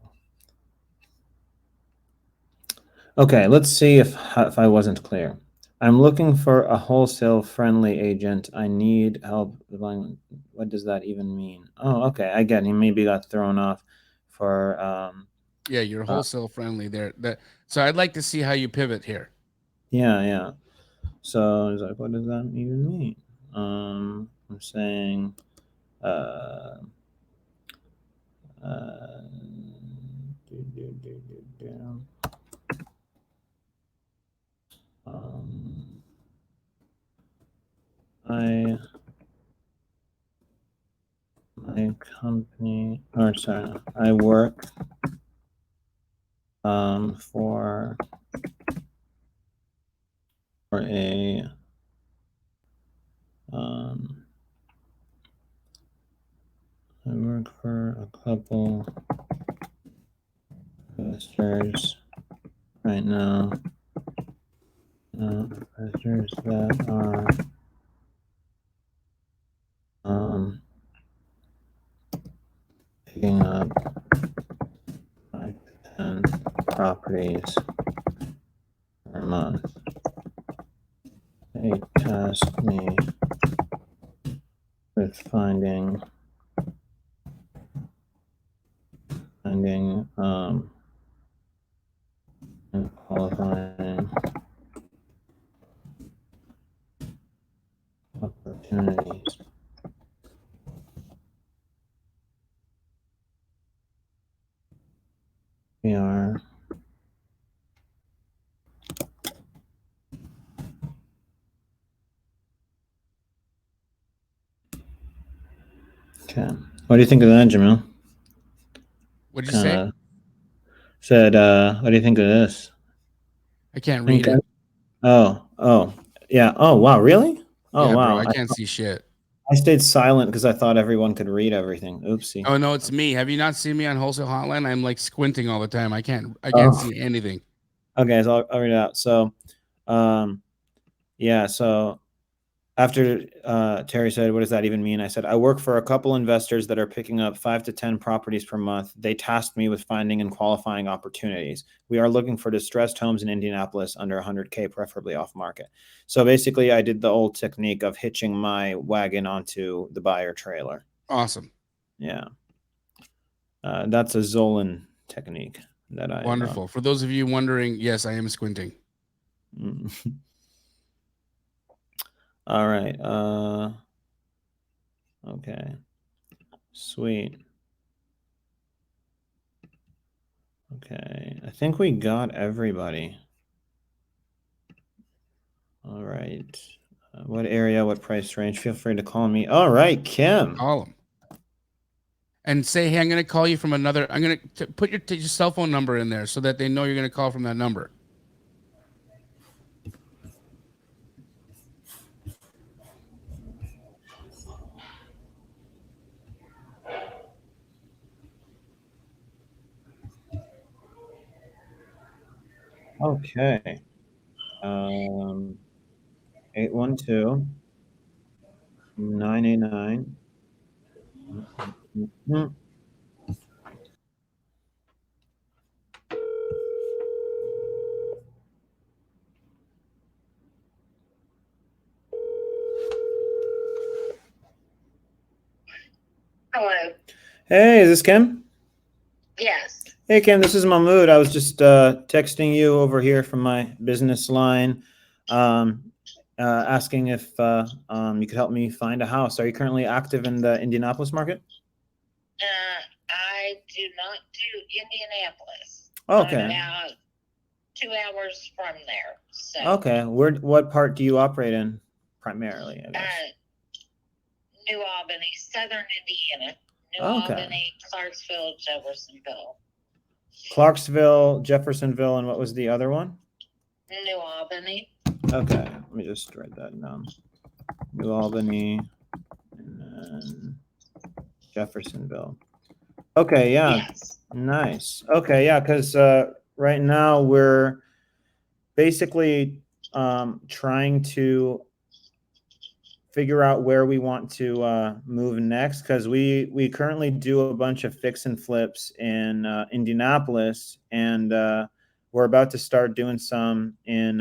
Okay, let's see if I wasn't clear. I'm looking for a wholesale friendly agent. I need help. What does that even mean? Oh, okay, I get it. He maybe got thrown off for Yeah, you're wholesale friendly there. So I'd like to see how you pivot here. yeah. So it's like, what does that even mean? I'm saying uh uh do, do, do, do, do. My company, or sorry, I work for a I work for a couple investors right now. Investors that are picking up 5 to 10 properties per month. They task me with finding and qualifying opportunities. We are okay. What do you think of that, Jamil? What'd you say? Said, what do you think of this? I can't read it. Oh, yeah. Oh, wow, really? Oh, Yeah, bro, wow. I can't see shit. I stayed silent because I thought everyone could read everything. Oopsie. Oh no, it's me. Have you not seen me on Wholesale Hotline? I'm like squinting all the time. I can't Oh. see anything. Okay, so I'll read it out. So, yeah. So after Terry said, "What does that even mean?" I said, "I work for a couple investors that are picking up 5 to 10 properties per month. They tasked me with finding and qualifying opportunities. We are looking for distressed homes in Indianapolis under 100K, preferably off market." So basically, I did the old technique of hitching my wagon onto the buyer trailer. Awesome. Yeah. That's a Zolan technique that I Wonderful. For those of you wondering, yes, I am squinting. All right. Okay. Sweet. Okay. I think we got everybody. All right. What area, what price range? Feel free to call me. All right, Kim. Call them. And say, hey, I'm going to call you from another. I'm going to put your cell phone number in there so that they know you're going to call from that number. Okay. 812 989. Hello. Hey, is this Kim? Yes. Hey, Kim, this is Mahmoud. I was just texting you over here from my business line, asking if you could help me find a house. Are you currently active in the Indianapolis market? I do not do Indianapolis. Okay. I'm about 2 hours from there. So. Okay. What part do you operate in primarily? I guess? New Albany, Southern Indiana. New Okay. Albany, Clarksville, Jeffersonville. Clarksville, Jeffersonville, and what was the other one? New Albany. Okay, let me just write that down. New Albany and then Jeffersonville. Okay, yeah. Yes. Nice. Okay, yeah, because right now we're basically trying to figure out where we want to move next, because we currently do a bunch of fix and flips in Indianapolis, and we're about to start doing some in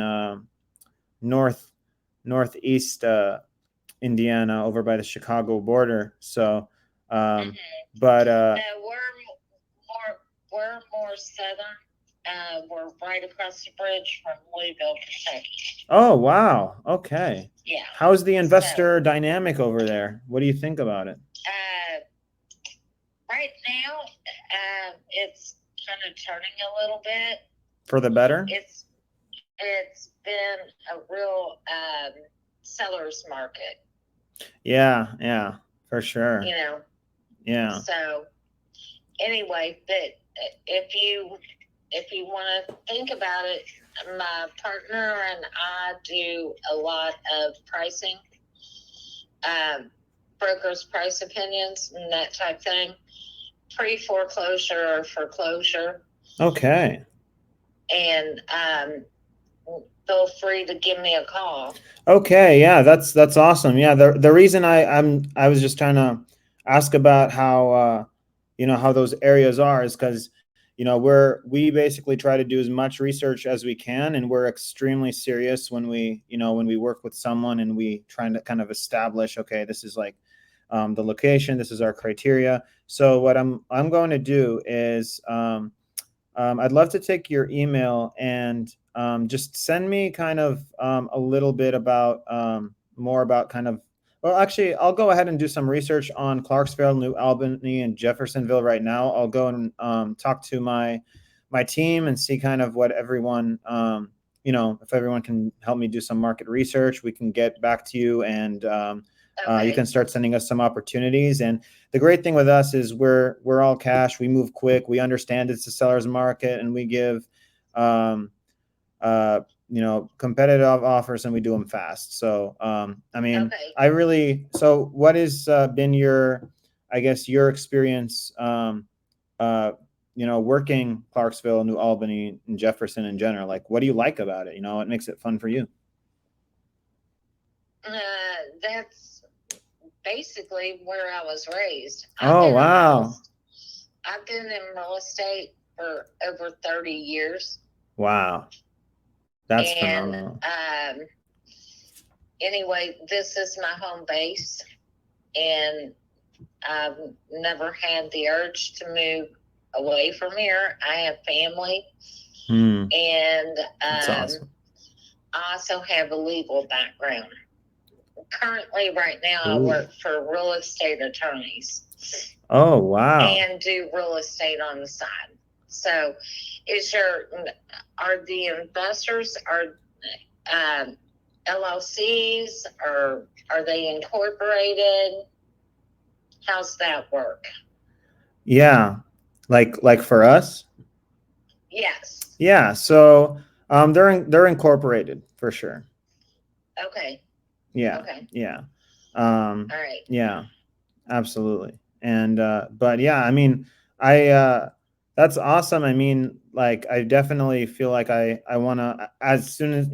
northeast Indiana, over by the Chicago border. So, but we're more southern. We're right across the bridge from Louisville, Kentucky. oh wow, okay. Yeah. How's the investor dynamic over there? What do you think about it? Right now, it's kind of turning a little bit. For the better? It's been a real seller's market. Yeah, for sure. You know. Yeah. So anyway, but if you want to think about it, my partner and I do a lot of pricing, brokers' price opinions and that type thing, pre-foreclosure or foreclosure. Okay. And feel free to give me a call. Okay, yeah, that's awesome. Yeah, the reason I was just trying to ask about how how those areas are is because we basically try to do as much research as we can, and we're extremely serious when we work with someone and we trying to kind of establish, okay, this is like the location, this is our criteria. So what I'm going to do is I'd love to take your email and just send me kind of a little bit about more about kind of, well, actually, I'll go ahead and do some research on Clarksville, New Albany, and Jeffersonville right now. I'll go and talk to my team and see kind of what everyone, if everyone can help me do some market research, we can get back to you, and you can start sending us some opportunities. And the great thing with us is we're all cash. We move quick. We understand it's a seller's market, and we give competitive offers, and we do them fast. So so what has been your experience working Clarksville, New Albany, and Jefferson in general? Like, what do you like about it? What makes it fun for you? That's basically where I was raised. Oh, wow. I've been in real estate for over 30 years. Wow. That's phenomenal. Anyway, this is my home base, and I've never had the urge to move away from here. I have family, and that's awesome. I also have a legal background. Currently, right now, I work for real estate attorneys. Oh, wow. And do real estate on the side. So are the investors LLCs, or are they incorporated? How's that work? Yeah. Like for us? Yes. Yeah. So they're incorporated for sure. Okay. Yeah. Okay. Yeah. All right. Yeah, absolutely. And but yeah, I mean, that's awesome. I mean, like, I definitely feel like I want to, as soon as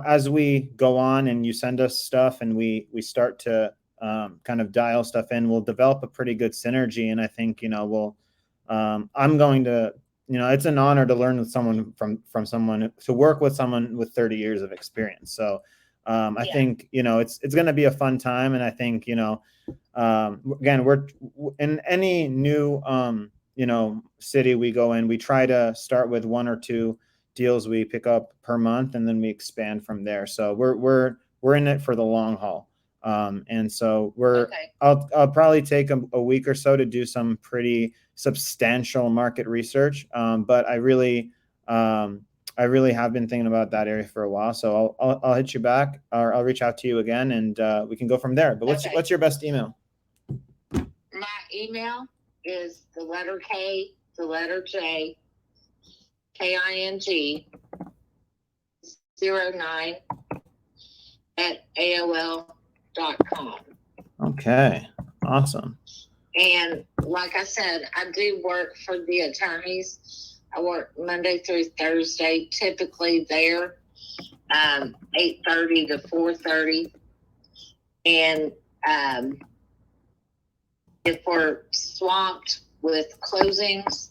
as we go on and you send us stuff and we start to kind of dial stuff in, we'll develop a pretty good synergy. And I think we'll I'm going to, it's an honor to learn with someone from someone, to work with someone with 30 years of experience. So I think it's going to be a fun time. And I think again, we're in any new city we go in, we try to start with 1 or 2 deals we pick up per month, and then we expand from there. So we're in it for the long haul. And so I'll probably take a week or so to do some pretty substantial market research. But I really have been thinking about that area for a while. So I'll hit you back, or I'll reach out to you again, and we can go from there. But what's your best email? My email is the letter K, the letter J, KING 09 at AOL.com. Okay, awesome. And like I said, I do work for the attorneys. I work Monday through Thursday, typically there, 8:30 to 4:30. And if we're swamped with closings,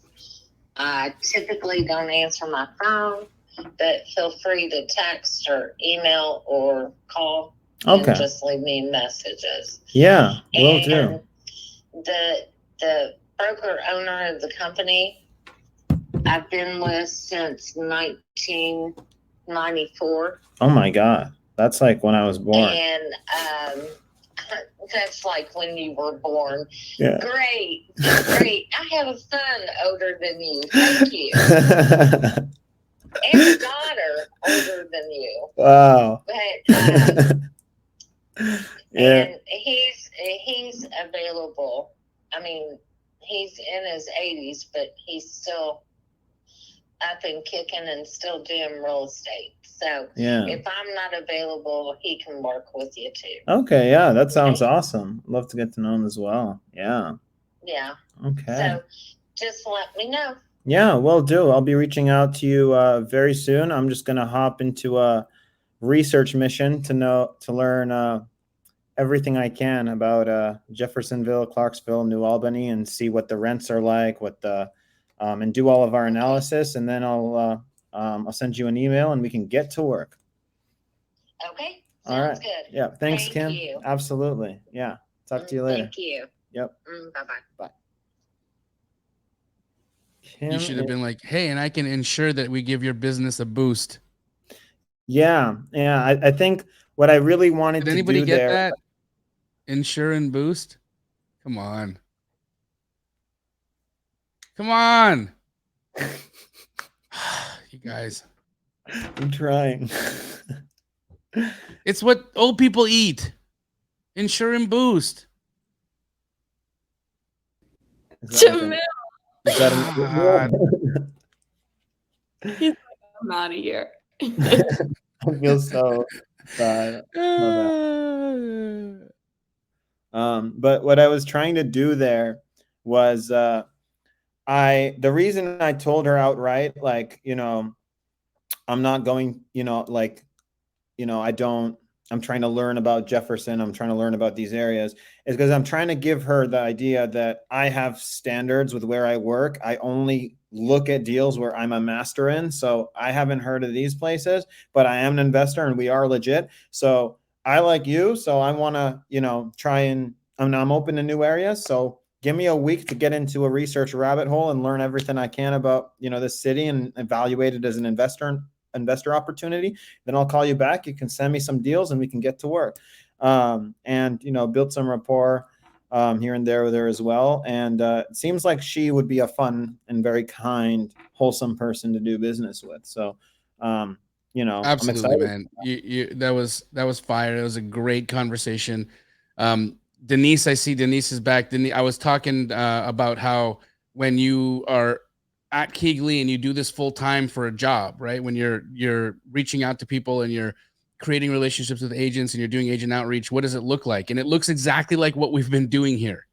I typically don't answer my phone. but feel free to text or email or call. Okay. And just leave me messages. Yeah, will do. And the broker owner of the company, I've been with since 1994. Oh my God. That's like when I was born. And that's like when you were born. Yeah. Great. I have a son older than you. Thank you. And a daughter older than you. Wow. But Yeah. and he's available. I mean, he's in his 80s, but he's still up and kicking and still doing real estate. So Yeah. if I'm not available, he can work with you too. Okay. Yeah, that sounds awesome. Love to get to know him as well. Yeah. Yeah. Okay. So just let me know. Yeah, will do. I'll be reaching out to you very soon. I'm just gonna hop into a research mission to learn everything I can about Jeffersonville, Clarksville, New Albany, and see what the rents are like, and do all of our analysis, and then I'll send you an email and we can get to work. Okay. All right. Sounds good. Yeah. Thanks, Thank Kim. you. Absolutely. Yeah. Talk to you later. Thank you. Yep. Bye-bye. Kim You should have is- been like, hey, and I can ensure that we give your business a boost. Yeah. I think what I really wanted Did to anybody do get there. that? Insure and boost? Come on. Come on. You guys. I'm trying. It's what old people eat. Insure and boost. Jamil, Is that I'm out of here. I feel so bad. But what I was trying to do there was the reason I told her outright, like, I'm not going, I'm trying to learn about Jefferson. I'm trying to learn about these areas is because I'm trying to give her the idea that I have standards with where I work. I only look at deals where I'm a master in. So I haven't heard of these places, but I am an investor and we are legit. So I like you. So I want to, try and I'm open to new areas. So give me a week to get into a research rabbit hole and learn everything I can about, this city and evaluate it as an investor opportunity. Then I'll call you back. You can send me some deals and we can get to work. And build some rapport here and there with her as well. And it seems like she would be a fun and very kind, wholesome person to do business with. So, Absolutely, I'm excited. man. That was fire. It was a great conversation. Denise, I see Denise is back. I was talking about how when you are at Keegley and you do this full time for a job, right? When you're reaching out to people and you're creating relationships with agents and you're doing agent outreach, what does it look like? And it looks exactly like what we've been doing here,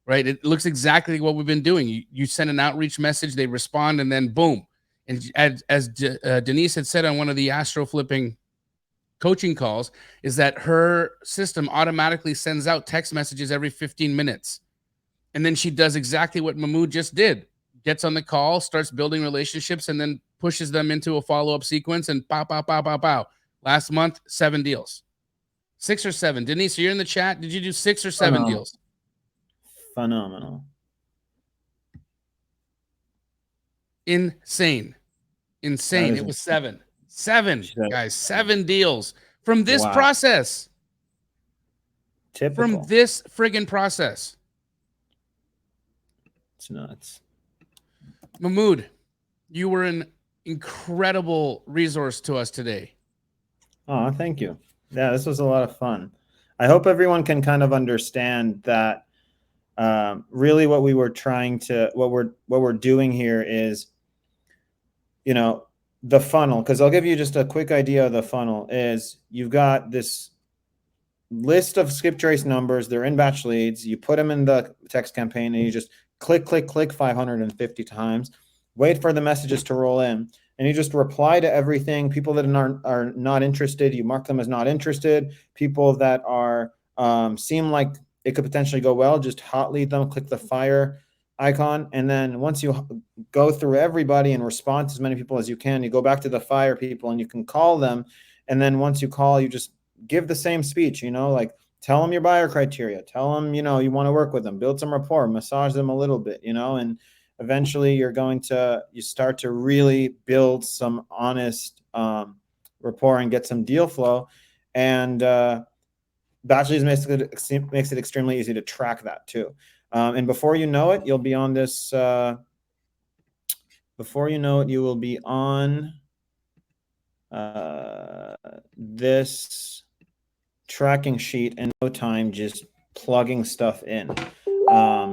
right? It looks exactly like what we've been doing. You send an outreach message, they respond, and then boom. And as Denise had said on one of the Astro flipping coaching calls, is that her system automatically sends out text messages every 15 minutes. And then she does exactly what Mahmoud just did. Gets on the call, starts building relationships, and then pushes them into a follow-up sequence and pow, pow, pow, pow, pow. Last month, 7 deals. 6 or 7. Denise, you're in the chat. Did you do 6 or 7 deals? Phenomenal. Insane. It was 7. 7, guys. 7 deals from this Wow. process. Typical. From this friggin' process. It's nuts. Mahmoud, you were an incredible resource to us today. Oh, thank you. Yeah, this was a lot of fun. I hope everyone can kind of understand that really what we're doing here is, the funnel. Because I'll give you just a quick idea of the funnel is you've got this list of skip trace numbers. They're in batch leads. You put them in the text campaign and you just click 550 times, wait for the messages to roll in, and you just reply to everything. People that are not interested, you mark them as not interested. People that are seem like it could potentially go well, just hot lead them, click the fire icon. And then once you go through everybody and respond to as many people as you can, you go back to the fire people and you can call them. And then once you call, you just give the same speech, like tell them your buyer criteria, tell them, you want to work with them, build some rapport, massage them a little bit, and eventually you start to really build some honest rapport and get some deal flow. And Batch Leads makes it extremely easy to track that too. And before you know it, you'll be on this. Before you know it, you will be on this tracking sheet in no time, just plugging stuff in.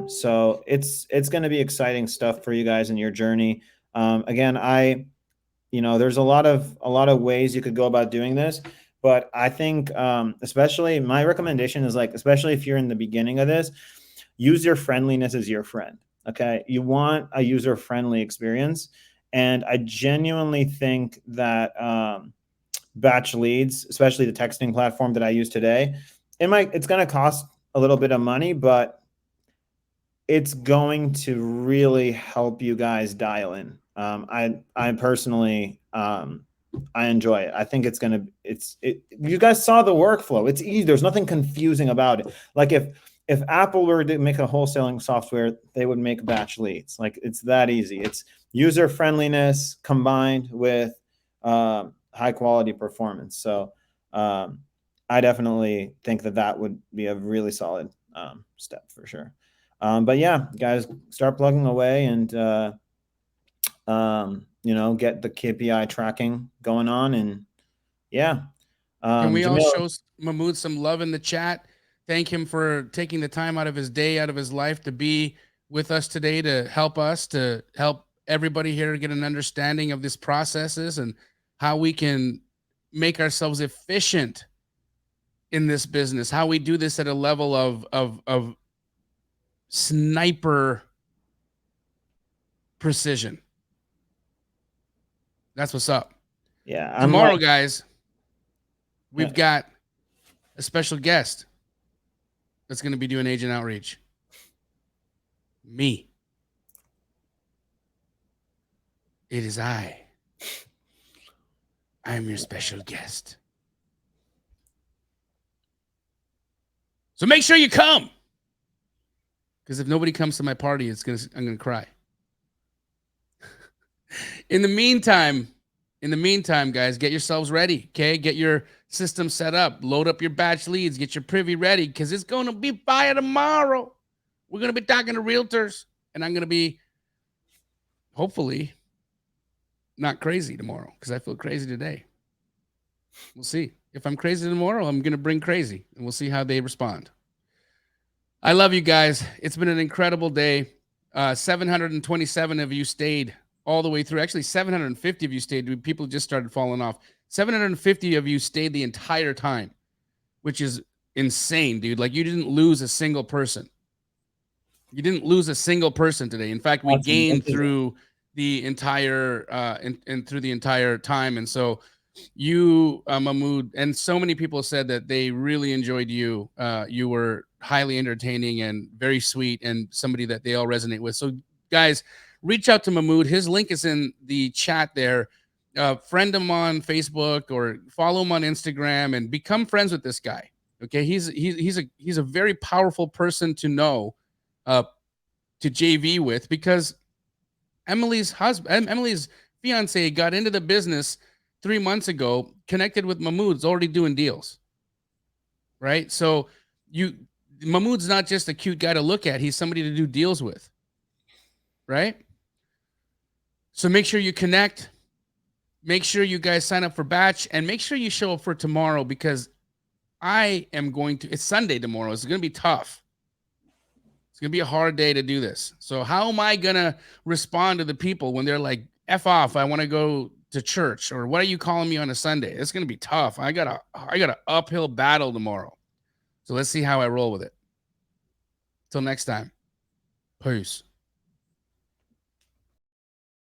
So it's going to be exciting stuff for you guys in your journey. Again, there's a lot of ways you could go about doing this. But I think, especially my recommendation is especially if you're in the beginning of this, use your friendliness as your friend. Okay. You want a user-friendly experience. And I genuinely think that Batch Leads, especially the texting platform that I use today, it's going to cost a little bit of money, but it's going to really help you guys dial in. I personally, I enjoy it. I think you guys saw the workflow. It's easy. There's nothing confusing about it. Like if Apple were to make a wholesaling software, they would make Batch Leads. It's that easy. It's user friendliness combined with high quality performance. So I definitely think that would be a really solid step for sure. But yeah, guys, start plugging away and get the KPI tracking going on. And yeah. Can we all Jamil, show Mahmoud some love in the chat? Thank him for taking the time out of his day, out of his life to be with us today, to help everybody here get an understanding of these processes and how we can make ourselves efficient in this business, how we do this at a level of sniper precision. That's what's up. Yeah. Tomorrow, guys, we've got a special guest that's going to be doing agent outreach. Me. It is I. I am your special guest. So make sure you come. Because if nobody comes to my party, I'm going to cry. In the meantime, guys, get yourselves ready. Okay. Get your system set up, load up your batch leads, get your privy ready. Cause it's going to be fire tomorrow. We're going to be talking to realtors and I'm going to be hopefully not crazy tomorrow. Cause I feel crazy today. We'll see. If I'm crazy tomorrow, I'm going to bring crazy and we'll see how they respond. I love you guys. It's been an incredible day. 727 of you stayed all the way through. Actually, 750 of you stayed. People just started falling off. 750 of you stayed the entire time, which is insane, dude. You didn't lose a single person. You didn't lose a single person today. In fact, we gained through the entire through the entire time. And so you, Mahmoud, and so many people said that they really enjoyed you. You were highly entertaining and very sweet and somebody that they all resonate with. So guys, reach out to Mahmoud. His link is in the chat there. Friend him on Facebook or follow him on Instagram and become friends with this guy. Okay, he's a very powerful person to know, to JV with, because Emily's fiance got into the business 3 months ago, connected with Mahmoud's already doing deals. Right, so Mahmoud's not just a cute guy to look at; he's somebody to do deals with. Right. So make sure you connect. Make sure you guys sign up for batch and make sure you show up for tomorrow because it's Sunday tomorrow. It's going to be tough. It's going to be a hard day to do this. So how am I going to respond to the people when they're like, F off, I want to go to church, or what are you calling me on a Sunday? It's going to be tough. I got an uphill battle tomorrow. So let's see how I roll with it. Till next time. Peace.